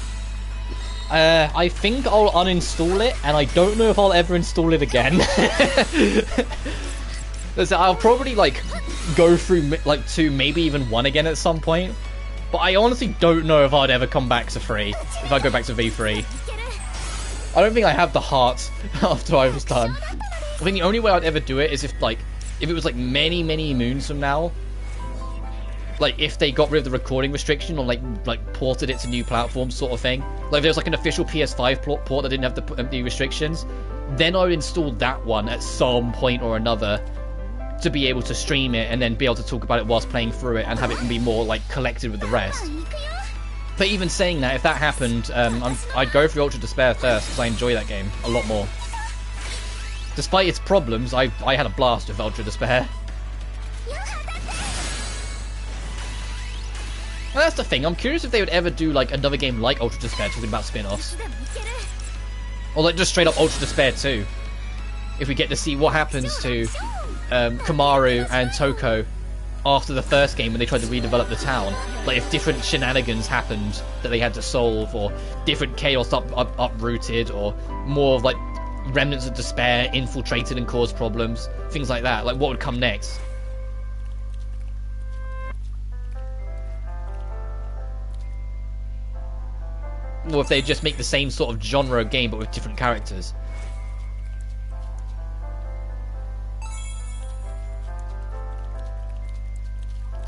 I think I'll uninstall it, and I don't know if I'll ever install it again. So I'll probably like go through like 2, maybe even 1 again at some point. But I honestly don't know if I'd ever come back to 3 if I go back to V3. I don't think I have the heart after I was done. I think the only way I'd ever do it is if it was like many moons from now. Like if they got rid of the recording restriction or like ported it to new platforms sort of thing. Like if there was like an official PS5 port that didn't have the restrictions, then I would install that one at some point or another to be able to stream it and then be able to talk about it whilst playing through it and have it be more like collected with the rest. But even saying that, if that happened, I'd go for Ultra Despair first because I enjoy that game a lot more. Despite its problems, I had a blast with Ultra Despair. Well, that's the thing. I'm curious if they would ever do like another game like Ultra Despair talking about spin-offs. Or like just straight up Ultra Despair 2. If we get to see what happens to Kamaru and Toko after the first game when they tried to redevelop the town. Like if different shenanigans happened that they had to solve, or different chaos uprooted, or more of like remnants of despair infiltrated and caused problems. Things like that. Like what would come next? Or if they just make the same sort of genre game but with different characters.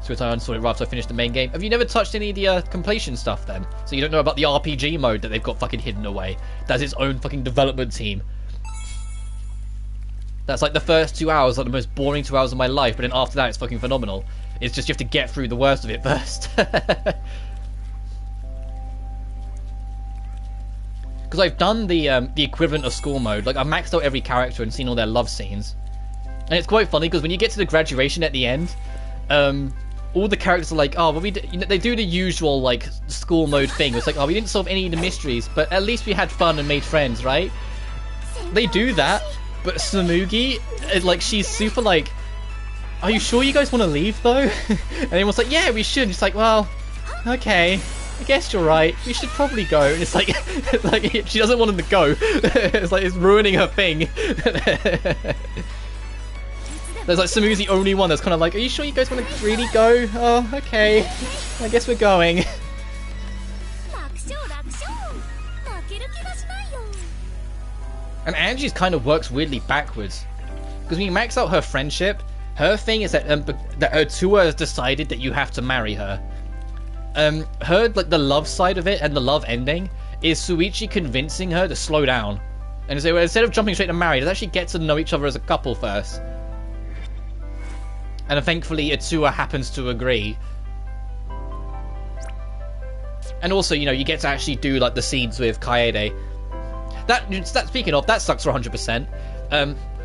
So I unsaw it right after I finished the main game. Have you never touched any of the completion stuff then? So you don't know about the RPG mode that they've got fucking hidden away. That's its own fucking development team. That's like the first 2 hours, like the most boring 2 hours of my life, but then after that it's fucking phenomenal. It's just you have to get through the worst of it first. Because I've done the equivalent of school mode. Like I've maxed out every character and seen all their love scenes. And it's quite funny because when you get to the graduation at the end, all the characters are like, oh, well, they do the usual like school mode thing. It's like, oh, we didn't solve any of the mysteries, but at least we had fun and made friends, right? They do that, but Tsumugi, like, she's super like, are you sure you guys want to leave though? And everyone's like, yeah, we should. It's like, well, okay, I guess you're right. We should probably go. And it's like, like she doesn't want them to go. It's like it's ruining her thing. There's like Tsumugi's the only one that's kind of like, are you sure you guys want to really go? Oh, okay. I guess we're going. And Angie's kind of works weirdly backwards. Because when you max out her friendship, her thing is that that Otua has decided that you have to marry her. Her, like, the love side of it and the love ending is Shuichi convincing her to slow down. And so instead of jumping straight to marry, let's actually get to know each other as a couple first. And thankfully, Otua happens to agree. And also, you know, you get to actually do, like, the scenes with Kaede. That speaking of, that sucks for 100%.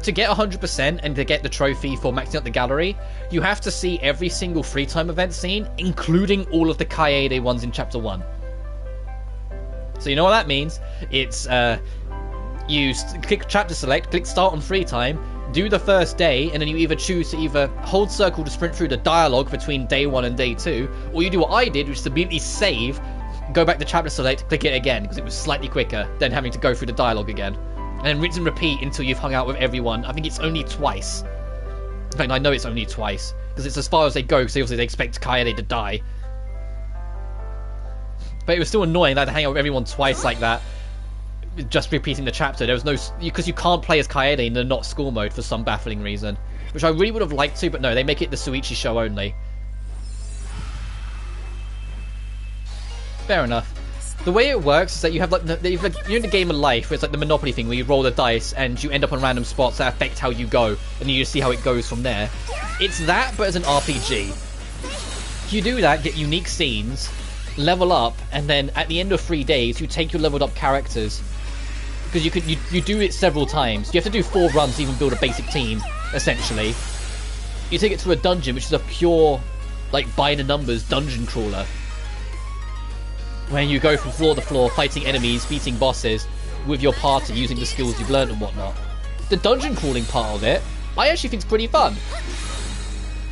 To get 100% and to get the trophy for maxing out the gallery, you have to see every single free time event scene, including all of the Kaede ones in Chapter 1. So you know what that means? It's, you click chapter select, click start on free time, do the first day, and then you either choose to either hold circle to sprint through the dialogue between day 1 and day 2, or you do what I did, which is to immediately save, go back to chapter select, click it again, because it was slightly quicker than having to go through the dialogue again. And then rinse and repeat until you've hung out with everyone. I think it's only twice. In fact, I know it's only twice, because it's as far as they go, because obviously they expect Kaede to die. But it was still annoying that I had to hang out with everyone twice like that. Just repeating the chapter. There was no... Because you can't play as Kaede in the not school mode for some baffling reason. Which I really would have liked to, but no, they make it the Shuichi show only. Fair enough. The way it works is that you have like you're in the game of life where it's like the Monopoly thing where you roll the dice and you end up on random spots that affect how you go, and you just see how it goes from there. It's that, but as an RPG. You do that, get unique scenes, level up, and then at the end of 3 days you take your leveled up characters, because you do it several times. You have to do 4 runs to even build a basic team, essentially. You take it to a dungeon, which is a pure, like, by the numbers dungeon crawler, where you go from floor to floor, fighting enemies, beating bosses, with your party, using the skills you've learned and whatnot. The dungeon crawling part of it, I actually think is pretty fun.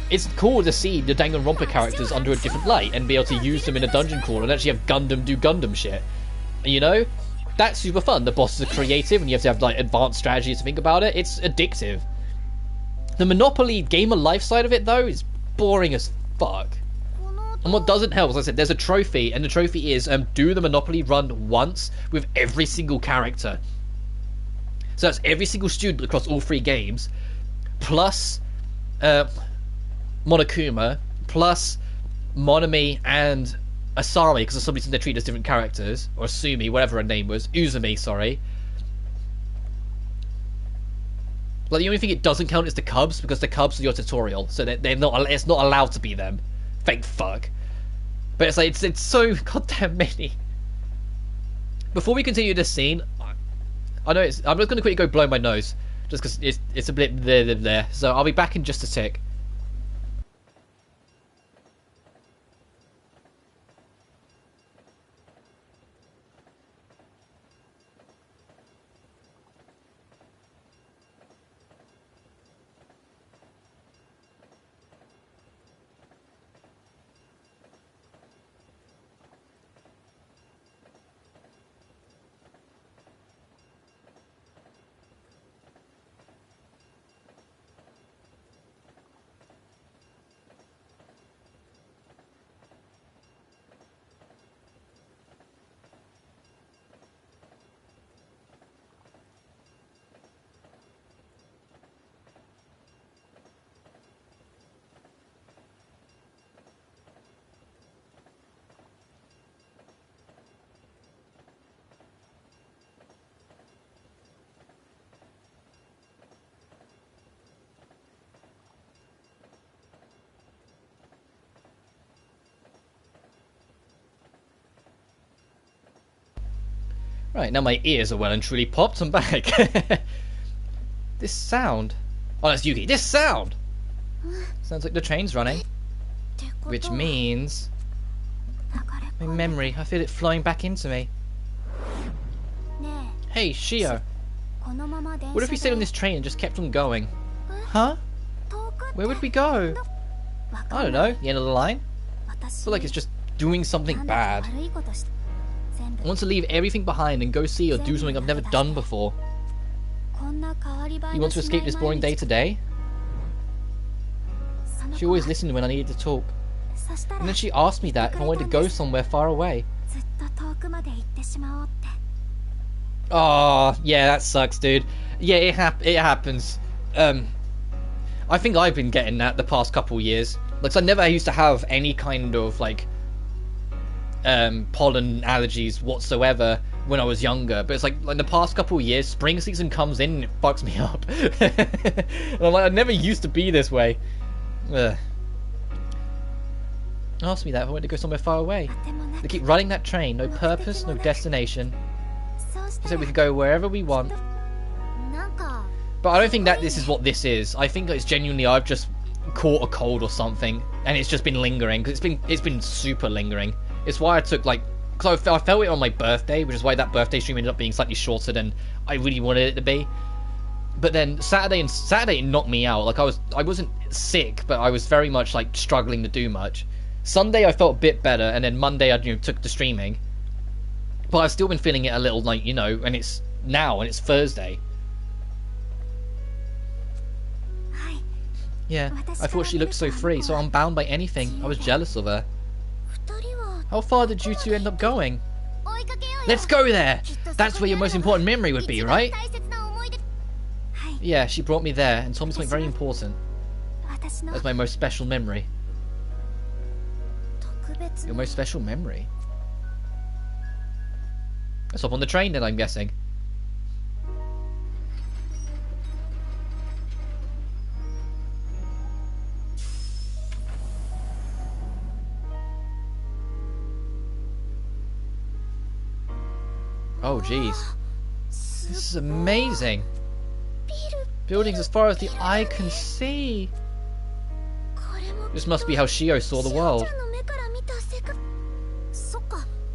it's cool to see the Danganronpa characters under a different light and be able to use them in a dungeon crawl and actually have Gundam do Gundam shit. You know? That's super fun. The bosses are creative and you have to have like advanced strategies to think about it. It's addictive. The Monopoly gamer life side of it though is boring as fuck. And what doesn't help, as I said, there's a trophy, and the trophy is do the Monopoly run once with every single character. So that's every single student across all 3 games, plus Monokuma, plus Monami and Asami, because for some reason they're treated as different characters, or Asumi, whatever her name was, Uzumi, sorry. Like, the only thing it doesn't count is the Cubs, because the Cubs are your tutorial, so they're not, it's not allowed to be them. Thank fuck. But it's like, it's so goddamn many. Before we continue this scene, I know I'm just going to quickly go blow my nose, just because it's a bit there. So I'll be back in just a tick. Right, now my ears are well and truly popped. I'm back. This sound. Oh, that's Yuki. This sound! Sounds like the train's running. Which means... my memory. I feel it flowing back into me. Hey, Shio. What if we stayed on this train and just kept on going? Huh? Where would we go? I don't know. The end of the line? I feel like it's just doing something bad. I want to leave everything behind and go see or do something I've never done before. You want to escape this boring day today? She always listened when I needed to talk. And then she asked me that if I wanted to go somewhere far away. Oh, yeah, that sucks, dude. Yeah, it happens. I think I've been getting that the past couple years. Like, I never used to have any kind of, like, pollen allergies whatsoever when I was younger, but it's like the past couple of years, spring season comes in and it fucks me up. And I'm like, I never used to be this way. Ugh. Ask me that if I wanted to go somewhere far away. They keep running that train, no purpose, no destination. They said we could go wherever we want. But I don't think that this is what this is. I think it's genuinely I've just caught a cold or something, and it's just been lingering, because it's been super lingering. It's why I took, like, because I felt it on my birthday, which is why that birthday stream ended up being slightly shorter than I really wanted it to be. But then Saturday it knocked me out. Like, I wasn't sick, but I was very much like struggling to do much. Sunday I felt a bit better, and then Monday I took to streaming. But I've still been feeling it a little, like, you know, and it's now and it's Thursday. Yeah, I thought she looked so free, so unbound by anything. I was jealous of her. How far did you two end up going? Let's go there! That's where your most important memory would be, right? Yeah, she brought me there and told me something very important. That's my most special memory. Your most special memory? Let's hop on the train then, I'm guessing. Oh jeez. This is amazing. Buildings as far as the eye can see. This must be how Shio saw the world.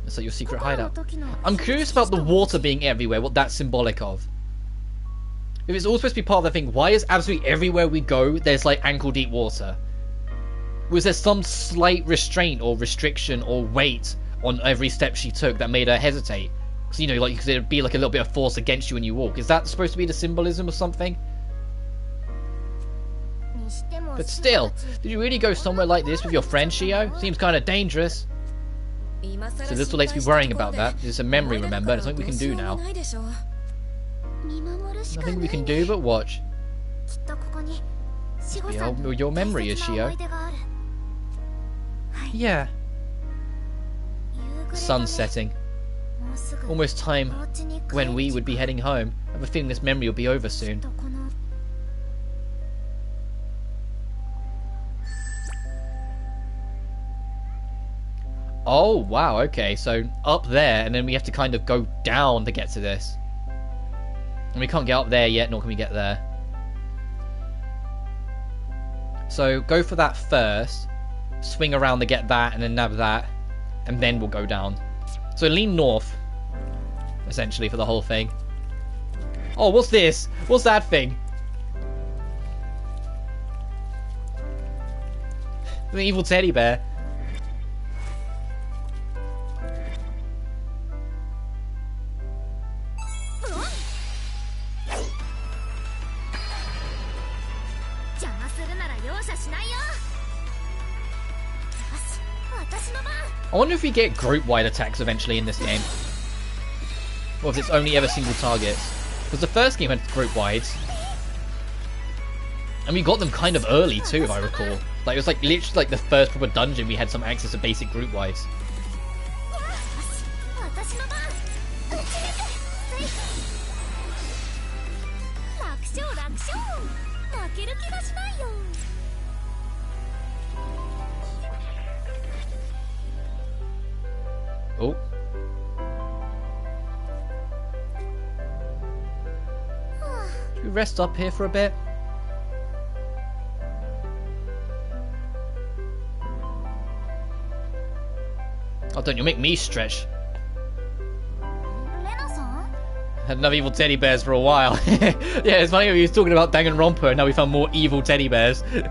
It's like your secret hideout. I'm curious about the water being everywhere, what that's symbolic of. If it's all supposed to be part of the thing, why is absolutely everywhere we go, there's like ankle deep water? Was there some slight restraint or restriction or weight on every step she took that made her hesitate? Because, you know, like, because it'd be like a little bit of force against you when you walk. Is that supposed to be the symbolism or something? But still, did you really go somewhere like this with your friend, Shio? Seems kind of dangerous. So little late to be worrying about that. It's a memory, remember? There's nothing we can do now. Nothing we can do but watch. Your memory is, Shio. Yeah. Sun setting. Almost time when we would be heading home. I have a feeling this memory will be over soon. Oh, wow, okay. So up there, and then we have to kind of go down to get to this. And we can't get up there yet, nor can we get there. So go for that first. Swing around to get that, and then nab that. And then we'll go down. So lean north, essentially, for the whole thing. Oh, what's this? What's that thing? An evil teddy bear. I wonder if we get group-wide attacks eventually in this game. Or if it's only ever single targets. Because the first game had group-wides. And we got them kind of early too, if I recall. Like, it was like literally like the first proper dungeon we had some access to basic group-wides. Oh. Should we rest up here for a bit? Oh, don't you make me stretch. Had enough evil teddy bears for a while. Yeah, it's funny, we was talking about Danganronpa and now we found more evil teddy bears. What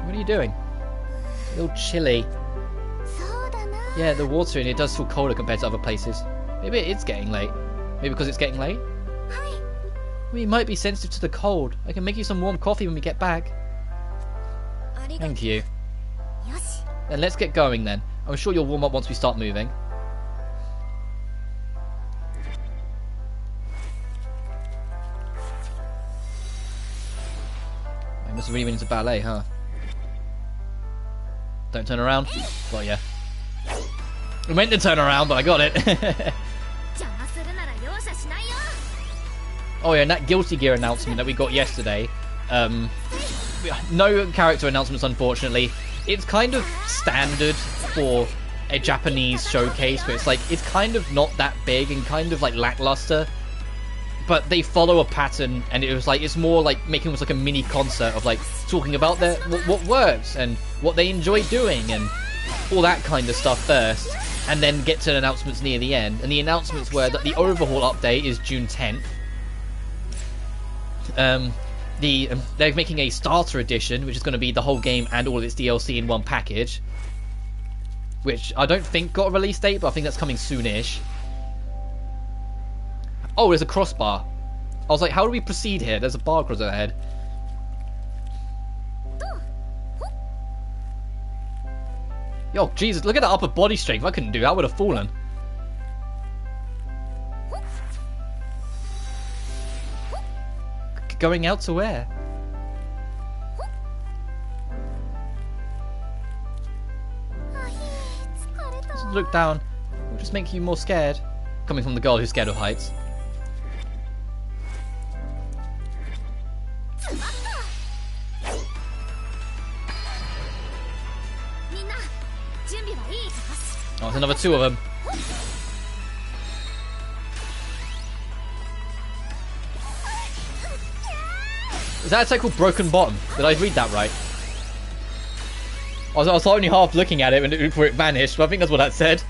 are you doing? A little chilly. Yeah, the water in it does feel colder compared to other places. Maybe it is getting late. Maybe because it's getting late? Well, you might be sensitive to the cold. I can make you some warm coffee when we get back. Thank you. Then let's get going then. I'm sure you'll warm up once we start moving. I must have really been into ballet, huh? Don't turn around. Got ya. I meant to turn around, but I got it. Oh yeah, and that Guilty Gear announcement that we got yesterday. No character announcements, unfortunately. It's kind of standard for a Japanese showcase, where it's kind of not that big and kind of like lackluster. But they follow a pattern, and it's more like making almost like a mini concert of like talking about what works and what they enjoy doing and all that kind of stuff first, and then get to the announcements near the end. And the announcements were that the overhaul update is June 10th. They're making a starter edition, which is going to be the whole game and all of its DLC in one package, which I don't think got a release date, but I think that's coming soonish. Oh, there's a crossbar. I was like, how do we proceed here? There's a bar across our head. Yo, Jesus, look at that upper body strength. If I couldn't do that, I would have fallen. Going out to where? Just look down. It'll just make you more scared. Coming from the girl who's scared of heights. Oh, there's another two of them. Is that a attack called Broken Bottom? Did I read that right? I was only half looking at it before it vanished, but I think that's what that said.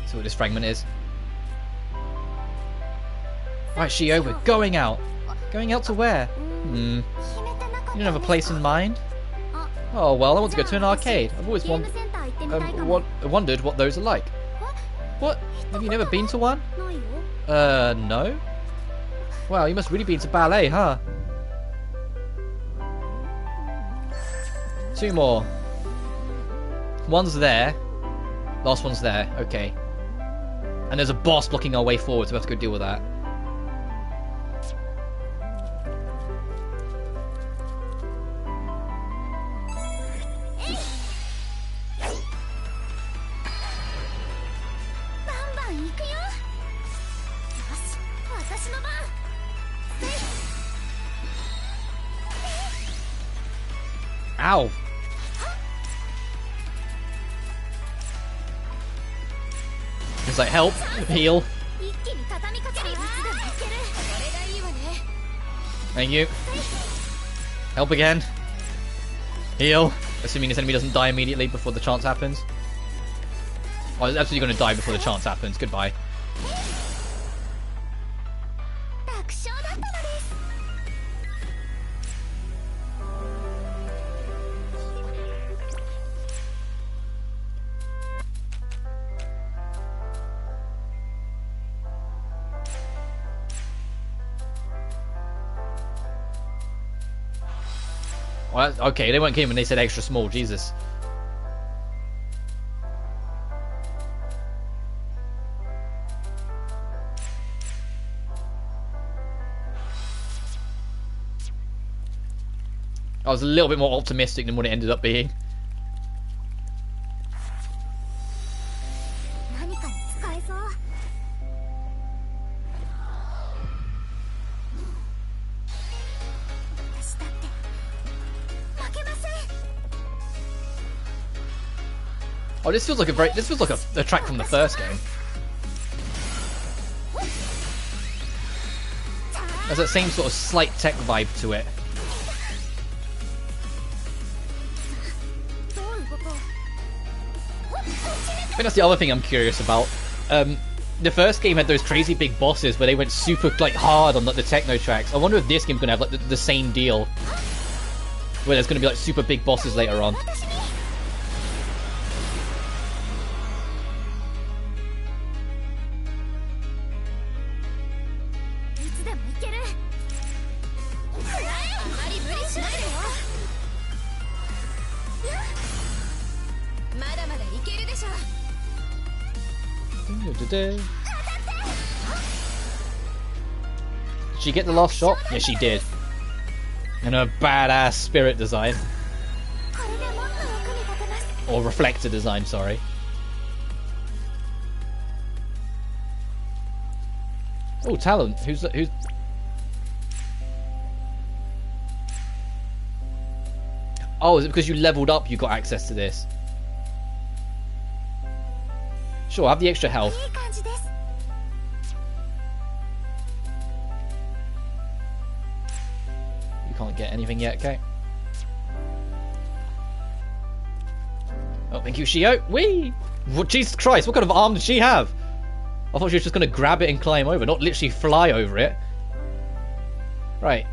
See what this fragment is. Right, Shio, we're going out. Going out to where? You don't have a place in mind? Oh, well, I want to go to an arcade. I've always wondered what those are like. What? Have you never been to one? No? Wow, you must really been to ballet, huh? 2 more. One's there. Last one's there. Okay. And there's a boss blocking our way forward, so we have to go deal with that. Ow! It's like, help, heal. Thank you. Help again. Heal. Assuming this enemy doesn't die immediately before the chance happens. Oh, it's absolutely going to die before the chance happens. Goodbye. Well, okay, they weren't kidding when they said extra small, Jesus. I was a little bit more optimistic than what it ended up being. Oh, this feels like a track from the first game. There's that same sort of slight tech vibe to it. I think that's the other thing I'm curious about. The first game had those crazy big bosses where they went super like hard on like, the techno tracks. I wonder if this game's gonna have like the same deal, where there's gonna be like super big bosses later on. Did she get the last shot? Yes, she did. And a badass spirit design. Or reflector design, sorry. Oh, talent. Who's... Oh, is it because you leveled up you got access to this? Sure, have the extra health. You can't get anything yet, okay? Oh, thank you, Shio. Whee! What, Jesus Christ, what kind of arm did she have? I thought she was just going to grab it and climb over, not literally fly over it. Right.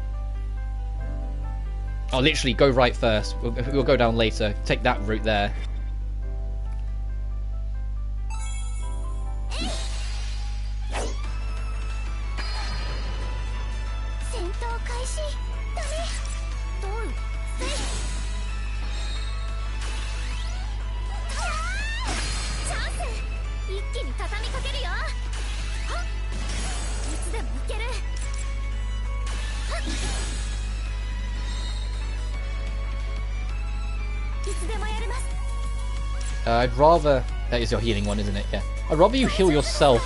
Oh, literally, go right first. We'll go down later. Take that route there. I'd rather... That is your healing one, isn't it? Yeah. I'd rather you heal yourself.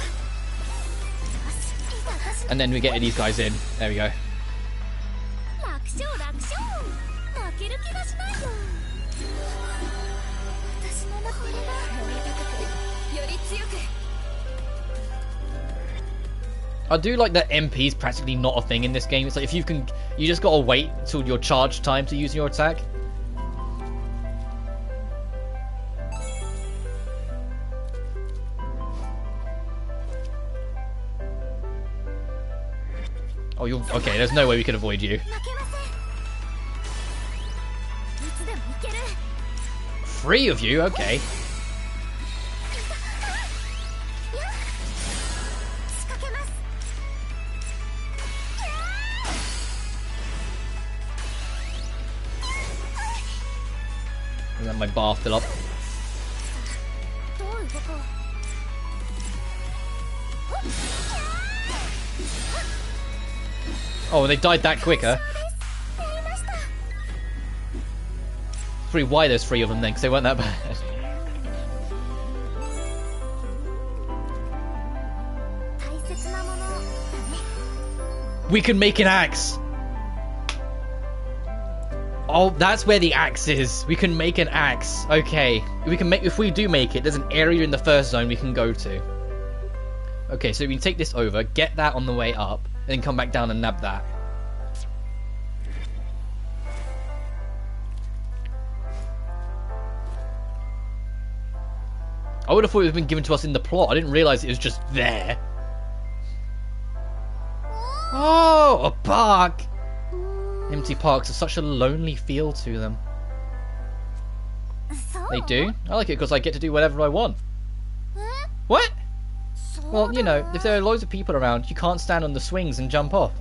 And then we get these guys in. There we go. I do like that MP's practically not a thing in this game. It's like if you just gotta wait till your charge time to use your attack. Oh, you're okay. There's no way we can avoid you. 3 of you, okay. And then my bar fill up. Oh, they died that quicker. Why there's 3 of them then, because they weren't that bad. We can make an axe! Oh, that's where the axe is. We can make an axe. Okay. We can make, if we do make it, there's an area in the first zone we can go to. Okay, so we can take this over, get that on the way up, and then come back down and nab that. I would have thought it would have been given to us in the plot. I didn't realise it was just there. Oh, a park! Empty parks have such a lonely feel to them. They do? I like it because I get to do whatever I want. What? Well, you know, if there are loads of people around, you can't stand on the swings and jump off.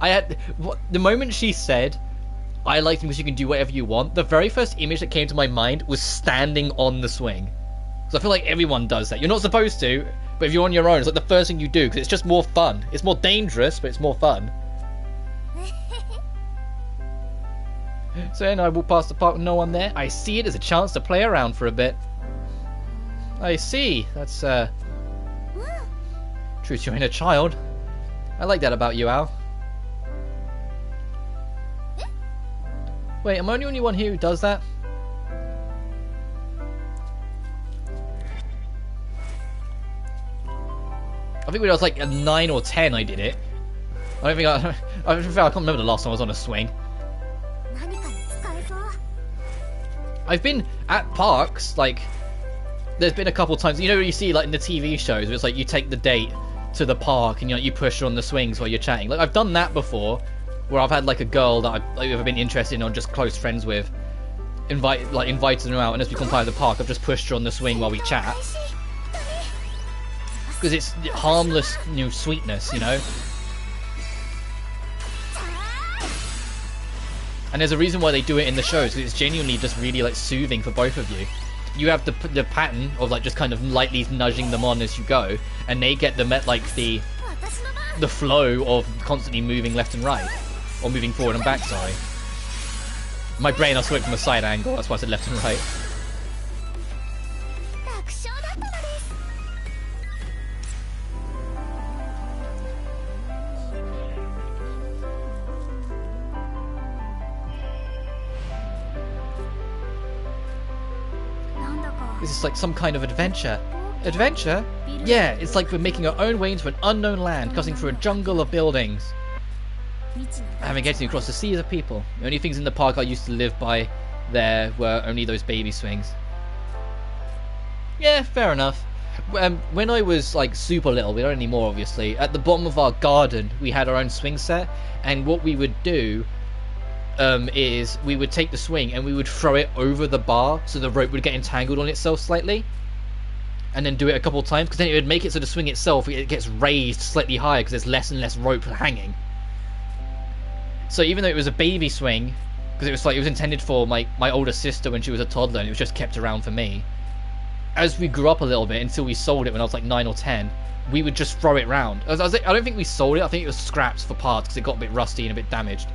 The moment she said, I like them because you can do whatever you want, the very first image that came to my mind was standing on the swing. Because I feel like everyone does that. You're not supposed to, but if you're on your own, it's like the first thing you do, because it's just more fun. It's more dangerous, but it's more fun. So then I walk past the park with no one there. I see it as a chance to play around for a bit. I see. That's, truth to your inner child. I like that about you, Al. Wait, am I the only one here who does that? I think when I was like 9 or 10 I did it. I can't remember the last time I was on a swing. I've been at parks, like, there's been a couple times, you know, you see like in the TV shows where it's like you take the date to the park and you push her on the swings while you're chatting. Like, I've done that before, where I've had like a girl that I've been interested in or just close friends with, invited her out, and as we come by the park, I've just pushed her on the swing while we chat. Because it's harmless, sweetness, you know? And there's a reason why they do it in the shows, because it's genuinely just really, like, soothing for both of you. You have the pattern of, like, just kind of lightly nudging them on as you go, and they get the flow of constantly moving left and right. Or moving forward and back, sorry. My brain, I saw it from a side angle, that's why I said left and right. This is like some kind of adventure. Adventure? Yeah, it's like we're making our own way into an unknown land, cutting through a jungle of buildings. Having getting across the seas of people. The only things in the park I used to live by there were only those baby swings. Yeah, fair enough. When I was like super little, we don't anymore obviously, at the bottom of our garden we had our own swing set, and what we would do is we would take the swing and we would throw it over the bar so the rope would get entangled on itself slightly, and then do it a couple of times, because then it would make it so the swing itself, it gets raised slightly higher because there's less and less rope hanging. So even though it was a baby swing, because it was intended for my older sister when she was a toddler, and it was just kept around for me, as we grew up a little bit until we sold it when I was like 9 or 10, we would just throw it round. I don't think we sold it, I think it was scraps for parts because it got a bit rusty and a bit damaged.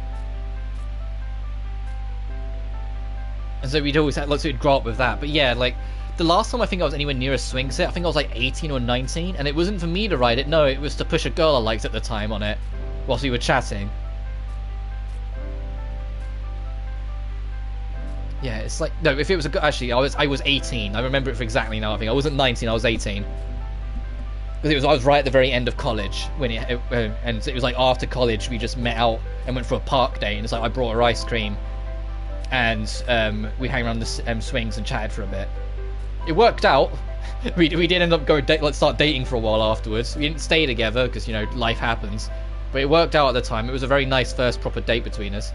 And so we'd always so we'd grow up with that. But yeah, like, the last time I think I was anywhere near a swing set, I think I was like 18 or 19, and it wasn't for me to ride it, no, it was to push a girl I liked at the time on it, whilst we were chatting. Yeah, it's like, no, if it was actually, I was 18, I remember it for exactly now, I think. I wasn't 19, I was 18. Because I was right at the very end of college, when and it was like after college, we just met out and went for a park day, and it's like I brought her ice cream, and we hang around the swings and chatted for a bit. It worked out. we did end up start dating for a while afterwards. We didn't stay together because, you know, life happens. But it worked out at the time. It was a very nice first proper date between us.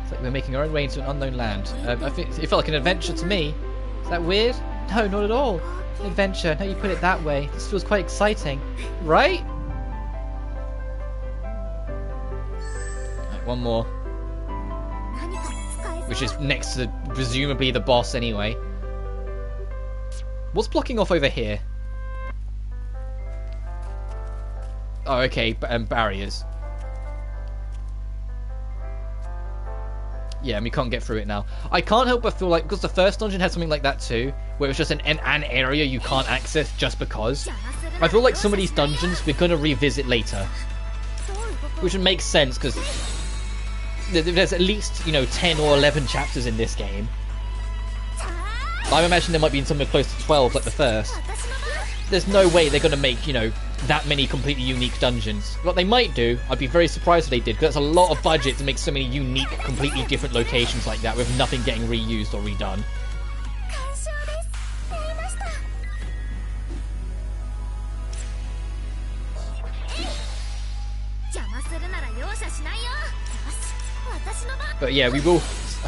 It's like we're making our own way into an unknown land. I think it felt like an adventure to me. Is that weird? No, not at all. An adventure. Now you put it that way. This feels quite exciting. Right? Right, one more. Which is next to presumably the boss anyway. What's blocking off over here? Oh, okay, barriers. Yeah, and we can't get through it now. I can't help but feel like, because the first dungeon had something like that too, where it was just an area you can't access just because. I feel like some of these dungeons we're going to revisit later. Which would make sense, because there's at least, 10 or 11 chapters in this game. I imagine there might be something close to 12, like the first. There's no way they're going to make, that many completely unique dungeons. What they might do, I'd be very surprised if they did, because that's a lot of budget to make so many unique, completely different locations like that, with nothing getting reused or redone. But yeah, we will,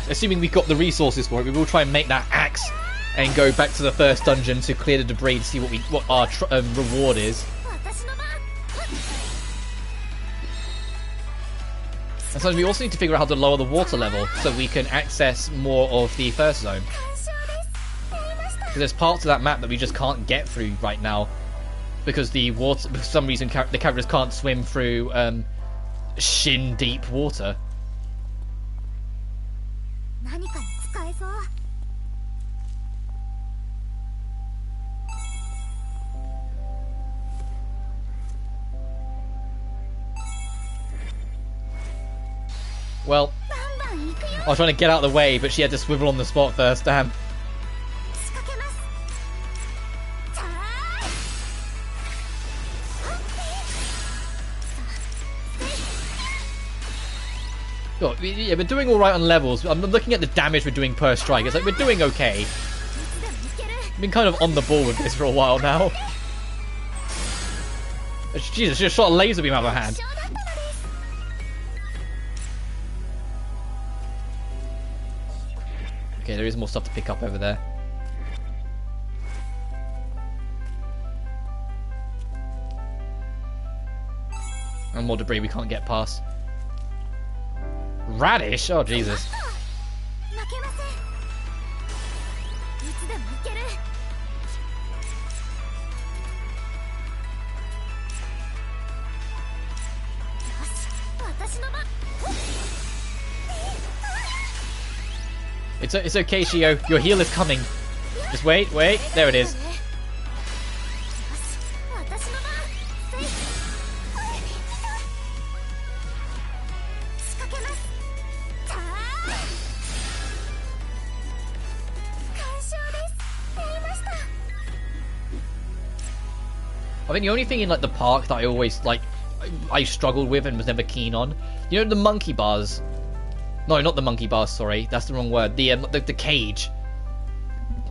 assuming we've got the resources for it, we will try and make that axe and go back to the first dungeon to clear the debris to see what our reward is. And so we also need to figure out how to lower the water level so we can access more of the first zone. Because there's parts of that map that we just can't get through right now because the water, for some reason, the characters can't swim through shin deep water. Well, I was trying to get out of the way, but she had to swivel on the spot first, damn. Oh, yeah, we're doing alright on levels. I'm looking at the damage we're doing per strike. It's like we're doing okay. I've been kind of on the ball with this for a while now. Jesus, she just shot a laser beam out of her hand. Okay, there is more stuff to pick up over there. And more debris we can't get past. Radish? Oh, Jesus. It's okay, Shio. Your heal is coming. Just wait. There it is. I think the only thing in like the park that I always I struggled with and was never keen on, the monkey bars. No, not the monkey bars. Sorry, that's the wrong word. The cage,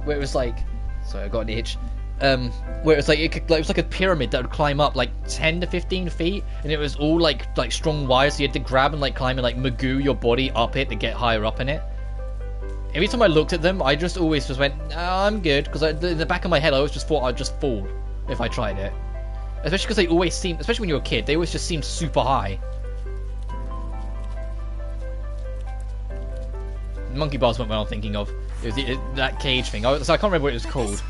where it was like, sorry, I got an itch. Where it was it was like a pyramid that would climb up like 10 to 15 feet, and it was all like strong wires. So you had to grab and climb and magoo your body up it to get higher up in it. Every time I looked at them, I just always just went, I'm good, because in the back of my head I always just thought I'd just fall if I tried it. Especially because they always seem, especially when you're a kid, they always just seem super high. Monkey bars weren't what I'm thinking of. It was that cage thing. So I can't remember what it was called.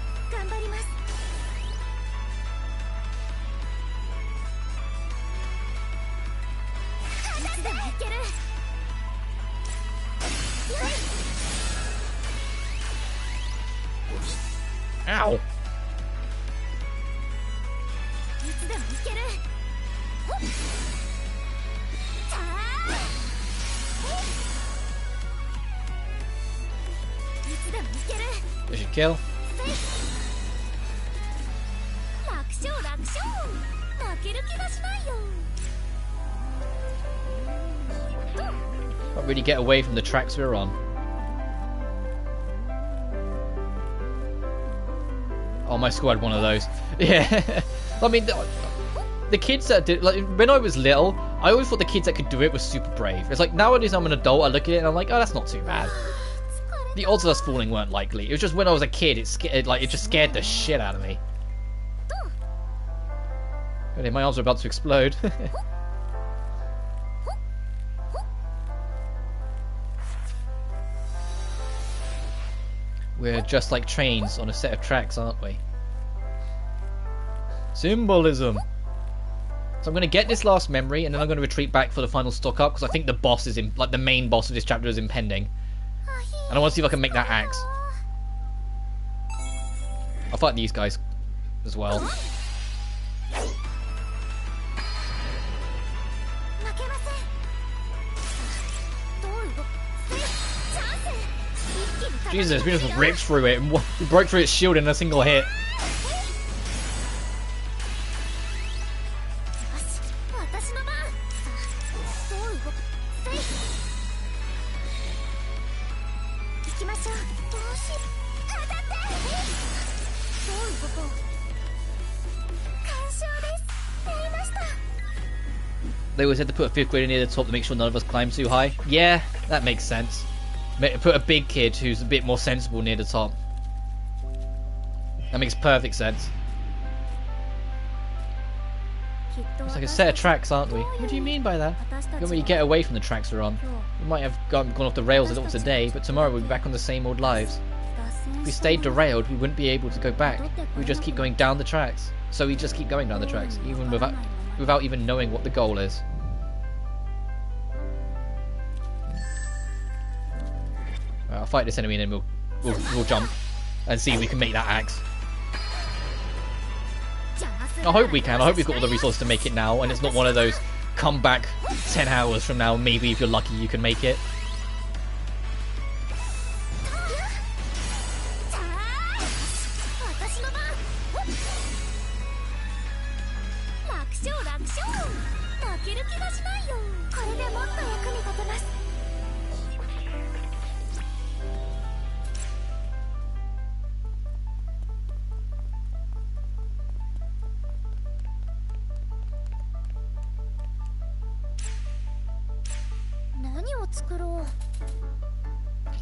Ow! They should kill. Can't really get away from the tracks we're on. Oh, my school had one of those. Yeah. I mean, the kids that did, like, when I was little, I always thought the kids that could do it were super brave. It's like, nowadays I'm an adult, I look at it and I'm like, oh, that's not too bad. The odds of us falling weren't likely. It was just when I was a kid, it just scared the shit out of me. Okay, my arms are about to explode. We're just like trains on a set of tracks, aren't we? Symbolism. So I'm going to get this last memory, and then I'm going to retreat back for the final stock up, because I think the boss is in, like, the main boss of this chapter is impending. And I want to see if I can make that axe. I'll fight these guys as well. Jesus, we just ripped through it and we broke through its shield in a single hit. They always had to put a 5th grader near the top to make sure none of us climb too high. Yeah, that makes sense. Put a big kid who's a bit more sensible near the top. That makes perfect sense. It's like a set of tracks, aren't we? What do you mean by that? You want me to get away from the tracks we're on? We might have gone off the rails a little today, but tomorrow we'll be back on the same old lives. If we stayed derailed, we wouldn't be able to go back. We just keep going down the tracks. So we just keep going down the tracks, even without even knowing what the goal is. I'll fight this enemy and then we'll jump and see if we can make that axe. I hope we can. I hope we've got all the resources to make it now, and it's not one of those come back 10 hours from now. Maybe if you're lucky, you can make it.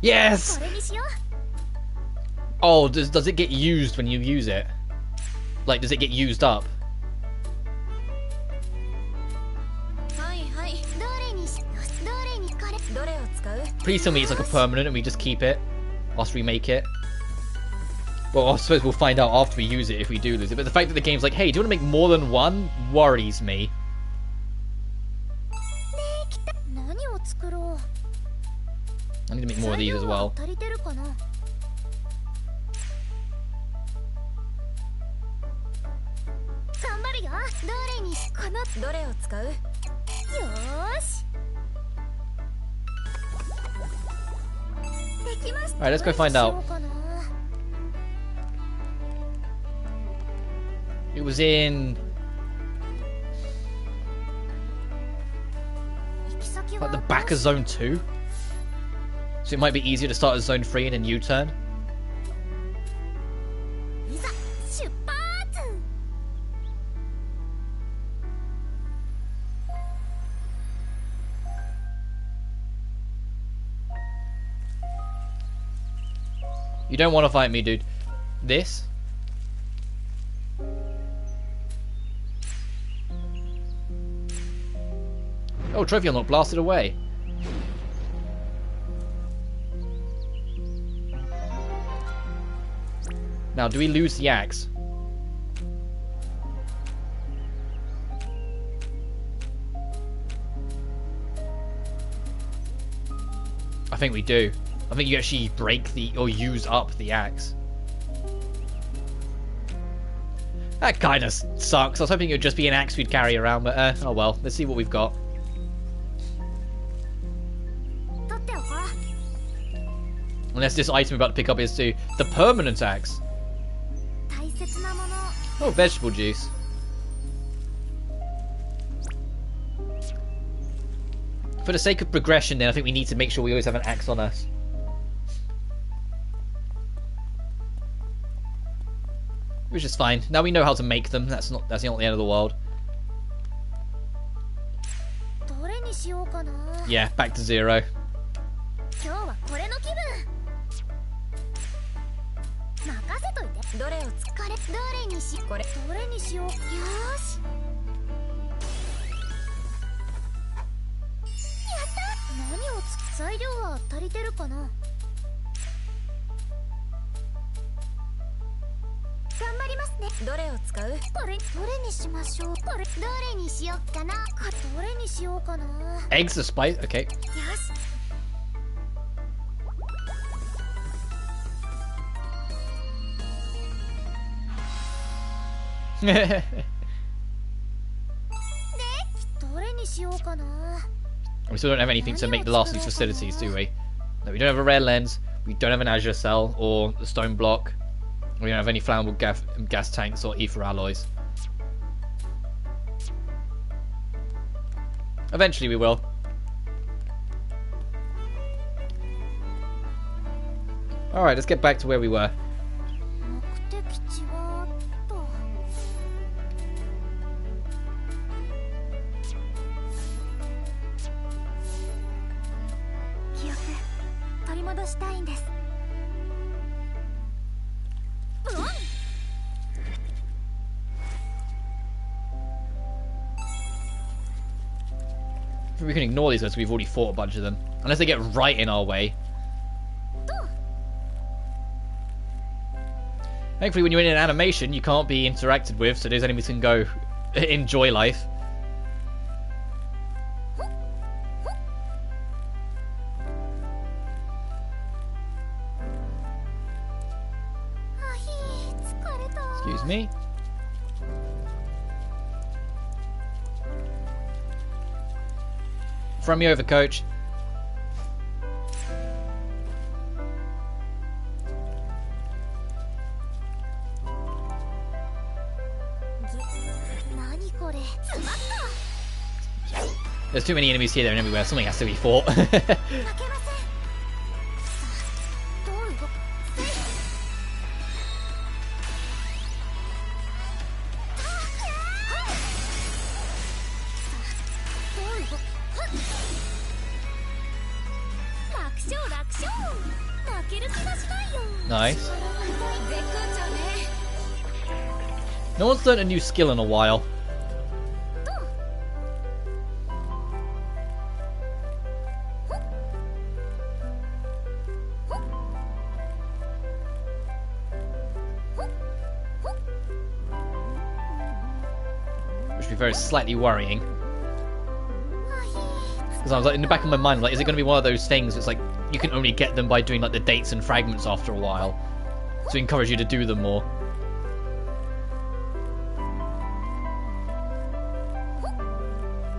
Yes! Oh, does it get used when you use it? Like, does it get used up? Please tell me it's like a permanent and we just keep it whilst we make it. Well, I suppose we'll find out after we use it if we do lose it. But the fact that the game's like, hey, do you want to make more than one? Worries me. I need to make more of these as well. Alright, let's go find out. It was in... like the back of Zone 2? So it might be easier to start at Zone 3 and then U-turn. You don't want to fight me, dude. This? Oh, trophy unlocked, blasted away. Now, do we lose the axe? I think we do. I think you actually break the, or use up the axe. That kind of sucks. I was hoping it would just be an axe we'd carry around, but oh well. Let's see what we've got. Unless this item we're about to pick up is the permanent axe. Oh, vegetable juice. For the sake of progression then, I think we need to make sure we always have an axe on us. Which is fine. Now we know how to make them. That's not the end of the world. しようかな。 Yeah, back to 0. 今日はこれの気分。任せといて。どれを疲れ、どれにし、これどれにしよう。よーし。やった。何を材料は足りてるかな。頑張りますね。どれを使う？これどれにしましょう。これどれにしよっかな。これどれにしようかな。 Eggs are spice. Okay. よし。どれにしようかな。 We still don't have anything to make the last of these facilities, do we? No, we don't have a rare lens. We don't have an azure cell or a stone block. We don't have any flammable gas tanks or ether alloys. Eventually we will. Alright, let's get back to where we were. 目的地はと。記憶取り戻したいんです。We can ignore these ones, we've already fought a bunch of them. Unless they get right in our way. Thankfully, when you're in an animation, you can't be interacted with, so those enemies can go enjoy life. Excuse me. Throw me over, coach. There's too many enemies here, there, and everywhere. Something has to be fought. Nice. No one's learned a new skill in a while. Which would be very slightly worrying. Because I was like, in the back of my mind, like, is it going to be one of those things that's like, you can only get them by doing like the dates and fragments after a while, to encourage you to do them more.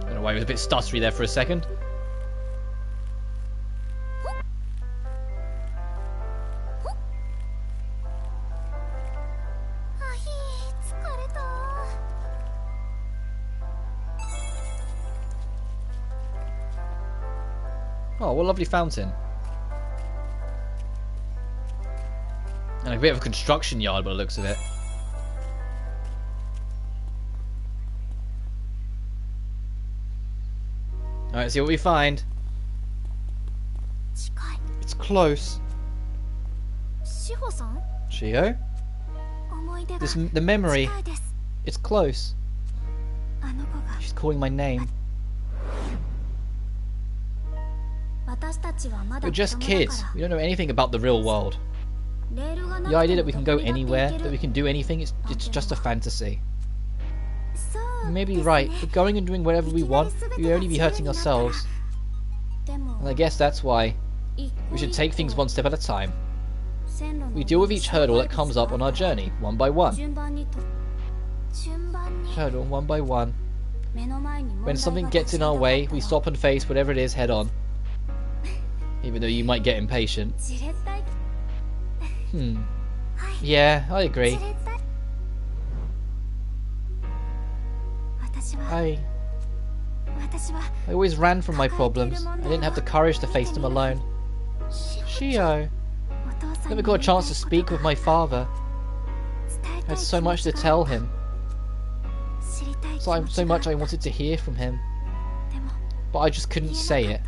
Don't know why it was a bit stuttery there for a second. Oh, what a lovely fountain. And a bit of a construction yard by the looks of it. Alright, see what we find. It's close. Shio? The memory. It's close. She's calling my name. We're just kids. We don't know anything about the real world. The idea that we can go anywhere, that we can do anything, it's just a fantasy. You may be right, but going and doing whatever we want, we will only be hurting ourselves. And I guess that's why we should take things one step at a time. We deal with each hurdle that comes up on our journey, one by one. Hurdle one by one. When something gets in our way, we stop and face whatever it is head on. Even though you might get impatient. Yeah, I agree. I always ran from my problems. I didn't have the courage to face them alone. Shio. Never got a chance to speak with my father. I had so much to tell him. So much I wanted to hear from him. but I just couldn't say it.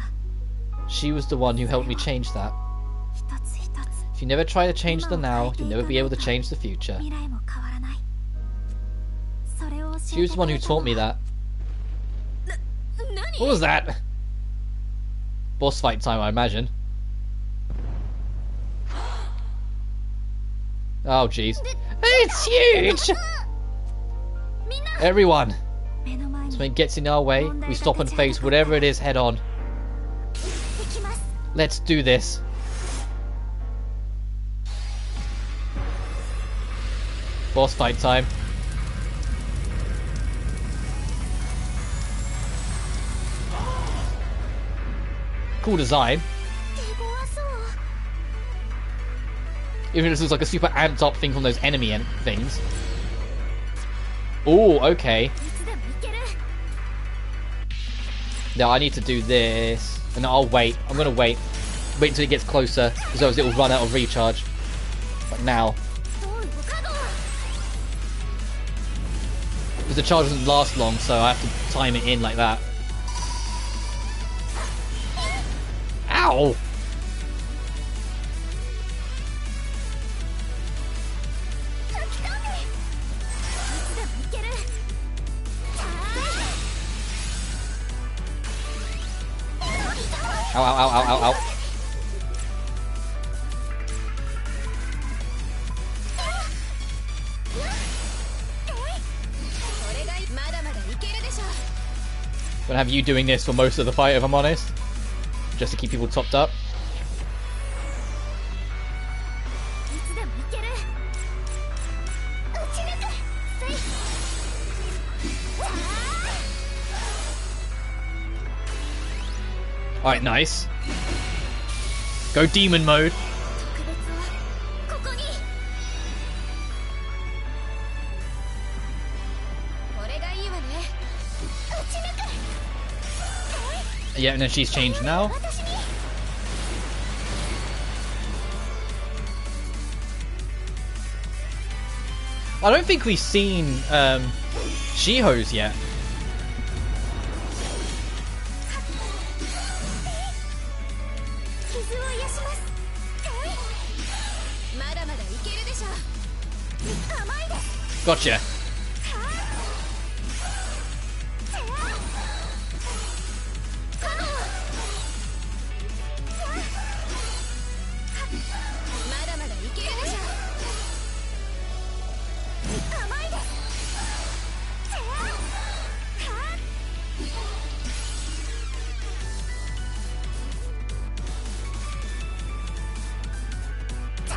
She was the one who helped me change that. If you never try to change the now, you'll never be able to change the future. She was the one who taught me that. What was that? Boss fight time, I imagine. Oh, jeez. It's huge! Everyone! So when it gets in our way, we stop and face whatever it is head on. Let's do this. Boss fight time. Cool design. Even if this looks like a super amped up thing from those enemy things. Oh, okay. Now I need to do this. And I'll wait. I'm gonna wait. Wait until it gets closer. Because otherwise it will run out of recharge. But now. Because the charge doesn't last long, so I have to time it in like that. Ow! Ow, ow, ow, ow, ow, ow. I'm gonna have you doing this for most of the fight, if I'm honest. Just to keep people topped up. Alright, nice. Go demon mode. Yeah, and then she's changed now. I don't think we've seen Shiho's yet. Gotcha.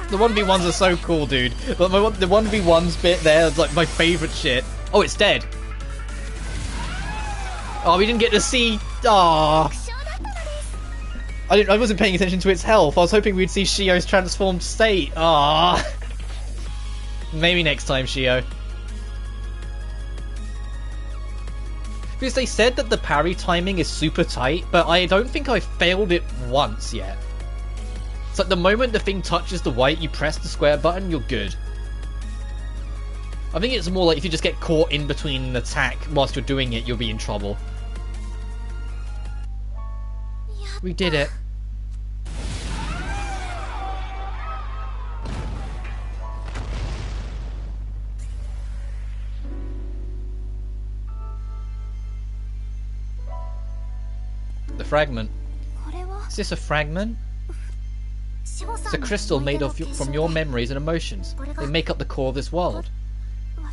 The 1v1s are so cool, dude. But the 1v1s bit there is like my favourite shit. Oh, it's dead. Oh, we didn't get to see. Ah. I wasn't paying attention to its health. I was hoping we'd see Shio's transformed state. Ah. Maybe next time, Shio. Because they said that the parry timing is super tight, but I don't think I failed it once yet. It's like the moment the thing touches the white, you press the square button, you're good. I think it's more like if you just get caught in between an attack whilst you're doing it, you'll be in trouble. We did it. The fragment. Is this a fragment? It's a crystal made of from your memories and emotions. They make up the core of this world.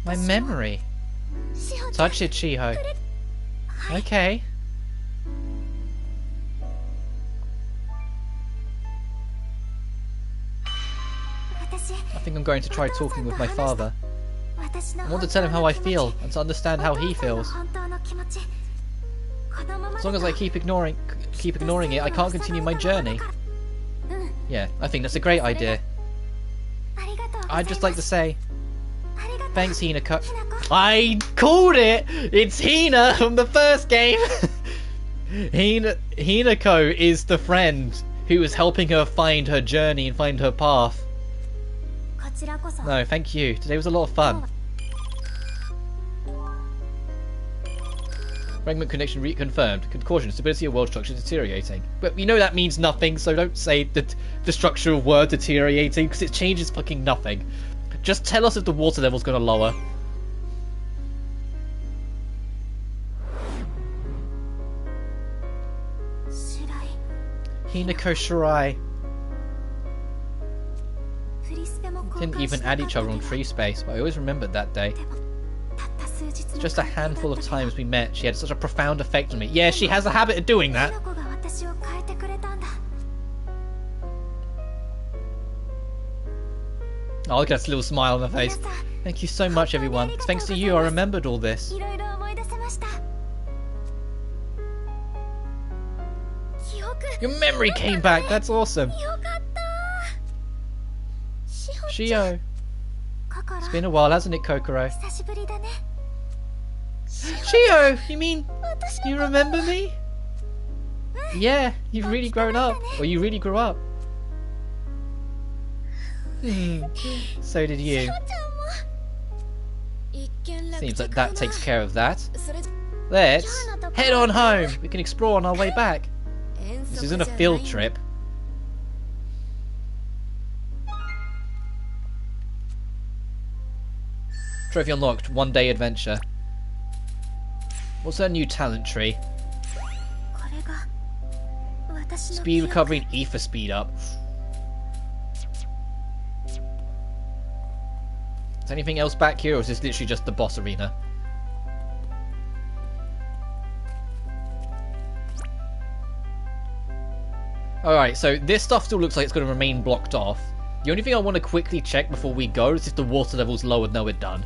My memory. Touch it, Shiho. Okay. I think I'm going to try talking with my father. I want to tell him how I feel and to understand how he feels. As long as I keep ignoring it, I can't continue my journey. Yeah, I think that's a great idea. I'd just like to say, thanks, Hinako. I called it! It's Hina from the first game! Hinako is the friend who is helping her find her journey and find her path. No, thank you. Today was a lot of fun. Fragment connection reconfirmed. Caution, stability of world structure deteriorating. But we know that means nothing, so don't say that the structure of world deteriorating, because it changes fucking nothing. Just tell us if the water level's going to lower. Hinako Shirai. Didn't even add each other on free space, but I always remembered that day. It's just a handful of times we met. She had such a profound effect on me. Yeah, she has a habit of doing that. Oh, look at that little smile on her face. Thank you so much, everyone. It's thanks to you I remembered all this. Your memory came back. That's awesome. Shio. It's been a while, hasn't it, Kokoro? Shio, you mean you remember me? Yeah, you've really grown up. Or you really grew up. So did you. Seems like that takes care of that. Let's head on home. We can explore on our way back. This isn't a field trip. Trophy unlocked. 1 day adventure. What's her new talent tree? Speed recovery and ether speed up. Is anything else back here, or is this literally just the boss arena? Alright, so this stuff still looks like it's going to remain blocked off. The only thing I want to quickly check before we go is if the water level's lowered. No, we're done.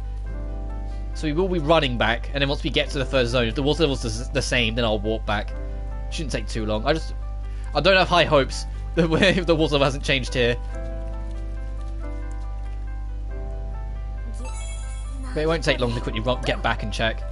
So we will be running back, and then once we get to the first zone, if the water level's the same, then I'll walk back. Shouldn't take too long. I don't have high hopes that if the water level hasn't changed here. But it won't take long to quickly get back and check.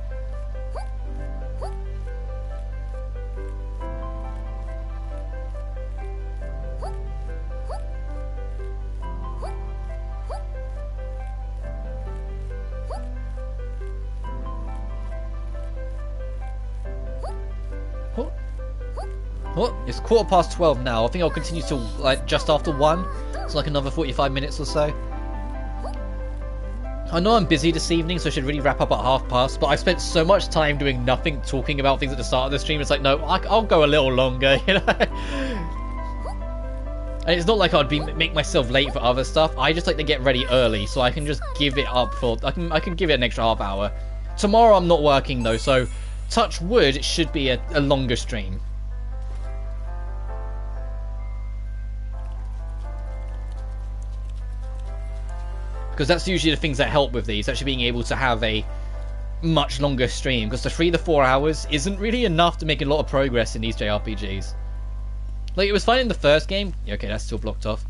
Oh, it's 12:15 now. I think I'll continue till like just after 1. It's like another 45 minutes or so. I know I'm busy this evening, so I should really wrap up at 1/2, but I've spent so much time doing nothing, talking about things at the start of the stream. It's like, no, I'll go a little longer, you know? And it's not like I'd make myself late for other stuff. I just like to get ready early, so I can just give it up for... I can give it an extra half hour. Tomorrow I'm not working, though, so touch wood, it should be a longer stream. Because that's usually the things that help with these, actually being able to have a much longer stream. Because the 3 to 4 hours isn't really enough to make a lot of progress in these JRPGs. Like, it was fine in the first game. Yeah, okay, that's still blocked off.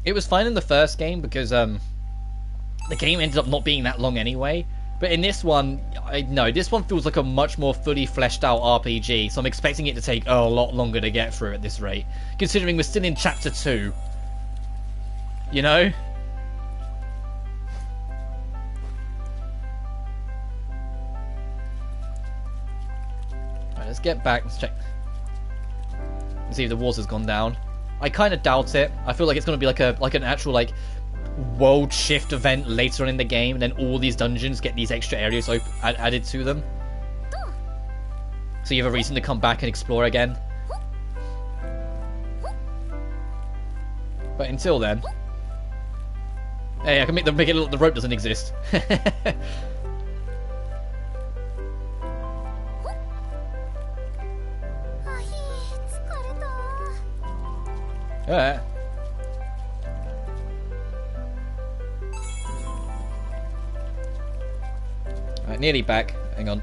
It was fine in the first game because the game ended up not being that long anyway. But in this one, this one feels like a much more fully fleshed out RPG. So I'm expecting it to take a lot longer to get through at this rate. Considering we're still in Chapter 2. You know? Let's get back. Let's check. Let's see if the water's gone down. I kind of doubt it. I feel like it's going to be like an actual world shift event later on in the game, and then all these dungeons get these extra areas added to them. So you have a reason to come back and explore again. But until then, hey, I can make it look like the rope doesn't exist. Alright. Alright, nearly back. Hang on.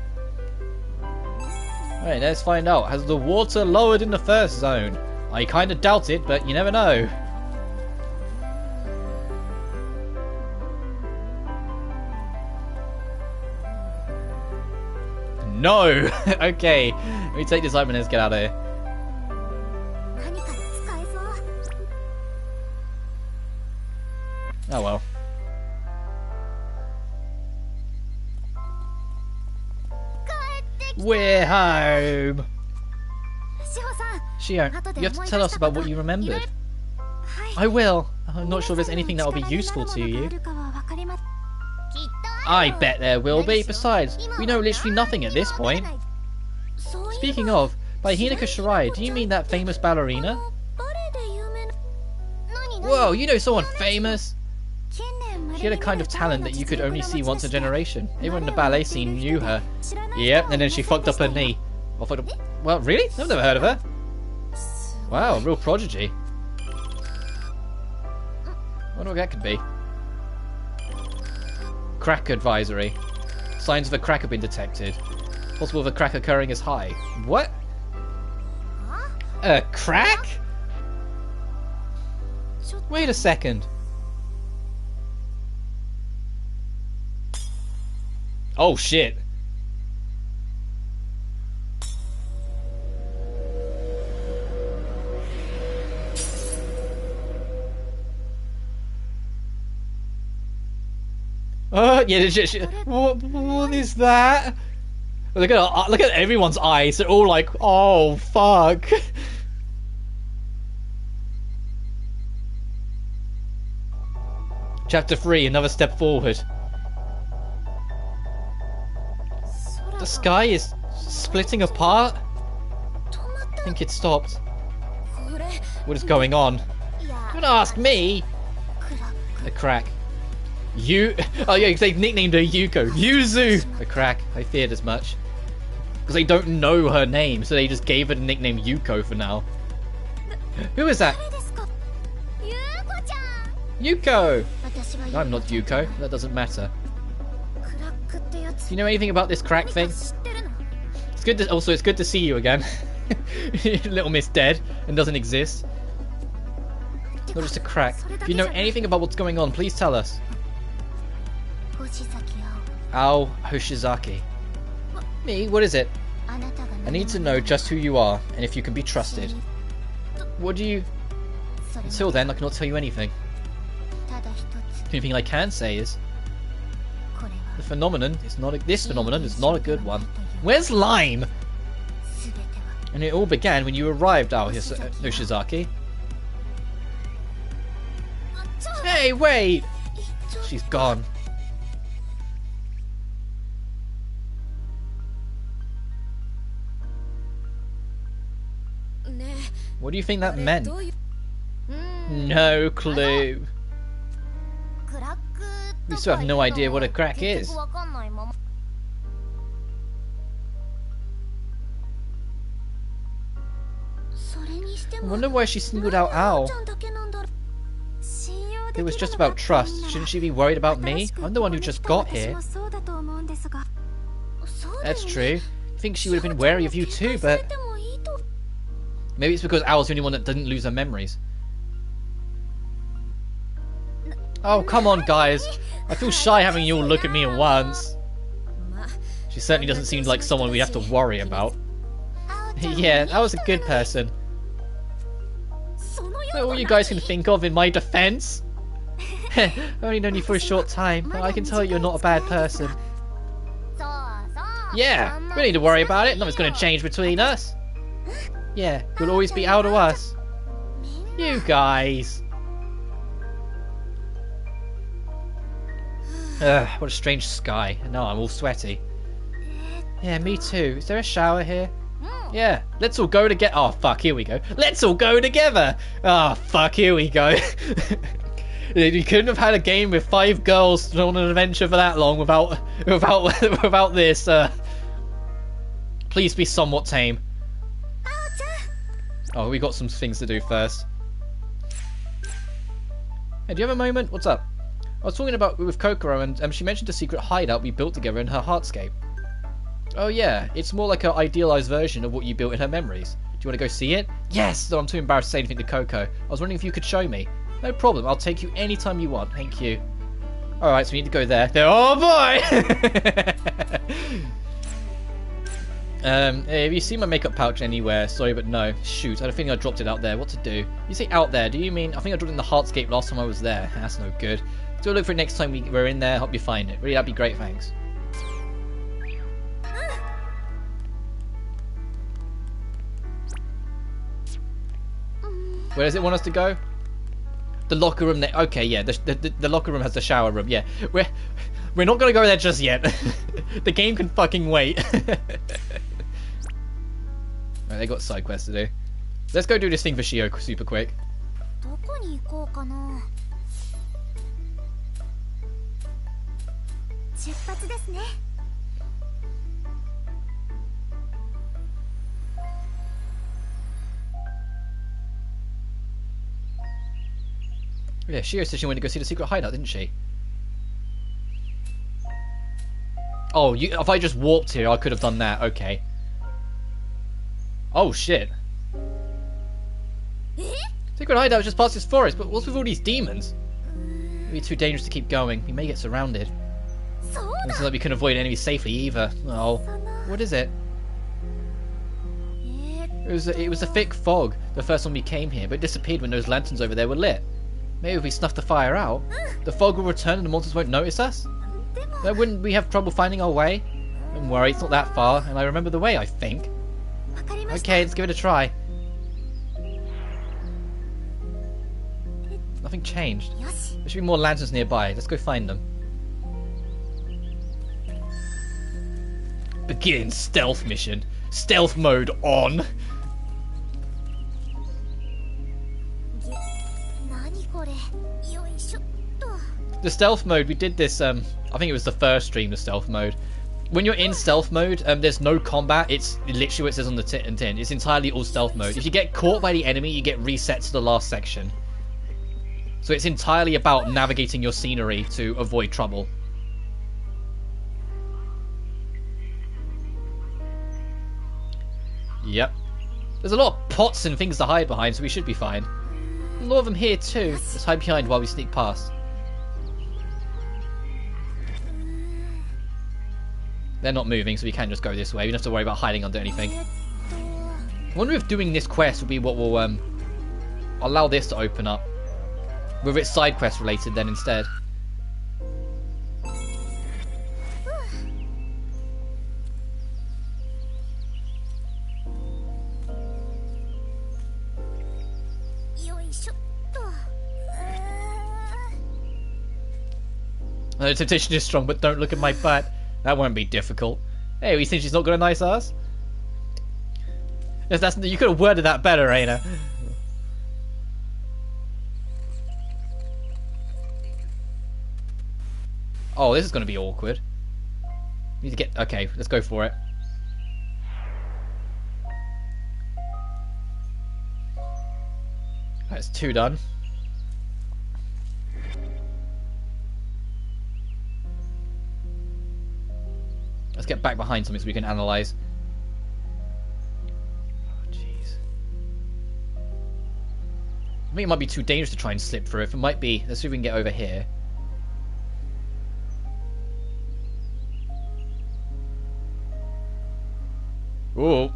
Alright, let's find out. Has the water lowered in the first zone? I kind of doubt it, but you never know. No! Okay, let me take this item and let's get out of here. Oh well. We're home. 志保さん Shio, you have to tell us about what you remembered. I will. I'm not sure there's anything that will be useful to you. I bet there will be. Besides, we know literally nothing at this point. Speaking of, by Hinako Shirai, do you mean that famous ballerina? Whoa, you know someone famous? She had a kind of talent that you could only see once a generation. Everyone in the ballet scene knew her. Yep, and then she fucked up her knee. Well, really? I've never heard of her. Wow, real prodigy. I wonder what that could be. Crack advisory. Signs of a crack have been detected. Possible of a crack occurring is high. What? A crack? Wait a second. Oh shit. Yeah, what is that? Look at everyone's eyes. They're all like, oh fuck. Chapter 3, another step forward. The sky is splitting apart. I think it stopped. What is going on? Don't ask me. A crack. Oh yeah, they nicknamed her Yuko. Yuzu! A crack. I feared as much. Because they don't know her name, so they just gave her the nickname Yuko for now. Who is that? Yuko! I'm not Yuko. That doesn't matter. Do you know anything about this crack thing? It's good to, also, it's good to see you again. Little Miss dead and doesn't exist. Not just a crack. If you know anything about what's going on, please tell us. Ao Hoshizaki. Me? What is it? I need to know just who you are and if you can be trusted. What do you... Until then, I cannot tell you anything. The only thing I can say is... The phenomenon is not this phenomenon is not a good one. Where's Lime? And it all began when you arrived, Ao Hoshizaki. Hey, wait! She's gone. What do you think that meant? No clue. We still have no idea what a crack is. I wonder why she singled out Ao. It was just about trust. Shouldn't she be worried about me? I'm the one who just got here. That's true. I think she would have been wary of you too, but... Maybe it's because Ao's the only one that didn't lose her memories. Oh, come on, guys. I feel shy having you all look at me at once. She certainly doesn't seem like someone we have to worry about. Yeah, that was a good person. That's all you guys can think of in my defense. I've only known you for a short time, but I can tell you're not a bad person. Yeah, we don't need to worry about it. Nothing's going to change between us. Yeah, you'll always be out of us. You guys. What a strange sky. And now I'm all sweaty. Yeah, me too. Is there a shower here? Yeah, let's all go together. Oh, fuck, here we go. Let's all go together. Oh, fuck, here we go. You couldn't have had a game with 5 girls on an adventure for that long without this. Please be somewhat tame. Oh, we got some things to do first. Hey, do you have a moment? What's up? I was talking about with Kokoro, and she mentioned a secret hideout we built together in her heartscape. Oh yeah, it's more like an idealized version of what you built in her memories. Do you want to go see it? Yes! Though I'm too embarrassed to say anything to Coco. I was wondering if you could show me. No problem, I'll take you anytime you want. Thank you. Alright, so we need to go there. Oh boy! Have you seen my makeup pouch anywhere? Sorry, but no. Shoot, I think I dropped it out there. What to do? You say out there, do you mean... I think I dropped it in the heartscape last time I was there. That's no good. Do a look for it next time we're in there. Hope you find it. Really, that'd be great, thanks. Where does it want us to go? The locker room. Okay, yeah. The locker room has the shower room. Yeah, we're not gonna go there just yet. The game can fucking wait. Right, they got side quests to do. Let's go do this thing for Shio super quick. どこに行こうかな。出発ですね。Yeah, Shio said she wanted to go see the secret hideout, didn't she? Oh, if I just warped here, I could have done that. Okay. Oh, shit. Secret hideout is just past this forest, but what's with all these demons? It'd be too dangerous to keep going. We may get surrounded. It looks like we couldn't avoid enemies safely either. Oh, what is it? It was a thick fog the first time we came here, but it disappeared when those lanterns over there were lit. Maybe if we snuff the fire out, the fog will return and the monsters won't notice us? Then wouldn't we have trouble finding our way? Don't worry, it's not that far, and I remember the way, I think. Okay, let's give it a try. Nothing changed. There should be more lanterns nearby. Let's go find them. Begin stealth mission. Stealth mode on. The stealth mode, we did this, I think it was the first stream, the stealth mode. When you're in stealth mode, there's no combat. It's literally what it says on the tin. It's entirely all stealth mode. If you get caught by the enemy, you get reset to the last section. So it's entirely about navigating your scenery to avoid trouble. Yep. There's a lot of pots and things to hide behind, so we should be fine. A lot of them here too. Let's hide behind while we sneak past. They're not moving, so we can just go this way. We don't have to worry about hiding under anything. I wonder if doing this quest will be what will allow this to open up. Whether it's side quest related then instead. The temptation is strong, but don't look at my butt. That won't be difficult. Hey, we think she's not got a nice ass? If that's, you could have worded that better, Aina. Oh, this is going to be awkward. Need to get... Okay, let's go for it. That's 2 done. Let's get back behind something so we can analyze. Oh, jeez. I think it might be too dangerous to try and slip through. If it might be, let's see if we can get over here. Ooh.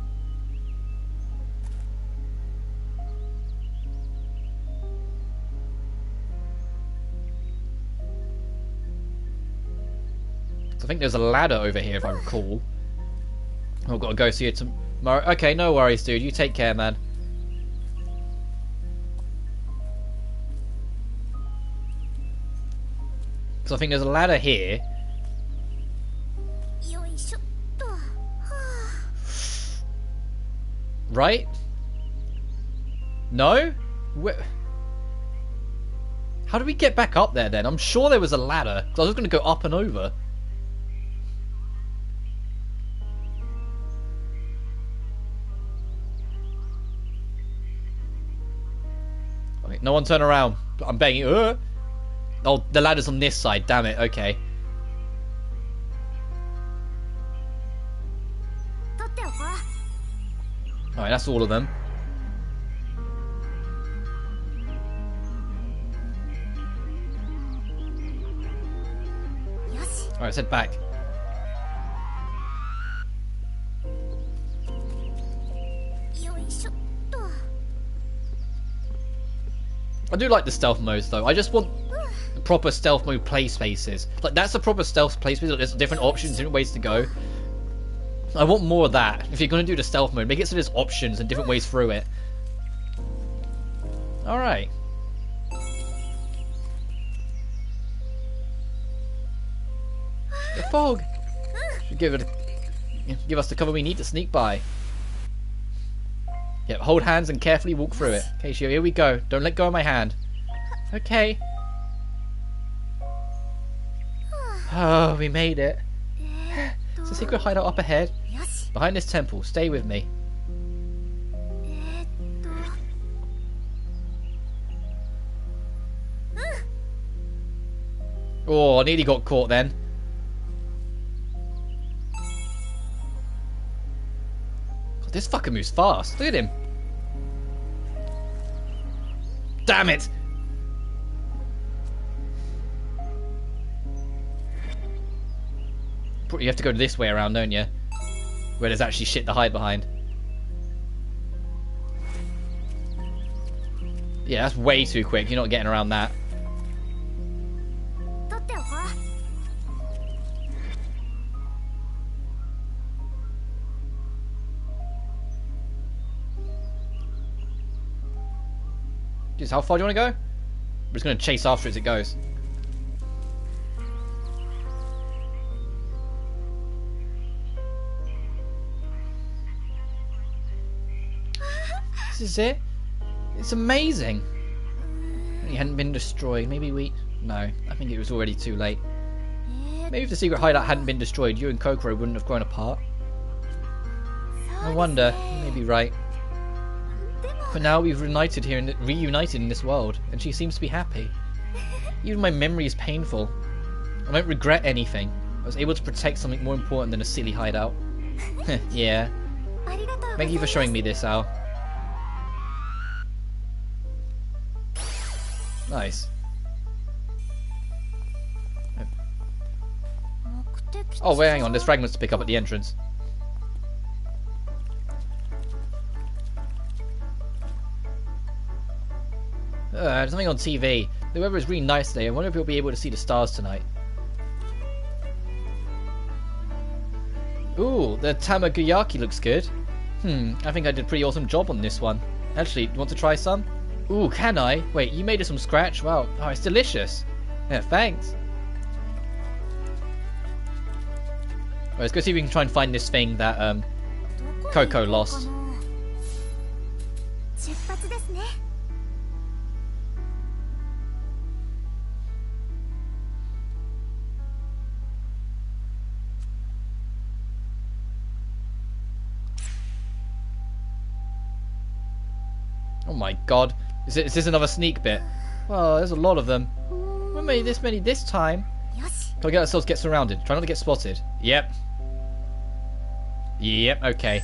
I think there's a ladder over here, if I recall. I've got to go see it tomorrow. Okay, no worries, dude. You take care, man. Because I think there's a ladder here. Right? No? How do we get back up there then? I'm sure there was a ladder. Because I was going to go up and over. Okay, no one turn around. I'm begging. Oh, the ladder's on this side. Damn it. Okay. Alright, that's all of them. Alright, let's head back. I do like the stealth modes though. I just want proper stealth mode play spaces. Like, that's a proper stealth play space. There's different options, different ways to go. I want more of that. If you're going to do the stealth mode, make it so there's options and different ways through it. Alright. The fog! Should give us the cover we need to sneak by. Yep, hold hands and carefully walk through it. Okay, Shio, here we go. Don't let go of my hand. Okay. Oh, we made it. It's a secret hideout up ahead. Behind this temple. Stay with me. Oh, I nearly got caught then. God, this fucker moves fast. Look at him. Damn it! You have to go this way around, don't you? Where there's actually shit to hide behind. Yeah, that's way too quick. You're not getting around that. Just how far do you want to go? I'm just going to chase after it as it goes. This is it. It's amazing. It hadn't been destroyed. Maybe we... No, I think it was already too late. Maybe if the secret hideout hadn't been destroyed, you and Kokoro wouldn't have grown apart. I wonder. You may be right. For now, we've reunited in this world, and she seems to be happy. Even my memory is painful. I don't regret anything. I was able to protect something more important than a silly hideout. Yeah. Thank you for showing me this, Al. Nice. Oh, wait, hang on. There's fragments to pick up at the entrance. There's something on TV. The weather is really nice today. I wonder if we'll be able to see the stars tonight. Ooh, the Tamagayaki looks good. I think I did a pretty awesome job on this one. Actually, you want to try some? Ooh, can I? Wait, you made it from scratch? Wow. Oh, it's delicious. Yeah, thanks. Right, let's go see if we can try and find this thing that Coco lost. Oh my god. Is this another sneak bit? Well, there's a lot of them. We made this many this time. Can we get ourselves get surrounded? Try not to get spotted. Yep. Yep, okay.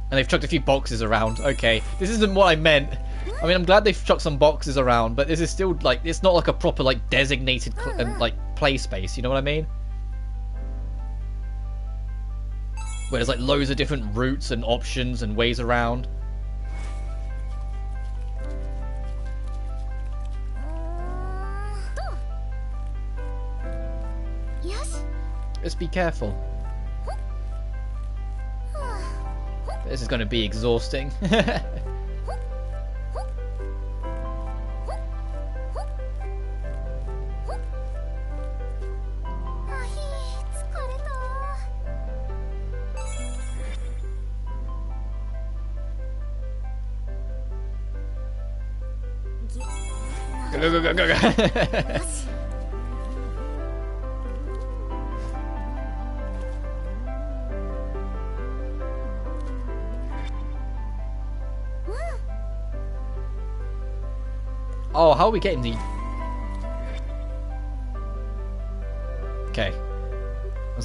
And they've chucked a few boxes around. Okay. This isn't what I meant. I mean, I'm glad they've chucked some boxes around, but this is still, like, it's not like a proper, like, designated, like, play space. You know what I mean? Where there's, like, loads of different routes and options and ways around. Just be careful. This is going to be exhausting. Go. Oh, how are we getting the... Okay.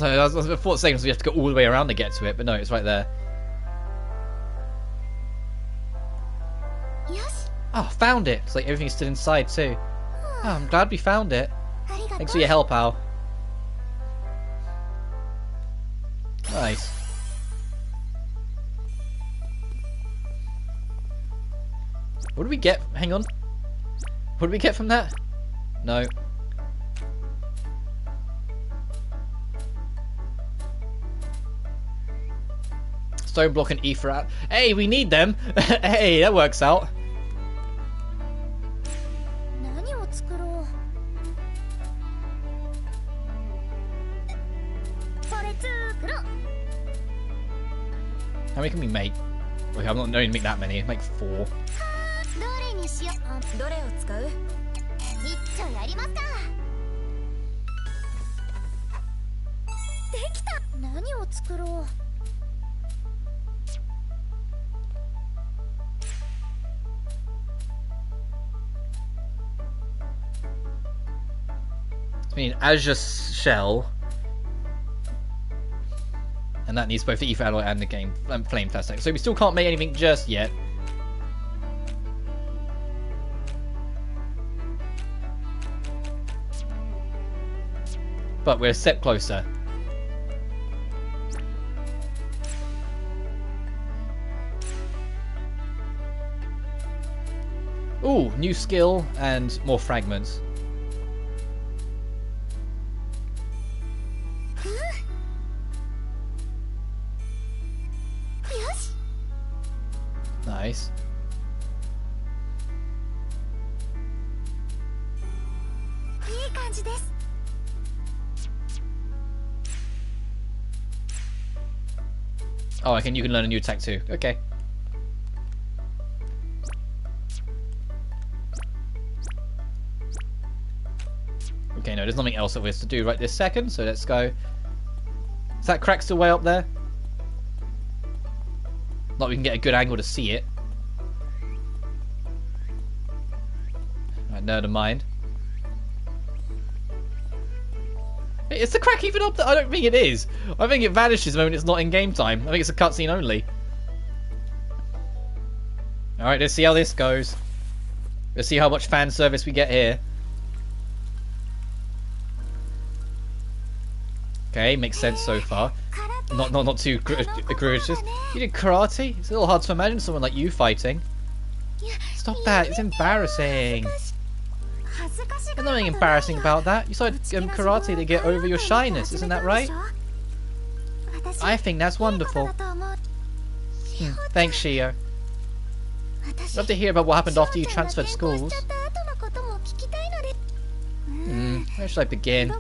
I was before saying we have to go all the way around to get to it, but no, it's right there. Oh, found it! It's like everything's still inside too. Oh, I'm glad we found it. Thanks for your help, Al. Nice. What did we get? Hang on. What did we get from that? No. Stone block and ether out. Hey, we need them. Hey, that works out. 何を作ろう。これ作ろう。 How many can we make? Okay, I'm not going to make that many. Make 4. どれにしよう。どれを使う？一丁やりますか。できた。何を作ろう。 I mean, Azure Shell. And that needs both the Ether Alloy and the game Flame Plastic. So we still can't make anything just yet. But we're a step closer. Ooh, new skill and more fragments. Nice. Oh, you can learn a new attack too. Okay. Okay, no, there's nothing else that we have to do right this second, so let's go. Is that crack still way up there? Like we can get a good angle to see it. Right, never mind. Is the crack even up there? I don't think it is. I think it vanishes the moment it's not in game time. I think it's a cutscene only. Alright, let's see how this goes. Let's see how much fan service we get here. Okay, makes sense so far. Not too egregious. You did karate? It's a little hard to imagine someone like you fighting. Stop that, it's embarrassing. There's nothing embarrassing about that. You started karate to get over your shyness, isn't that right? I think that's wonderful. Thanks, Shio. I'd love to hear about what happened after you transferred schools. Where should I begin?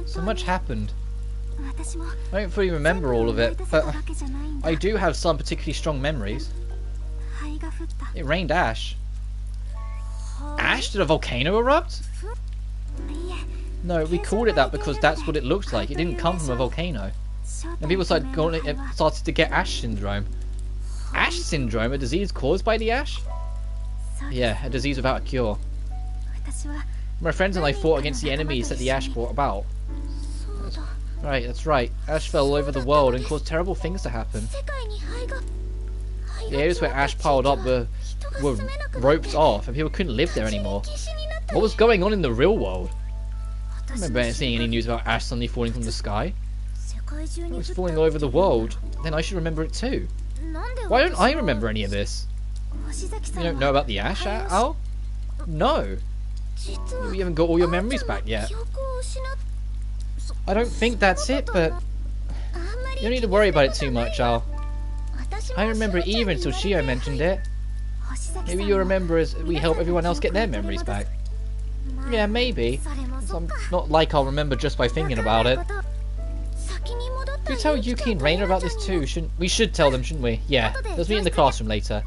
So much happened. I don't fully remember all of it, but I do have some particularly strong memories. It rained ash. Ash? Did a volcano erupt? No, we called it that because that's what it looked like. It didn't come from a volcano. And people started to get ash syndrome. Ash syndrome? A disease caused by the ash? Yeah, a disease without a cure. My friends and I fought against the enemies that the ash brought about. Right, that's right. Ash fell all over the world and caused terrible things to happen. The areas where ash piled up were roped off and people couldn't live there anymore. What was going on in the real world? I don't remember seeing any news about ash suddenly falling from the sky. It was falling all over the world. Then I should remember it too. Why don't I remember any of this? You don't know about the ash, Al? No. You haven't got all your memories back yet. I don't think that's it, but you don't need to worry about it too much, Al. I don't remember it either until Shio mentioned it. Maybe you'll remember as we help everyone else get their memories back. Yeah, maybe. It's not like I'll remember just by thinking about it. Should we tell Yuki and Reina about this too? We should tell them, shouldn't we? Yeah, let's meet in the classroom later.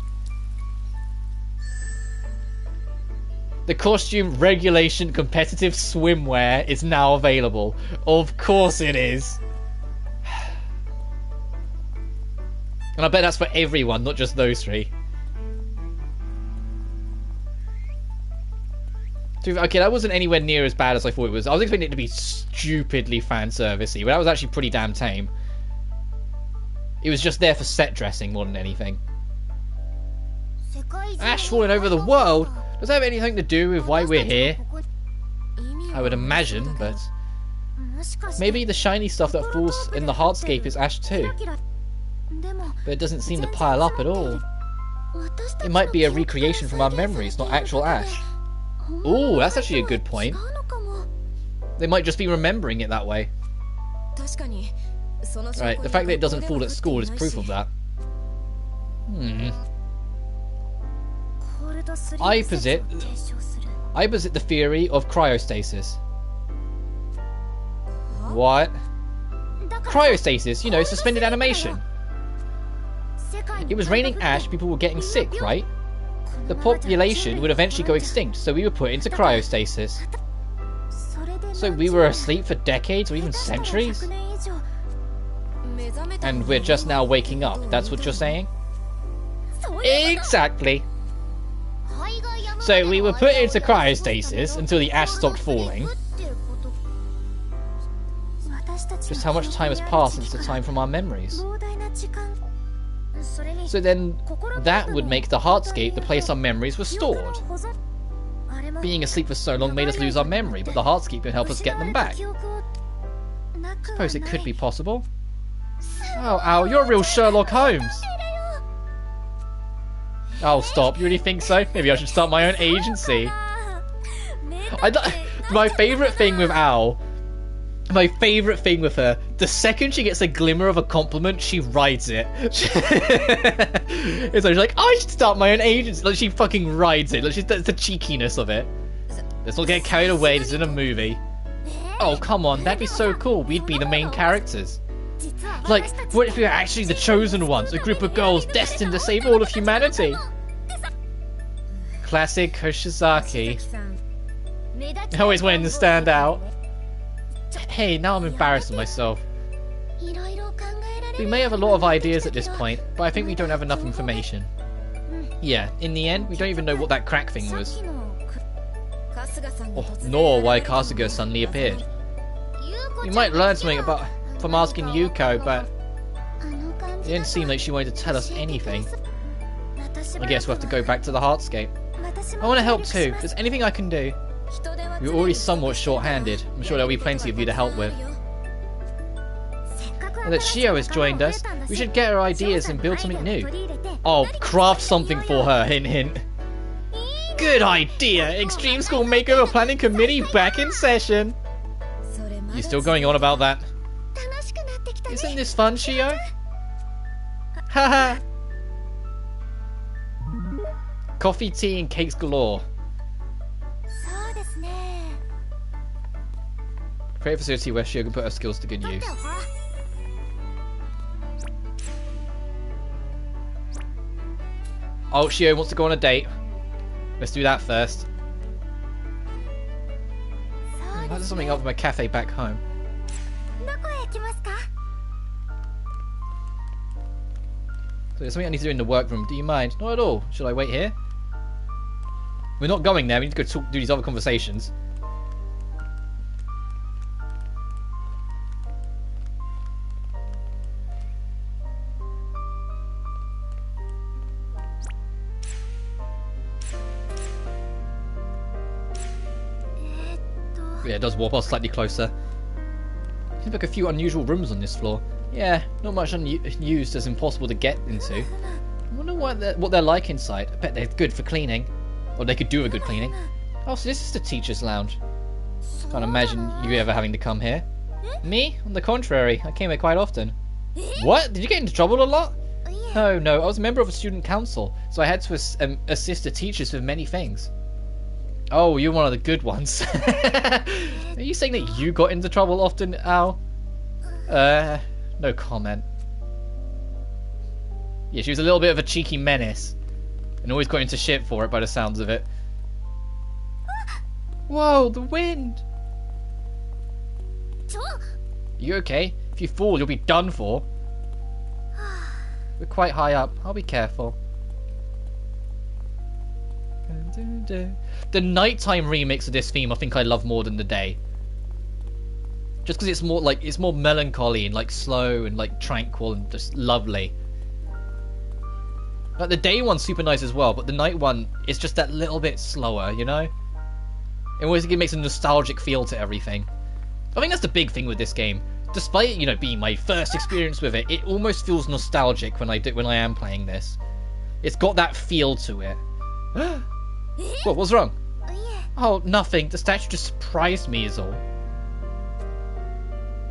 The costume regulation competitive swimwear is now available. Of course it is. And I bet that's for everyone, not just those three. Okay, that wasn't anywhere near as bad as I thought it was. I was expecting it to be stupidly fan servicey, but that was actually pretty damn tame. It was just there for set dressing more than anything. Ash falling over the world? Does that have anything to do with why we're here? I would imagine, but maybe the shiny stuff that falls in the hardscape is ash too. But it doesn't seem to pile up at all. It might be a recreation from our memories, not actual ash. Ooh, that's actually a good point. They might just be remembering it that way. Right, the fact that it doesn't fall at school is proof of that. I posit the theory of cryostasis. What? Cryostasis, you know, suspended animation. It was raining ash, people were getting sick, right? The population would eventually go extinct, so we were put into cryostasis. So we were asleep for decades or even centuries? And we're just now waking up, that's what you're saying? Exactly. So we were put into cryostasis until the ash stopped falling. Just how much time has passed since the time from our memories? So then, that would make the Heartscape the place our memories were stored. Being asleep for so long made us lose our memory, but the Heartscape can help us get them back. Suppose it could be possible. Oh, Al, you're a real Sherlock Holmes. Oh, stop. You really think so? Maybe I should start my own agency. My favourite thing with Al, my favourite thing with her, the second she gets a glimmer of a compliment, she rides it. It's like, I should start my own agency. Like, she fucking rides it. Like, that's the cheekiness of it. Let's not get carried away. This is in a movie. Oh, come on. That'd be so cool. We'd be the main characters. Like, what if we were actually the chosen ones? A group of girls destined to save all of humanity. Classic Hoshizaki. I always wanted to stand out. Hey, now I'm embarrassed of myself. We may have a lot of ideas at this point, but I think we don't have enough information. Yeah, in the end, we don't even know what that crack thing was. Nor why Kasuga suddenly appeared. We might learn something from asking Yuko, but it didn't seem like she wanted to tell us anything. I guess we'll have to go back to the Heartscape. I want to help too. If there's anything I can do. We're already somewhat short-handed. I'm sure there'll be plenty of you to help with. Now that Shio has joined us, we should get her ideas and build something new. Oh, craft something for her, hint hint. Good idea! Extreme School Makeover Planning Committee back in session! You still going on about that? Isn't this fun, Shio? Haha! Coffee, tea, and cakes galore. Create a facility where Shio can put her skills to good use. Oh, Shio wants to go on a date. Let's do that first. There's something up with my cafe back home. So there's something I need to do in the workroom. Do you mind? Not at all. Should I wait here? We're not going there. We need to go do these other conversations. Yeah, it does warp us slightly closer. Seems like a few unusual rooms on this floor. Yeah, not much unused as impossible to get into. I wonder what they're like inside. I bet they're good for cleaning. Or they could do a good cleaning. Oh, so this is the teacher's lounge. Can't imagine you ever having to come here. Me? On the contrary, I came here quite often. What? Did you get into trouble a lot? No, I was a member of a student council, so I had to assist the teachers with many things. Oh, you're one of the good ones. Are you saying that you got into trouble often, Al? No comment. Yeah, she was a little bit of a cheeky menace. And always got into shit for it by the sounds of it. Whoa, the wind! You okay? If you fall, you'll be done for. We're quite high up. I'll be careful. The nighttime remix of this theme I think I love more than the day. Just because it's more melancholy and like slow and like tranquil and just lovely. Like the day one's super nice as well, but the night one is just that little bit slower, you know? It always makes a nostalgic feel to everything. I think that's the big thing with this game. Despite, you know, being my first experience with it, it almost feels nostalgic when I am playing this. It's got that feel to it. What? What's wrong? Oh, nothing. The statue just surprised me is all.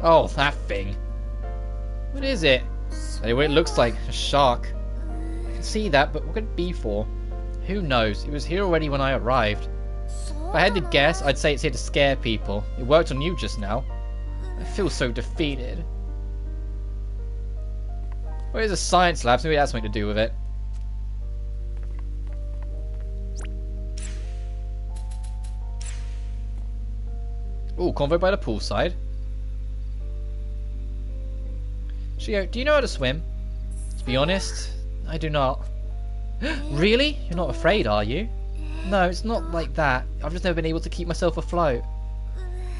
Oh, that thing. What is it? Anyway, it looks like a shark. I can see that, but what could it be for? Who knows? It was here already when I arrived. If I had to guess, I'd say it's here to scare people. It worked on you just now. I feel so defeated. Where's a science lab? Maybe that's something to do with it. Ooh, convoy by the poolside. Shio, do you know how to swim? To be honest, I do not. Really? You're not afraid, are you? No, it's not like that. I've just never been able to keep myself afloat.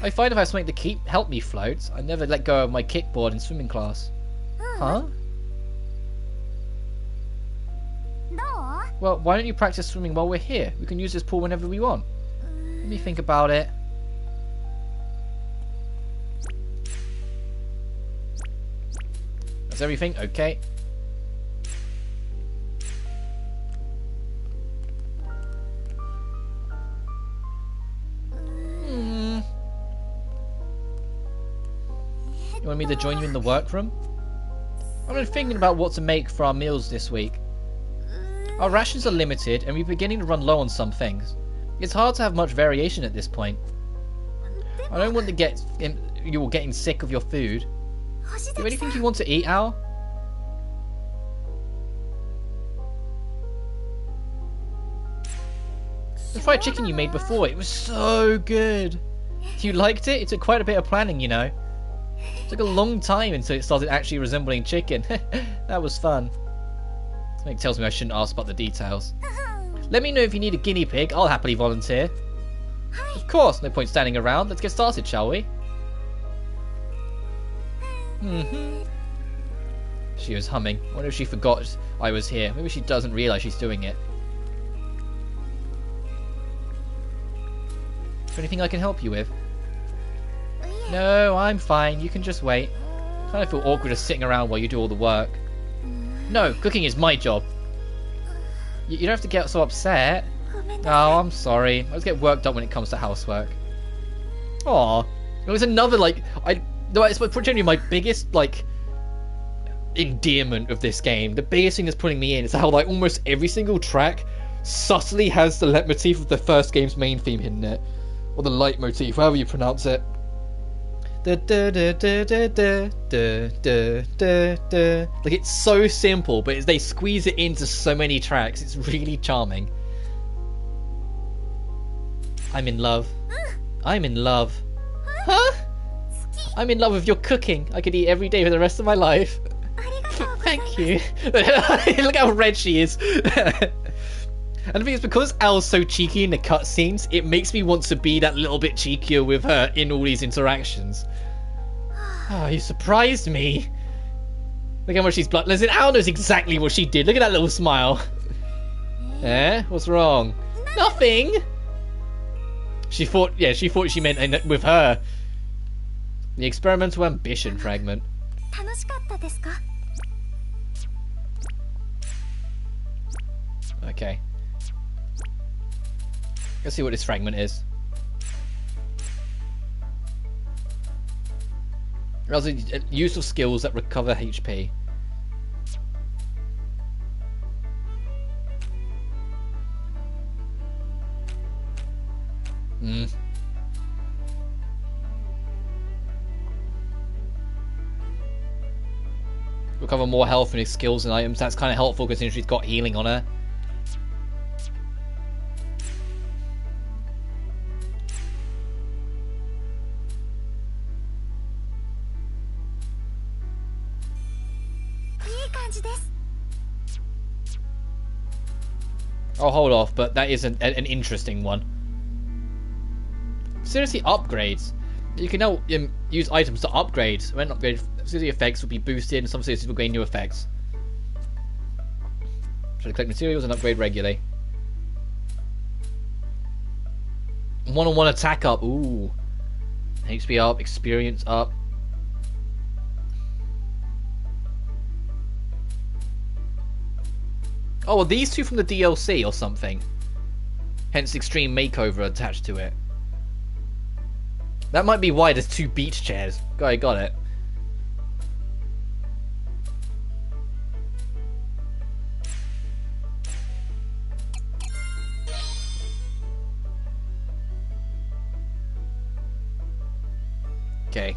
I find if I have something to help me float, I never let go of my kickboard in swimming class. Huh? Well, why don't you practice swimming while we're here? We can use this pool whenever we want. Let me think about it. That's everything? Okay. You want me to join you in the workroom? I've been thinking about what to make for our meals this week. Our rations are limited and we're beginning to run low on some things. It's hard to have much variation at this point. I don't want to get you're getting sick of your food. Do you have anything you want to eat, Al? The fried chicken you made before, it was so good. You liked it? It took quite a bit of planning, you know. It took a long time until it started actually resembling chicken. That was fun. Something tells me I shouldn't ask about the details. Let me know if you need a guinea pig. I'll happily volunteer. Of course, no point standing around. Let's get started, shall we? She was humming. I wonder if she forgot I was here. Maybe she doesn't realise she's doing it. Is there anything I can help you with? No, I'm fine. You can just wait. I kind of feel awkward just sitting around while you do all the work. No, cooking is my job. You don't have to get so upset. Oh, I'm sorry. I just get worked up when it comes to housework. Aw. It was another, like, it's generally my biggest, like, endearment of this game. The biggest thing that's putting me in is how, like, almost every single track subtly has the leitmotif of the first game's main theme hidden in it. Or the leitmotif, however you pronounce it. Like, it's so simple, but they squeeze it into so many tracks. It's really charming. I'm in love. I'm in love. Huh? I'm in love with your cooking. I could eat every day for the rest of my life. Thank you. Look how red she is. And I think it's because Al's so cheeky in the cutscenes, it makes me want to be that little bit cheekier with her in all these interactions. Oh, you surprised me. Look how much she's bloodless. And Al knows exactly what she did. Look at that little smile. Eh? What's wrong? Nothing! She thought she meant with her. The experimental ambition fragment. Okay. Let's see what this fragment is. Use of skills that recover HP. Recover more health from his skills and items. That's kind of helpful because she's got healing on her. I'll hold off, but that is an interesting one. Seriously, upgrades. You can now use items to upgrade. When upgrade, the effects will be boosted, and some cities will gain new effects. Try to collect materials and upgrade regularly. One-on-one attack up. Ooh. HP up, experience up. Oh, well, these two from the DLC or something. Hence Extreme Makeover attached to it. That might be why there's two beach chairs. Got it. Okay.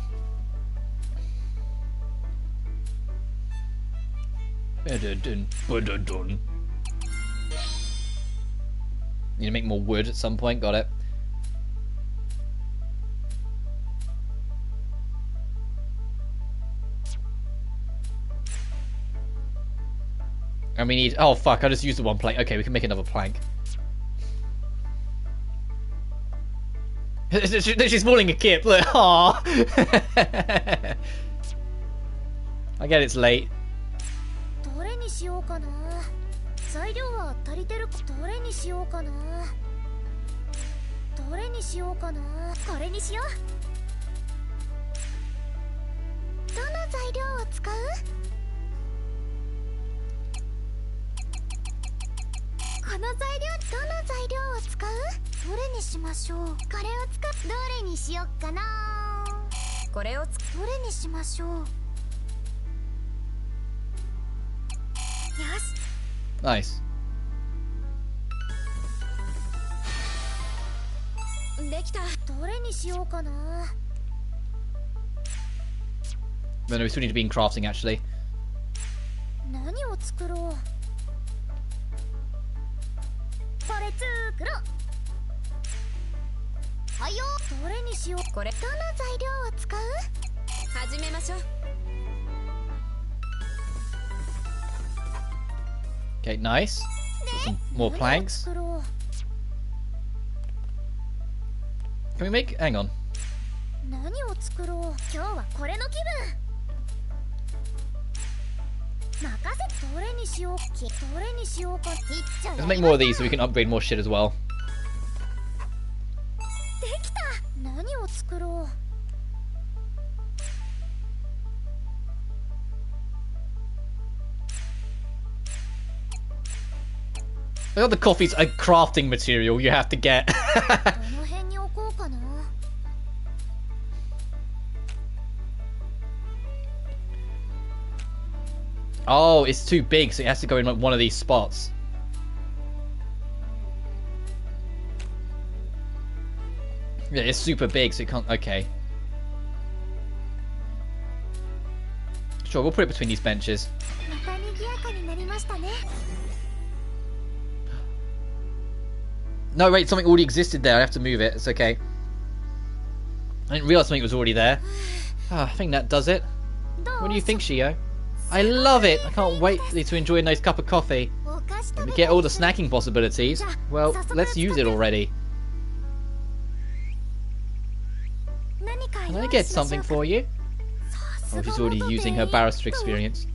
Need to make more wood at some point. Got it. And we need... Oh, fuck. I just used the one plank. Okay, we can make another plank. She's falling a kip. Look. Aww. I get it's late. どれにしようかな。材料は足りてる。どれにしようかな。どれにしようかな。これにしよう。どの材料を使う？この材料、どの材料を使う？どれにしましょう。これを使う。どれにしよっかな。これをどれにしましょう。よし。Nice. できた。どれにしようかな。 No, we still need to be in crafting, actually. 何を作ろう。これ作ろう。はいよ。どれにしよう。これどの材料を使う？始めましょう。 Okay, nice. Some more planks. Can we make... Hang on. 何を作ろう。今日はこれの気分。任せ。どれにしよう。どれにしようか。Let's make more of these so we can upgrade more shit as well. できた。何を作ろう。 I got the coffee's a crafting material you have to get. どの辺に置こうかな。 Oh, it's too big, so it has to go in like one of these spots. Yeah, it's super big, so it can't... Okay. Sure, we'll put it between these benches. また賑やかになりましたね。 No, wait, something already existed there. I have to move it. It's okay. I didn't realize something was already there. I think that does it. What do you think, Shio? I love it. I can't wait to enjoy a nice cup of coffee. We get all the snacking possibilities. Well, let's use it already. Can I get something for you? Oh, she's already using her barrister experience.